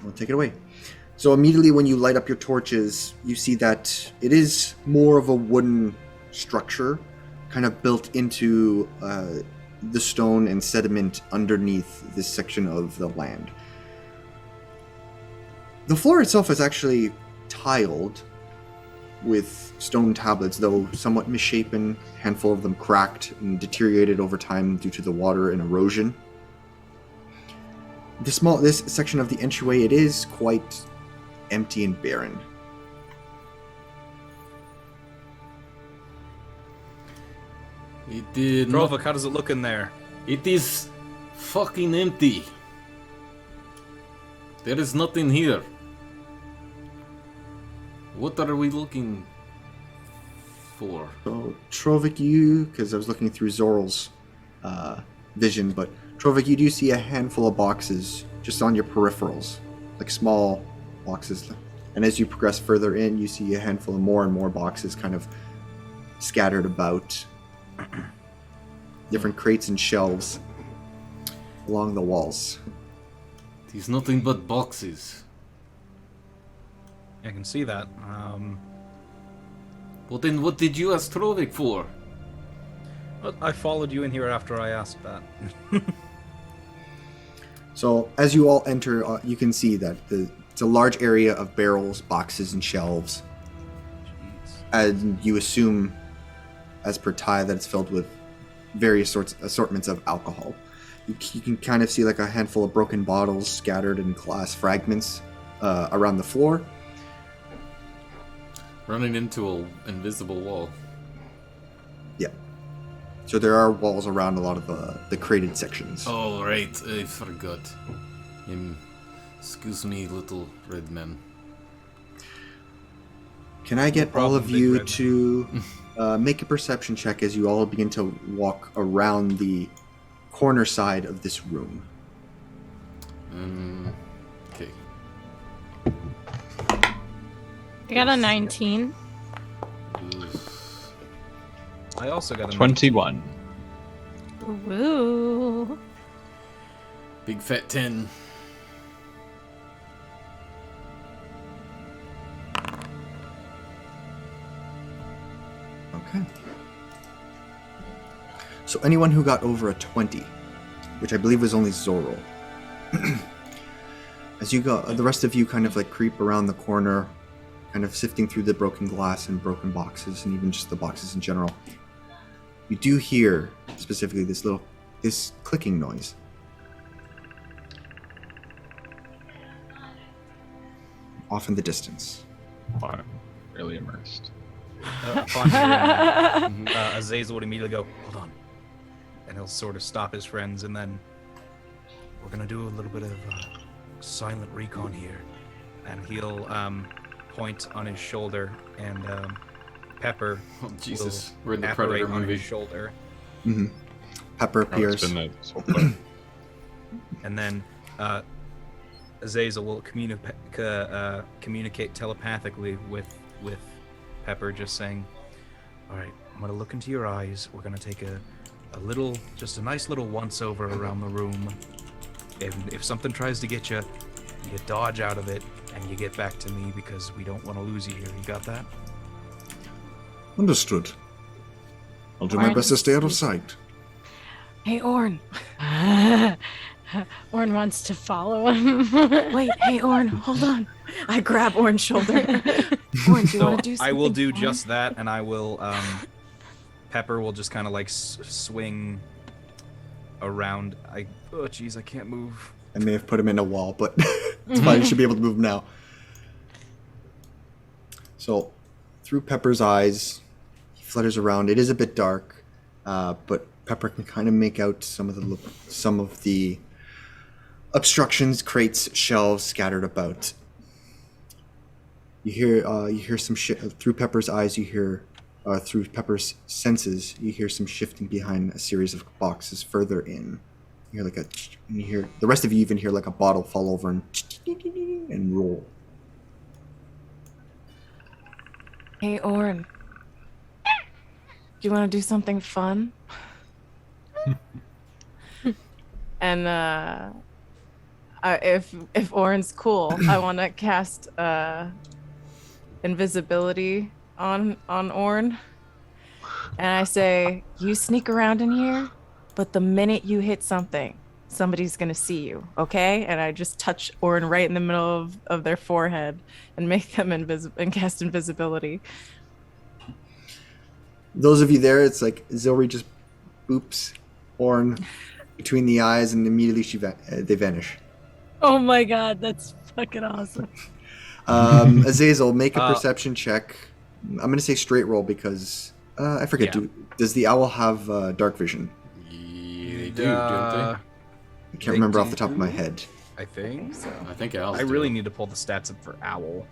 I'll take it away. So immediately when you light up your torches, you see that it is more of a wooden structure, kind of built into the stone and sediment underneath this section of the land. The floor itself is actually tiled with stone tablets, though somewhat misshapen, a handful of them cracked and deteriorated over time due to the water and erosion. This section of the entryway, it is quite empty and barren. It did Trovik, how does it look in there? It is fucking empty. There is nothing here. What are we looking for? So, Trovik, because I was looking through Zoral's vision, but Trovik, you do see a handful of boxes just on your peripherals, like small boxes. And as you progress further in, you see a handful of more and more boxes kind of scattered about. Different crates and shelves along the walls. It is nothing but boxes. I can see that. Well, then what did you ask Trovik for? Well, I followed you in here after I asked that. So, as you all enter, you can see that it's a large area of barrels, boxes, and shelves. Jeez. And you assume, as per Ty, that it's filled with various assortments of alcohol. You can kind of see like a handful of broken bottles scattered in glass fragments around the floor. Running into an invisible wall. Yeah. So there are walls around a lot of the crated sections. Oh, right. I forgot. Excuse me, little red man. Can I get all of you to make a perception check as you all begin to walk around the corner side of this room? Okay. I got a 19. I also got a 21. Woo. Big fat 10. Okay. So anyone who got over a 20, which I believe was only Zoral, as you go, the rest of you kind of like creep around the corner, kind of sifting through the broken glass and broken boxes, and even just the boxes in general. You do hear specifically this clicking noise. Off in the distance. Wow, really immersed. Azazel would immediately go, hold on. And he'll sort of stop his friends, and then we're going to do a little bit of silent recon here. And he'll point on his shoulder, and Pepper Jesus, will we're in the apparate Predator on movie. his shoulder. Mm-hmm. Pepper appears. And then Azazel will communicate telepathically with Pepper, just saying, all right, I'm going to look into your eyes. We're going to take a nice little once-over around the room. If something tries to get you, you dodge out of it, and you get back to me because we don't want to lose you here. You got that? Understood. I'll do my best to stay out of sight. Hey, Orn. Orn wants to follow him. Wait, hey, Orn, hold on. I grab Orn's shoulder. Orn, do you want to do something? I will do just that, and I will. Pepper will just kind of like swing around. Oh, jeez, I can't move. I may have put him in a wall, but it's fine. You should be able to move him now. So, through Pepper's eyes, he flutters around. It is a bit dark, but Pepper can kind of make out some of the obstructions, crates, shelves scattered about. You hear some shit through Pepper's eyes. You hear through Pepper's senses. You hear some shifting behind a series of boxes further in. You hear and you hear the rest of you even hear like a bottle fall over and roll. Hey, Orn. Do you want to do something fun? And if Orn's cool, I want to cast invisibility on Orn. And I say, you sneak around in here, but the minute you hit something, somebody's going to see you, okay? And I just touch Orn right in the middle of their forehead and make them invisible and cast invisibility. Those of you there, it's like Zilri just boops Orn between the eyes, and immediately they vanish. Oh my god, that's fucking awesome. Azazel, make a perception check. I'm going to say straight roll because I forget. Yeah. Does the owl have dark vision? Yeah, they do, don't they? I can't remember off the top of my head. I think so. I think owls I really do. need to pull the stats up for Owl.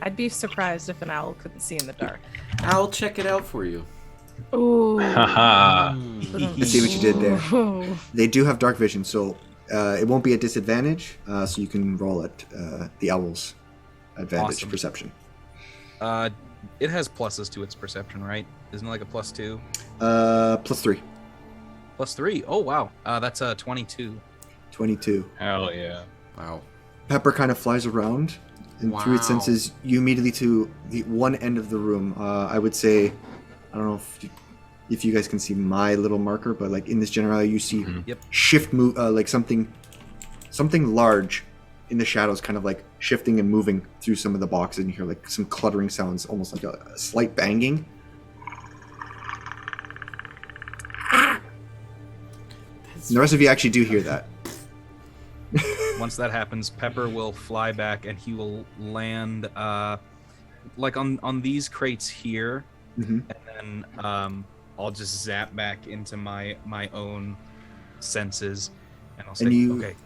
I'd be surprised if an owl couldn't see in the dark. I'll check it out for you. Ooh. Haha. I see what you did there. They do have dark vision, so it won't be a disadvantage. So you can roll at the owl's advantage Awesome. perception. It has pluses to its perception, right? Isn't it like a +2? +3. +3. Oh wow. That's 22. 22. Hell yeah. Wow. Pepper kind of flies around, and through its senses, you immediately to the one end of the room. I would say, I don't know if you guys can see my little marker, but like in this general area, you see shift move, like something large in the shadows, kind of like shifting and moving through some of the boxes, and you hear like some cluttering sounds, almost like a slight banging. And the rest of you actually do hear that. Once that happens, Pepper will fly back and he will land like on these crates here, and then I'll just zap back into my own senses, and I'll say, okay.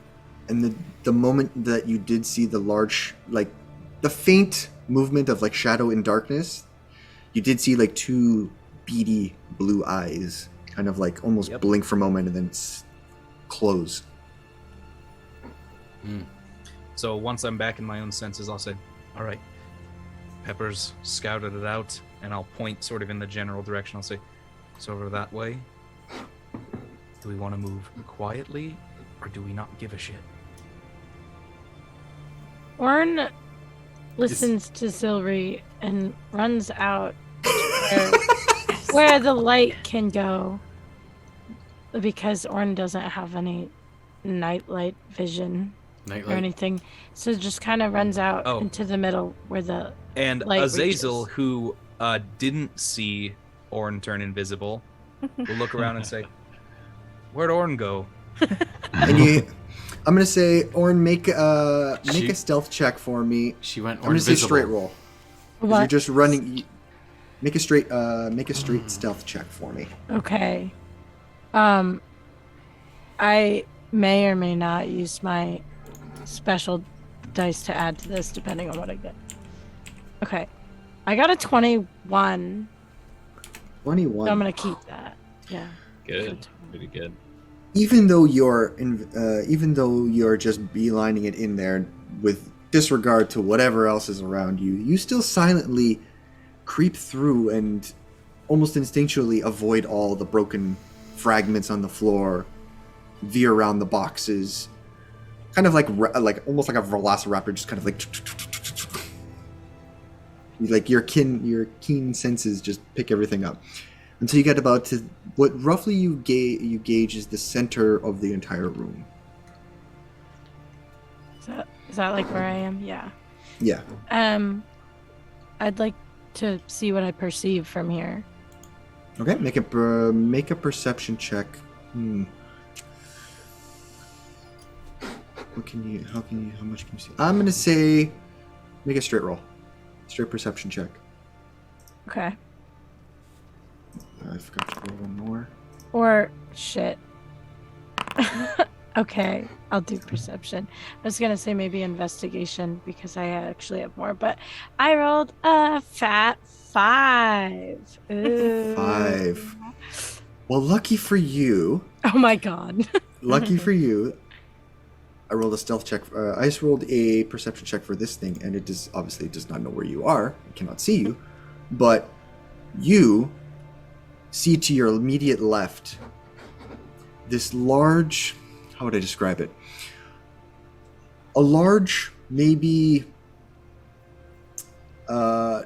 And the moment that you did see the large, like the faint movement of like shadow in darkness, you did see like two beady blue eyes, kind of like almost blink for a moment and then close. So once I'm back in my own senses, I'll say, all right, Pepper's scouted it out, and I'll point sort of in the general direction. I'll say, it's over that way. Do we want to move quietly, or do we not give a shit? Orn listens to Zilri and runs out where the light can go, because Orn doesn't have any nightlight vision. Nightlight. or anything. So it just kind of runs out into the middle where the And light Azazel, reaches. who didn't see Orn turn invisible, will look around and say, "Where'd Orn go?" And I'm gonna say, Orn, make a stealth check for me. She went I'm gonna say straight roll. 'Cause What? You're just running. Make a straight stealth check for me. Okay. I may or may not use my special dice to add to this, depending on what I get. Okay. I got a 21. 21. So I'm gonna keep that. Yeah. Good. Pretty good. Even though you're just beelining it in there with disregard to whatever else is around you, you still silently creep through and almost instinctually avoid all the broken fragments on the floor, veer around the boxes, kind of like almost like a velociraptor, just kind of like your keen senses just pick everything up until you get about to what roughly you gauge is the center of the entire room. Is that like where I am? Yeah. Yeah. I'd like to see what I perceive from here. Okay, make a perception check. How much can you see? I'm gonna say, make a straight roll, straight perception check. Okay. I forgot to roll one more. Or shit. Okay, I'll do perception. I was gonna say maybe investigation because I actually have more, but I rolled a fat 5. Ooh. 5. Well, lucky for you. Oh my god. Lucky for you. I rolled a stealth check. I just rolled a perception check for this thing, and it obviously does not know where you are. It cannot see you, but you see to your immediate left this large. How would I describe it? A large, maybe 8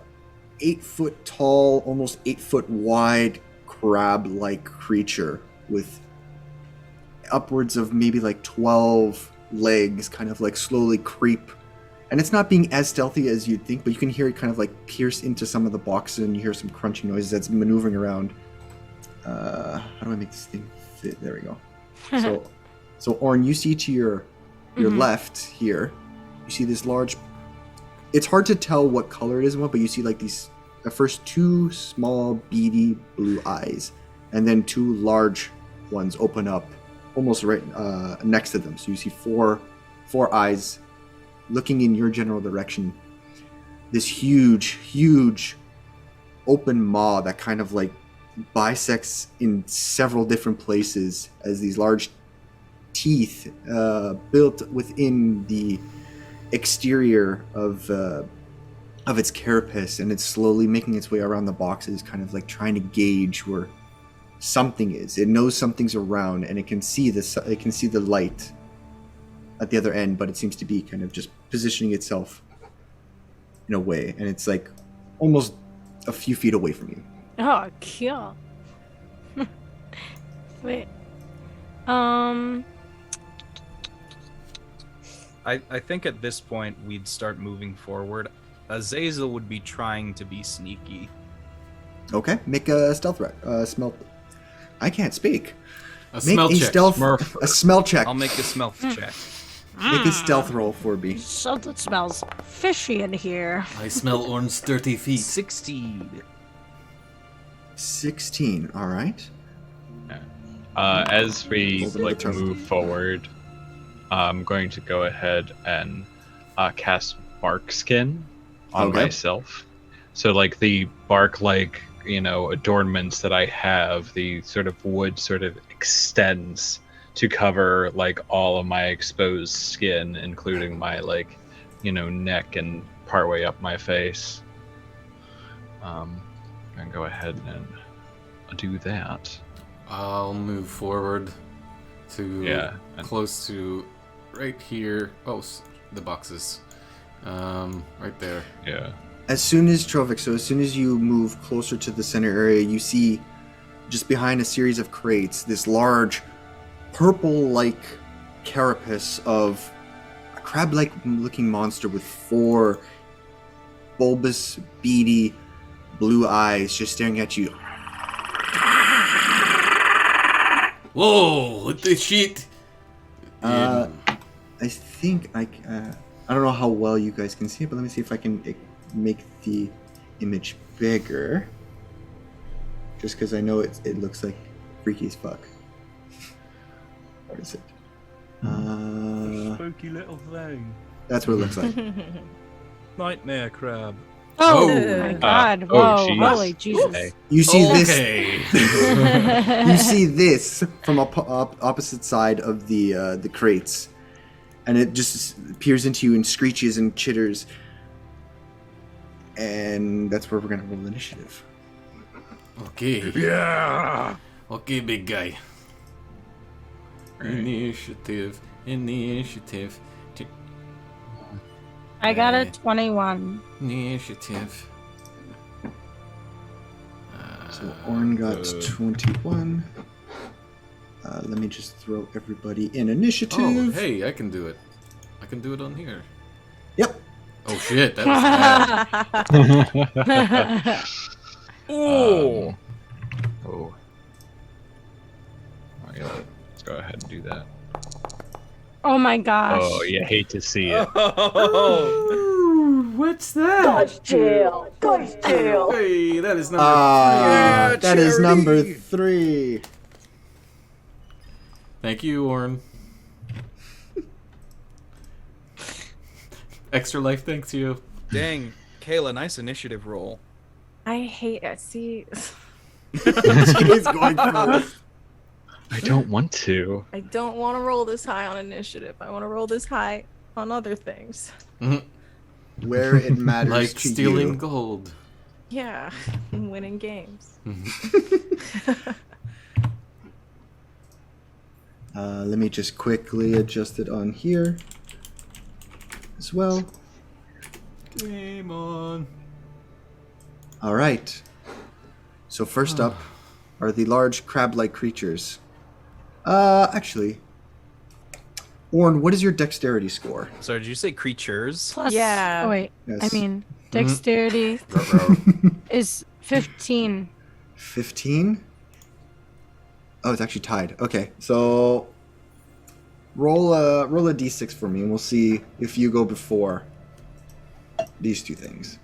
foot tall, almost 8 foot wide, crab-like creature with upwards of maybe like 12 legs, kind of like slowly creep. And it's not being as stealthy as you'd think, but you can hear it kind of like pierce into some of the boxes, and you hear some crunching noises that's maneuvering around. How do I make this thing fit? There we go. So Orn, you see to your left here, you see this large. It's hard to tell what color it is, but you see like these at first 2 small beady blue eyes, and then 2 large ones open up almost right next to them. So you see four eyes looking in your general direction. This huge open maw that kind of like bisects in several different places as these large teeth built within the exterior of its carapace, and it's slowly making its way around the boxes, kind of like trying to gauge where something is. It knows something's around, and it can see the light at the other end, but it seems to be kind of just positioning itself in a way, and it's like almost a few feet away from you. Oh, cool. Wait. I think at this point we'd start moving forward. Azazel would be trying to be sneaky. Okay, make a stealth smell. I can't speak. A smell check. A smell check. I'll make a smell check. Make a stealth roll for me. Something smells fishy in here. I smell Orn's dirty feet. 16. 16. All right. As we move forward, I'm going to go ahead and cast bark skin on myself. So like the bark adornments that I have, the sort of wood sort of extends to cover like all of my exposed skin, including my neck and partway up my face. I'm gonna go ahead and do that. I'll move forward to close to right here. Oh, the boxes. Right there. Yeah. As soon as you move closer to the center area, you see just behind a series of crates this large purple-like carapace of, crab-like looking monster with 4 bulbous, beady, blue eyes just staring at you. Whoa! What the shit? I think I don't know how well you guys can see it, but let me see if I can make the image bigger. Just because I know it looks like freaky as fuck. Where is it? Spooky little thing. That's what it looks like. Nightmare crab. Oh my god. Whoa, geez. holy Jesus. Okay. You see this. Okay. You see this from opposite side of the crates, and it just peers into you and screeches and chitters. And that's where we're gonna roll initiative. Okay. Yeah. Okay, big guy. Initiative. I got a 21. Initiative. So Orn got 21. Let me just throw everybody in initiative. Oh, hey, I can do it. I can do it on here. Yep. Oh shit, that was bad. Oh. Oh. Yeah, let's go ahead and do that. Oh my gosh. Oh, you hate to see it. Ooh, what's that? Guy's jail. Guy's jail. Hey, that is number That is number 3. Thank you, Orn. Extra life thanks you. Dang, Kayla, nice initiative roll. I hate it. See, She's going first. I don't want to. I don't want to roll this high on initiative. I want to roll this high on other things. Where it matters Like to stealing you. gold. Yeah, winning games. Let me just quickly adjust it on here as well. Game on. All right. So first up are the large crab-like creatures. Actually, Orn, what is your dexterity score? Sorry, did you say creatures? Plus, Yeah. Oh, wait. Yes. I mean, dexterity is 15. 15? Oh, it's actually tied. Okay, so roll a d6 for me, and we'll see if you go before these two things.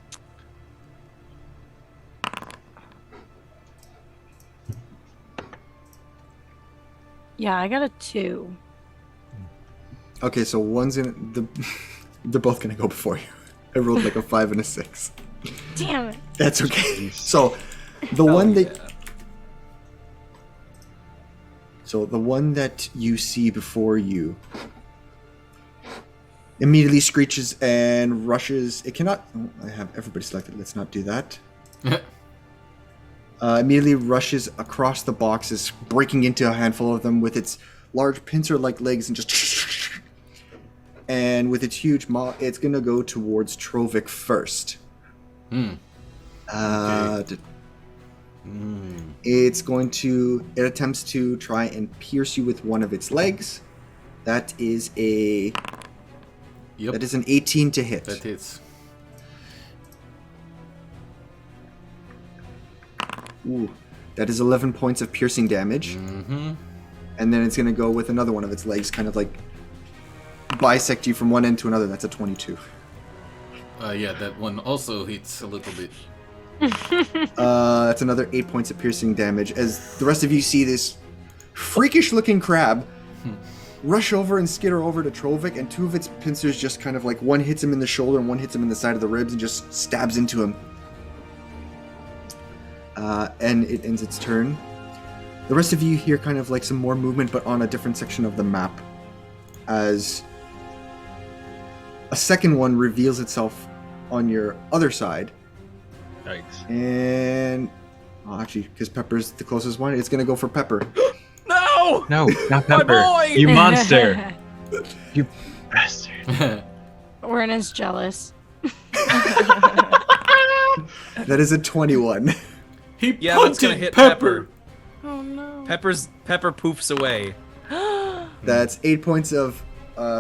Yeah, I got a 2. Okay, so one's in they're both gonna go before you. I rolled like a 5 and a 6. Damn it. That's okay. So the one that you see before you immediately screeches and rushes. It cannot. Oh, I have everybody selected. Let's not do that. Immediately rushes across the boxes, breaking into a handful of them with its large pincer-like legs and just. And with its huge maw, it's gonna go towards Trovik first. It's going to. It attempts to try and pierce you with one of its legs. That is a. Yep. That is an 18 to hit. That hits. Ooh, that is 11 points of piercing damage. Mm-hmm. And then it's going to go with another one of its legs, kind of like bisect you from one end to another. That's a 22. Yeah, that one also hits a little bit. That's another 8 points of piercing damage. As the rest of you see this freakish-looking crab rush over and skitter over to Trovik, and two of its pincers just kind of like one hits him in the shoulder and one hits him in the side of the ribs and just stabs into him. And it ends its turn. The rest of you hear kind of like some more movement, but on a different section of the map, as a second one reveals itself on your other side. Yikes. And actually, because Pepper's the closest one, it's gonna go for Pepper. No! No, not Pepper. boy! You monster! You bastard. Orin is jealous. That is a 21. He Yeah, that's gonna punted hit Pepper. Oh no. Pepper poofs away. That's 8 points of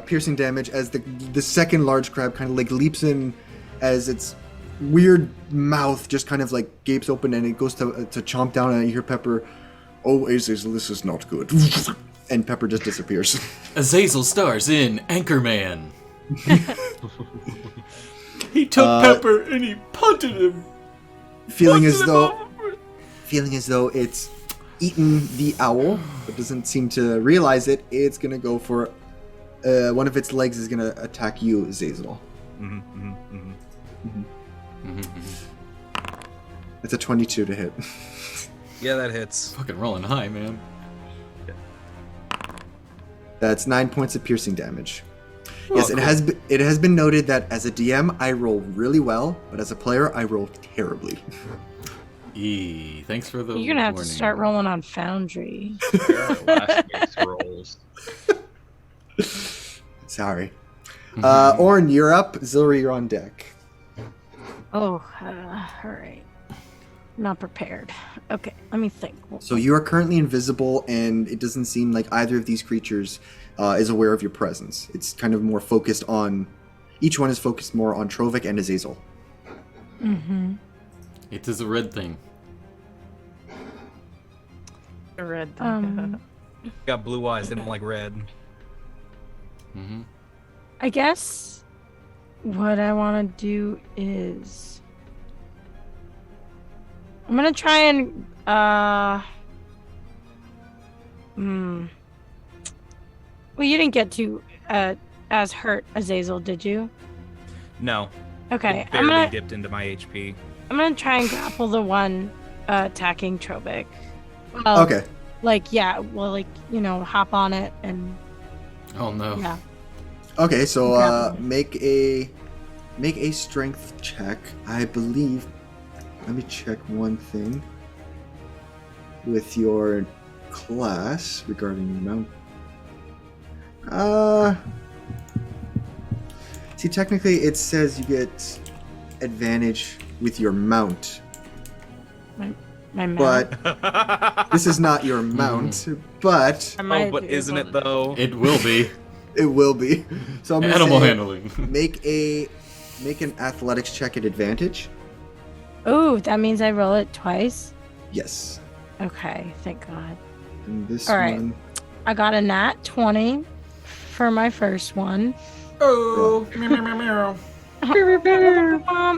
piercing damage as the second large crab kind of like leaps in as its weird mouth just kind of like gapes open and it goes to chomp down, and you hear Pepper, "Oh, Azazel, this is not good." And Pepper just disappears. Azazel stars in Anchorman. He took Pepper and he punted him. Feeling as though it's eaten the owl, but doesn't seem to realize it. It's gonna go for one of its legs is gonna attack you, Azazel. It's a 22 to hit. Yeah, that hits. Fucking rolling high, man. That's 9 points of piercing damage. Yes, cool. It has been noted that as a DM, I roll really well, but as a player, I roll terribly. Thanks for the You're gonna have warning. to start rolling on Foundry. Last week's rolls. Sorry. Orin, you're up. Zilri, you're on deck. Oh, all right. Not prepared. Okay, let me think. So you are currently invisible, and it doesn't seem like either of these creatures is aware of your presence. It's kind of more focused on... Each one is focused more on Trovik and Azazel. Mm-hmm. It is a red thing. A red thing. Got blue eyes, they don't like red. Mm-hmm. I guess what I want to do is... I'm gonna try and well, you didn't get to as hurt Azazel, did you? No. Okay, It barely dipped into my HP. I'm gonna try and grapple the one attacking Trovik. Well, okay. Like hop on it and. Oh no. Yeah. Okay, so make a strength check. I believe. Let me check one thing with your class regarding your mount. See, technically it says you get advantage with your mount. My mount. But this is not your mount, but... but isn't it though? It will be. It will be. So I'm gonna Animal say handling. Make an athletics check at advantage. Oh, that means I roll it twice? Yes. Okay, thank God. And this All right. one... I got a nat 20 for my first one. Oh, meow.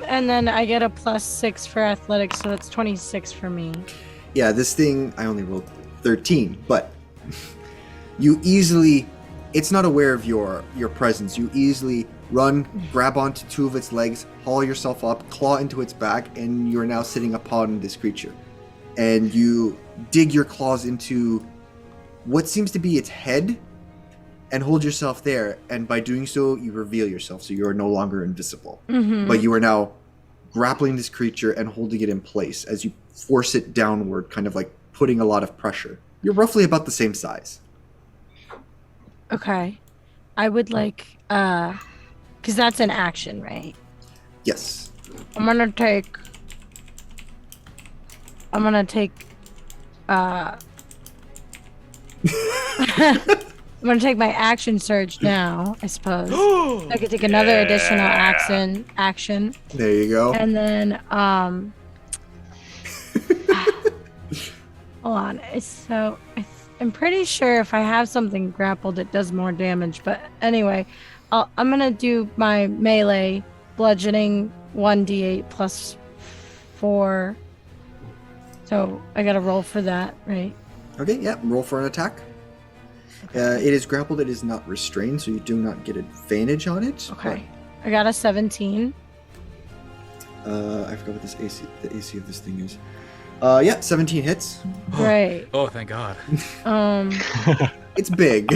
And then I get a +6 for athletics, so that's 26 for me. Yeah, this thing, I only rolled 13, but you easily... It's not aware of your presence. You easily run, grab onto two of its legs, haul yourself up, claw into its back, and you're now sitting upon this creature. And you dig your claws into what seems to be its head and hold yourself there. And by doing so, you reveal yourself, so you are no longer invisible. Mm-hmm. But you are now grappling this creature and holding it in place as you force it downward, kind of like putting a lot of pressure. You're roughly about the same size. Okay. I would like, because that's an action, right? Yes. I'm gonna take, I'm gonna take my action surge now, I suppose. I could take another additional action. There you go. And then, hold on. I'm pretty sure if I have something grappled, it does more damage. But anyway, I'm gonna do my melee bludgeoning 1d8 plus 4. So I gotta roll for that, right? Okay, yeah, roll for an attack. It is grappled, it is not restrained, so you do not get advantage on it. Okay. I got a 17. I forgot what the AC of this thing is. Yeah, 17 hits. Right. Oh, thank God. It's big.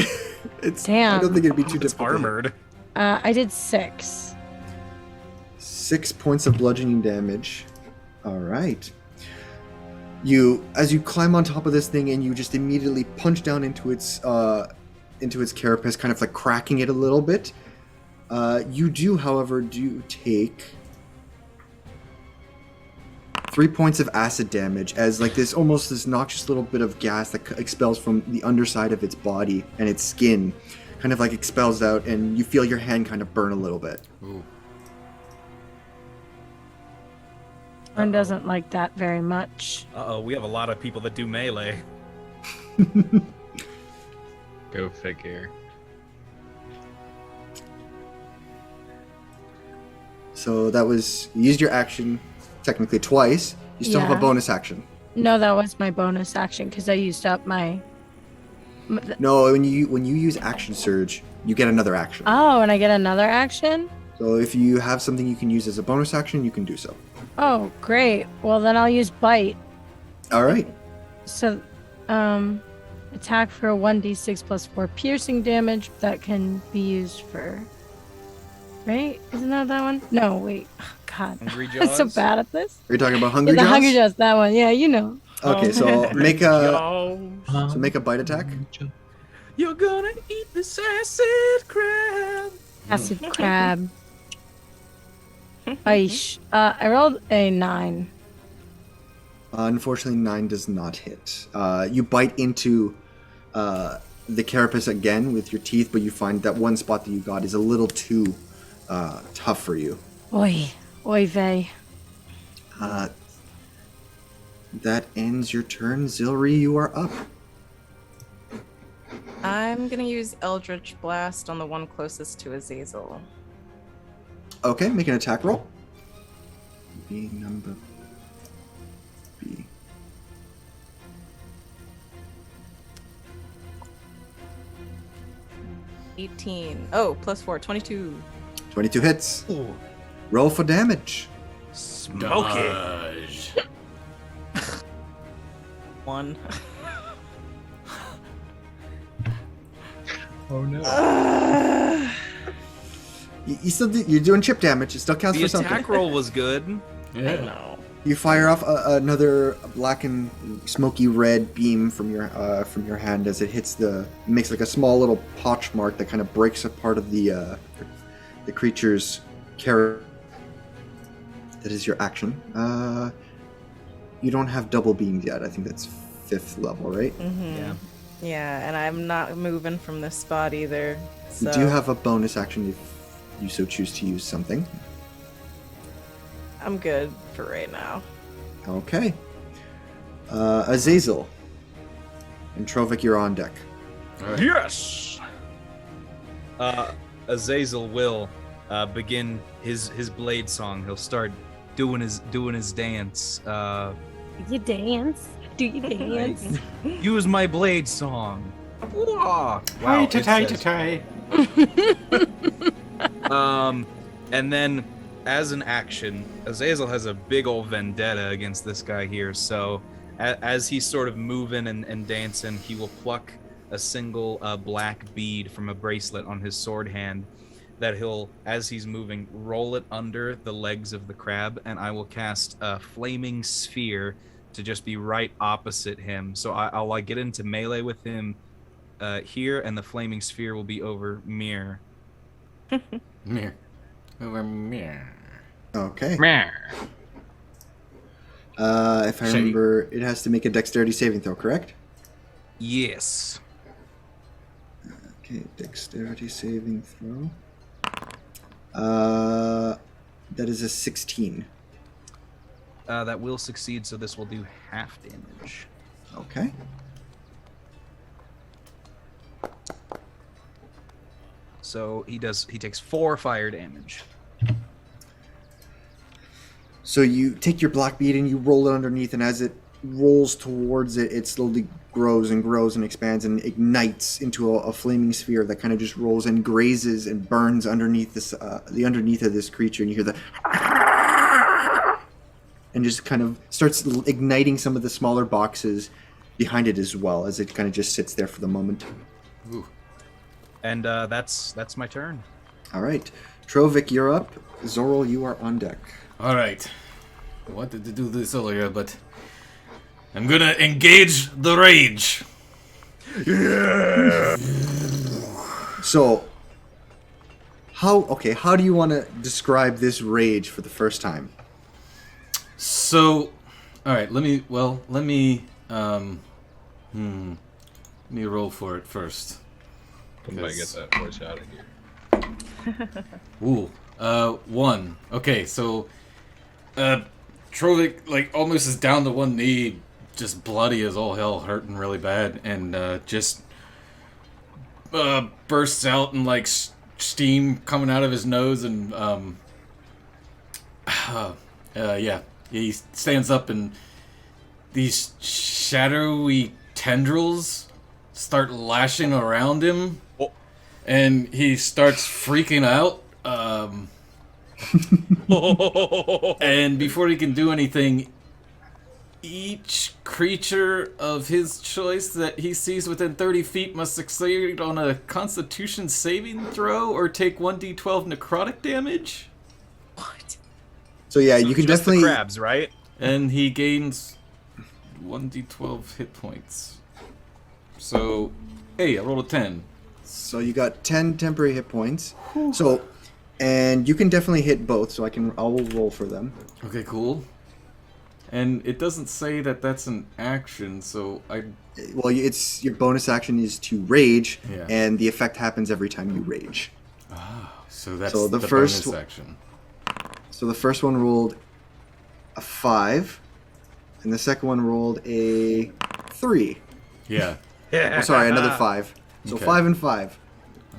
Damn. I don't think it'd be too It's difficult. armored. I did 6. 6 points of bludgeoning damage. All right. As you climb on top of this thing and you just immediately punch down into its carapace, kind of like cracking it a little bit. You do, however, take 3 points of acid damage as like this almost this noxious little bit of gas that expels from the underside of its body and its skin kind of like expels out, and you feel your hand kind of burn a little bit. Ooh. Ern doesn't like that very much. Uh-oh, we have a lot of people that do melee. Go figure. So that was, you used your action technically twice. You still have a Yeah. bonus action. No, that was my bonus action because I used up my. No, when you use action surge, you get another action. Oh, and I get another action? So if you have something you can use as a bonus action, you can do so. Oh, great. Well, then I'll use bite. All right. So, attack for 1d6 plus 4 piercing damage that can be used for. Right? Isn't that one? No, wait. Oh, God. Hungry I'm so Jaws? bad at this. Are you talking about Hungry The Jaws? Hungry Jaws, that one. Yeah, you know. Okay, so make a Jaws. make a bite attack. You're gonna eat this acid crab. Acid crab. I rolled a 9. Unfortunately, 9 does not hit. You bite into the carapace again with your teeth, but you find that one spot that you got is a little too tough for you. Oy vey. That ends your turn. Zilri, you are up. I'm gonna use Eldritch Blast on the one closest to Azazel. Okay, make an attack roll. B number B. Oh, plus 4, 22. 22 hits. Roll for damage. Smoke it. Dodge. 1. Oh no. You still you're doing chip damage. It still counts The for something. attack roll was good. Yeah. No. You fire off another black and smoky red beam from your hand as it hits it makes like a small little potch mark that kind of breaks a part of the creature's character. That is your action. You don't have double beams yet. I think that's 5th level, right? Mm-hmm. Yeah. Yeah, and I'm not moving from this spot either. So. You do have a bonus action if you so choose to use something. I'm good for right now. Okay. Azazel. And Trovik, you're on deck. Alright. Yes. Azazel will begin his blade song. He'll start doing his dance. You dance? Do you dance? Use my blade song. Wow. And then as an action, Azazel has a big old vendetta against this guy here. So as he's sort of moving and dancing, he will pluck a single black bead from a bracelet on his sword hand that he'll, as he's moving, roll it under the legs of the crab, and I will cast a flaming sphere to just be right opposite him. So I'll like get into melee with him here, and the flaming sphere will be over Mir. Mir. Over Mir. Okay. Mir. If I remember, it has to make a dexterity saving throw, correct? Yes. Okay, dexterity saving throw. That is a 16. That will succeed, so this will do half damage. Okay. So he takes 4 fire damage. So you take your black bead and you roll it underneath, and as it rolls towards it, it slowly grows and grows and expands and ignites into a flaming sphere that kind of just rolls and grazes and burns underneath this, the underneath of this creature, and you hear the and just kind of starts igniting some of the smaller boxes behind it as well, as it kind of just sits there for the moment. Ooh. And that's my turn. All right, Trovik, you're up. Zoril, you are on deck. Alright. I wanted to do this earlier, but I'm gonna engage the rage. Yeah. So, how do you want to describe this rage for the first time? So, alright, let me roll for it first. Somebody get that voice out of here. Ooh, 1. Okay, so, Trovik, like, almost is down to one knee, just bloody as all hell, hurting really bad, and, just, bursts out and, like, steam coming out of his nose, and, yeah, he stands up, and these shadowy tendrils start lashing around him, and he starts freaking out. And before he can do anything, each creature of his choice that he sees within 30 feet must succeed on a Constitution saving throw or take 1d12 necrotic damage. What? So yeah, you can just definitely the crabs, right? And he gains 1d12 hit points. So, hey, I rolled a 10. So you got 10 temporary hit points. So, and you can definitely hit both. So I will roll for them. Okay, cool. And it doesn't say that that's an action, so I. Well, it's your bonus action is to rage, Yeah. and the effect happens every time you rage. So that's So the first bonus action. So the first one rolled a 5, and the second one rolled a 3. Yeah. Oh, sorry, another 5. So Okay. 5 and 5.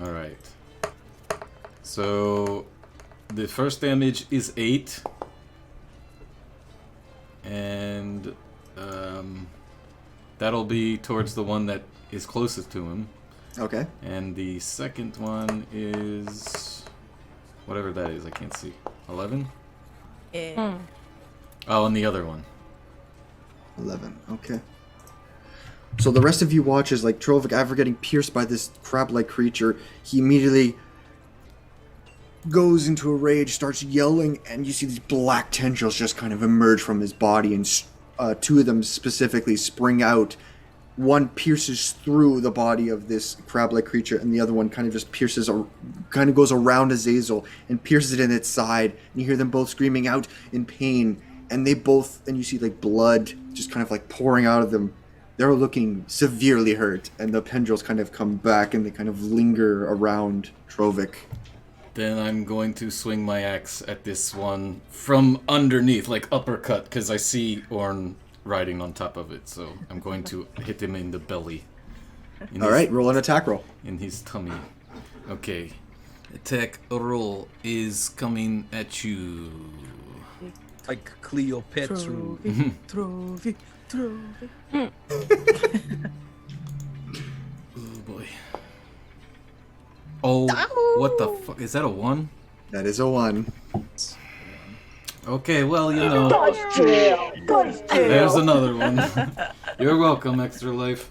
All right. So the first damage is 8, and that'll be towards the one that is closest to him. Okay. And the second one is whatever that is. I can't see. 11. Yeah. Oh, and the other one. 11. Okay. So the rest of you watch as, like, Trovik, after getting pierced by this crab-like creature, he immediately goes into a rage, starts yelling, and you see these black tendrils just kind of emerge from his body, and 2 of them specifically spring out. One pierces through the body of this crab-like creature, and the other one kind of just goes around Azazel and pierces it in its side. And you hear them both screaming out in pain, and you see, like, blood just kind of, like, pouring out of them. They're looking severely hurt, and the tendrils kind of come back and they kind of linger around Trovik. Then I'm going to swing my axe at this one from underneath, like uppercut, because I see Orn riding on top of it. So I'm going to hit him in the belly. All right, roll an attack roll. In his tummy. Okay. Attack roll is coming at you. Like Cleopatra. Trovik. Oh boy. Oh, what the fuck? Is that a 1? That is a 1. Okay, well, you know. Dice jail! Dice jail! There's another one. You're welcome, Extra Life.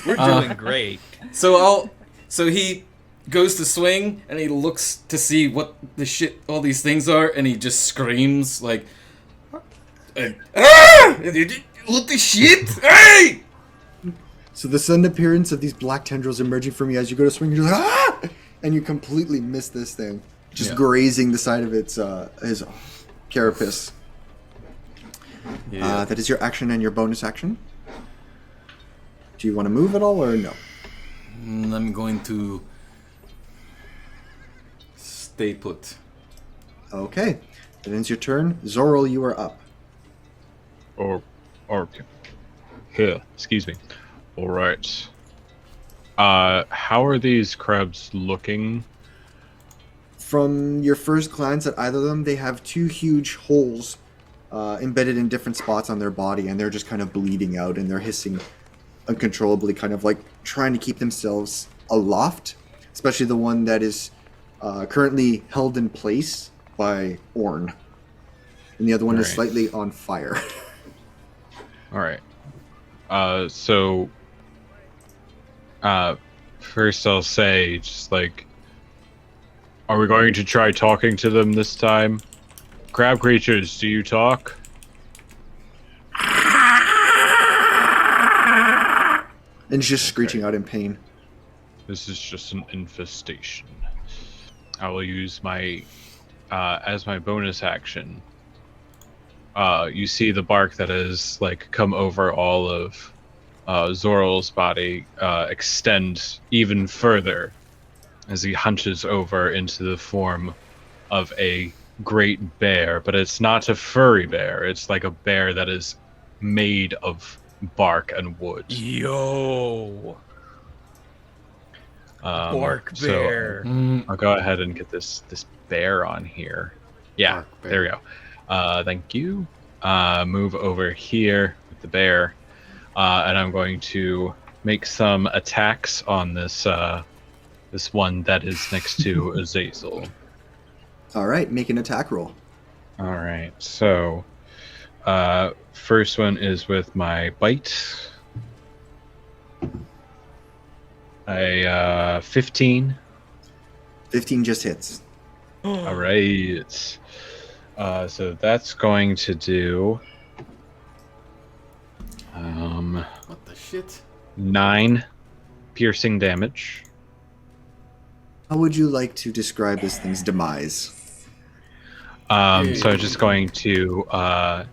We're doing great. So he goes to swing, and he looks to see what the shit all these things are, and he just screams, like, ah! Look the shit! Hey! So the sudden appearance of these black tendrils emerging from you as you go to swing, you're like, ah! And you completely miss this thing, just grazing the side of its his carapace. Yeah. That is your action and your bonus action. Do you want to move at all or no? I'm going to stay put. Okay, that ends your turn. Zoril, you are up. Or here, excuse me. All right. How are these crabs looking? From your first glance at either of them, they have 2 huge holes embedded in different spots on their body, and they're just kind of bleeding out, and they're hissing uncontrollably, kind of like trying to keep themselves aloft, especially the one that is currently held in place by Orn. And the other one is slightly on fire. All right. So first I'll say, just like, are we going to try talking to them this time? Crab creatures, do you talk? And he's just screeching out in pain. This is just an infestation. I will use my, as my bonus action. You see the bark that has, like, come over all of Zoril's body extend even further as he hunches over into the form of a great bear, but it's not a furry bear. It's like a bear that is made of bark and wood. Yo! Bark bear. So I'll go ahead and get this bear on here. Yeah, there we go. Thank you. Move over here with the bear, and I'm going to make some attacks on this this one that is next to Azazel. All right, make an attack roll. All right, so first one is with my bite. A 15. 15 just hits. All right. So that's going to do What the shit? 9 piercing damage. How would you like to describe this thing's demise? So I'm just going to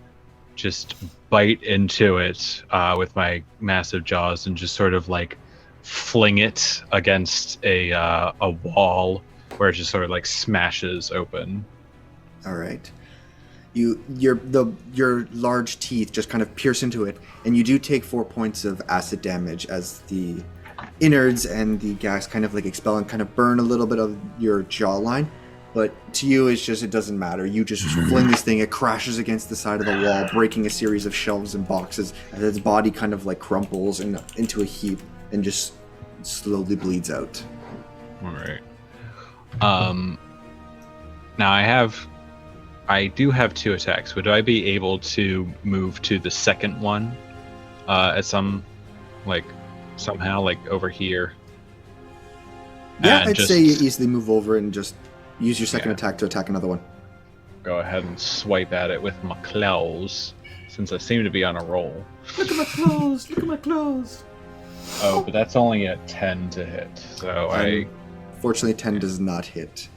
just bite into it with my massive jaws and just sort of like fling it against a wall where it just sort of like smashes open. All right. Your large teeth just kind of pierce into it, and you do take 4 points of acid damage as the innards and the gas kind of like expel and kind of burn a little bit of your jawline. But to you, it's just, it doesn't matter. You just fling this thing, it crashes against the side of the wall, breaking a series of shelves and boxes, and its body kind of like crumples into a heap and just slowly bleeds out. All right. Now I do have 2 attacks. Would I be able to move to the second one at some, like, somehow, like, over here? Yeah, I'd say you easily move over and just use your second attack to attack another one. Go ahead and swipe at it with my claws, since I seem to be on a roll. Look at my claws! Look at my claws! Oh, but that's only a 10 to hit, so Fortunately, 10 does not hit.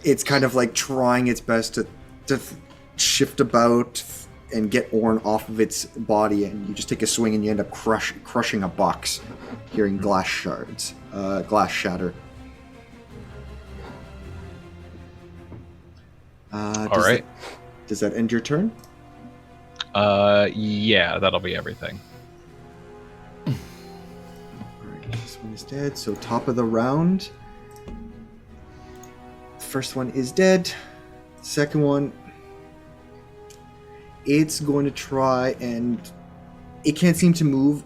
It's kind of like trying its best to shift about and get Orn off of its body, and you just take a swing and you end up crushing a box, hearing glass shards, glass shatter. Does that end your turn? Yeah, that'll be everything. Alright, this one is dead, so top of the round. First one is dead. Second one, it's going to try, and it can't seem to move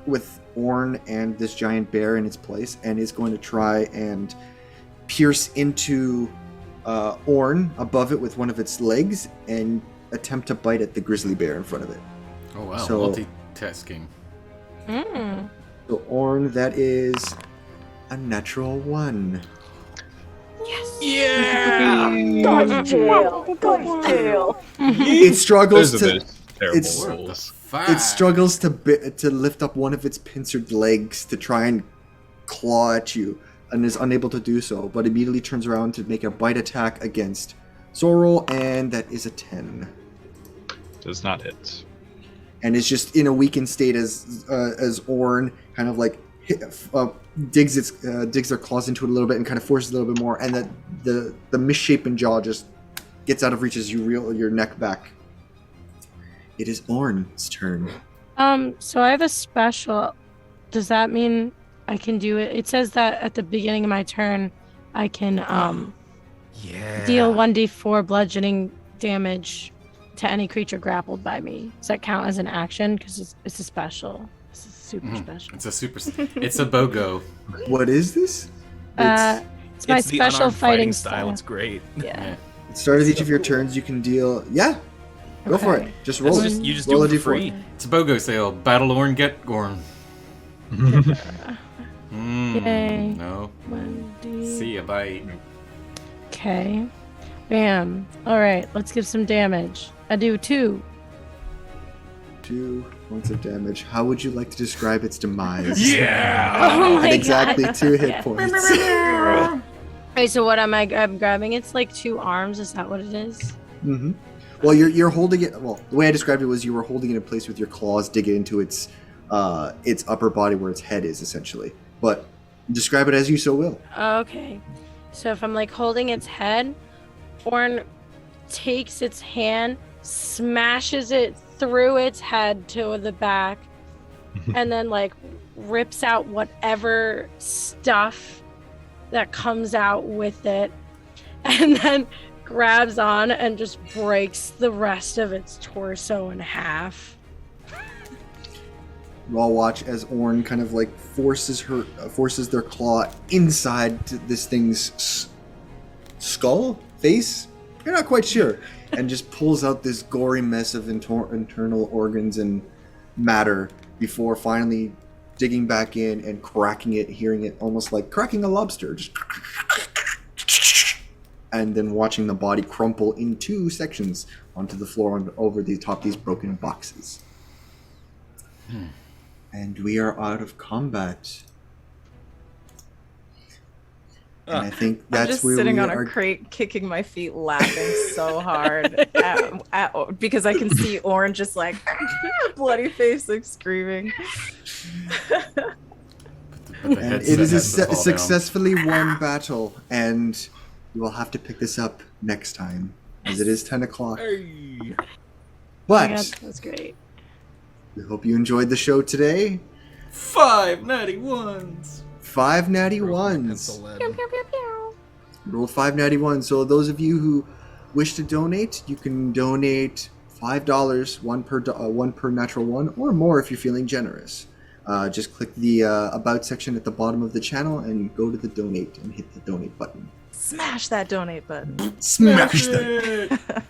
with Orn and this giant bear in its place, and is going to try and pierce into Orn above it with one of its legs and attempt to bite at the grizzly bear in front of it. Oh wow, so, multitasking. So Orn, that is a natural 1. Yes. Yeah. Dodge tail. Dodge tail. It struggles to. It struggles to lift up one of its pincered legs to try and claw at you, and is unable to do so. But immediately turns around to make a bite attack against Zorro, and that is a 10. Does not hit. And is just in a weakened state as Orn kind of like digs their claws into it a little bit and kind of forces a little bit more, and that the misshapen jaw just gets out of reach as you reel your neck back. It is Orn's turn. So I have a special. Does that mean I can do it? It says that at the beginning of my turn, I can deal 1d4 bludgeoning damage to any creature grappled by me. Does that count as an action? Because it's a special. It's a super special. It's a BOGO. What is this? It's my special fighting style. It's great. Yeah. At the start of each of your turns, you can deal. Yeah. Go for it. Just roll. You just roll do a it d4. for free. It's a BOGO sale. Battle Orn, get Gorn. Yay. No. 1d. See ya, bye. Okay. Bam. All right. Let's give some damage. I do 2. 2 points of damage. How would you like to describe its demise? Oh my At exactly God. 2 hit points. Right. So what am I? I'm grabbing. It's like 2 arms. Is that what it is? Mm-hmm. Well, you're holding it. Well, the way I described it was you were holding it in place with your claws, digging into its upper body where its head is, essentially. But Describe it as you so will. Okay. So if I'm like holding its head, Orn takes its hand, smashes it through its head to the back, and then like rips out whatever stuff that comes out with it, and then grabs on and just breaks the rest of its torso in half. You all watch as Orn kind of like forces their claw inside this thing's skull, face. You're not quite sure, and just pulls out this gory mess of internal organs and matter before finally digging back in and cracking it, hearing it almost like cracking a lobster, just and then watching the body crumple in two sections onto the floor and over the top of these broken boxes. And we are out of combat. And I think that's I'm just where sitting we on are. a crate, kicking my feet, laughing so hard because I can see Orin just like bloody face, like screaming. And it is a successfully won battle, and we will have to pick this up next time, as it is 10 o'clock. But Oh my God, that's great. we hope you enjoyed the show today. 5 natty ones. 5 natty ones. Rolled 5 natty ones. So those of you who wish to donate, you can donate $5, one per natural one, or more if you're feeling generous. Just click the About section at the bottom of the channel and go to the donate and hit the donate button. Smash that donate button. Smash that.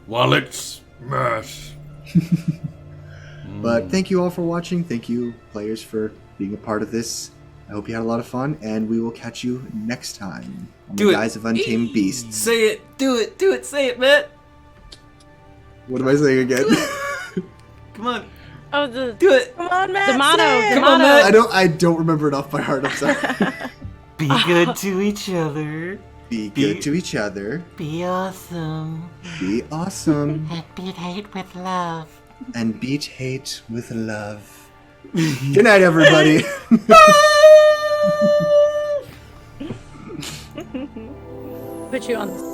Wallet smash. But thank you all for watching. Thank you, players, for being a part of this. I hope you had a lot of fun, and we will catch you next time on the Guise of Untamed Beasts. Say it. Do it. Say it, Matt. What am I saying again? Come on. Oh, do it. Come on, Matt. The motto. Come on, Matt. I don't remember it off by heart. I'm sorry. Be good to each other. Be good to each other. Be awesome. Be awesome. And beat hate with love. And beat hate with love. Good night, everybody. Put you on the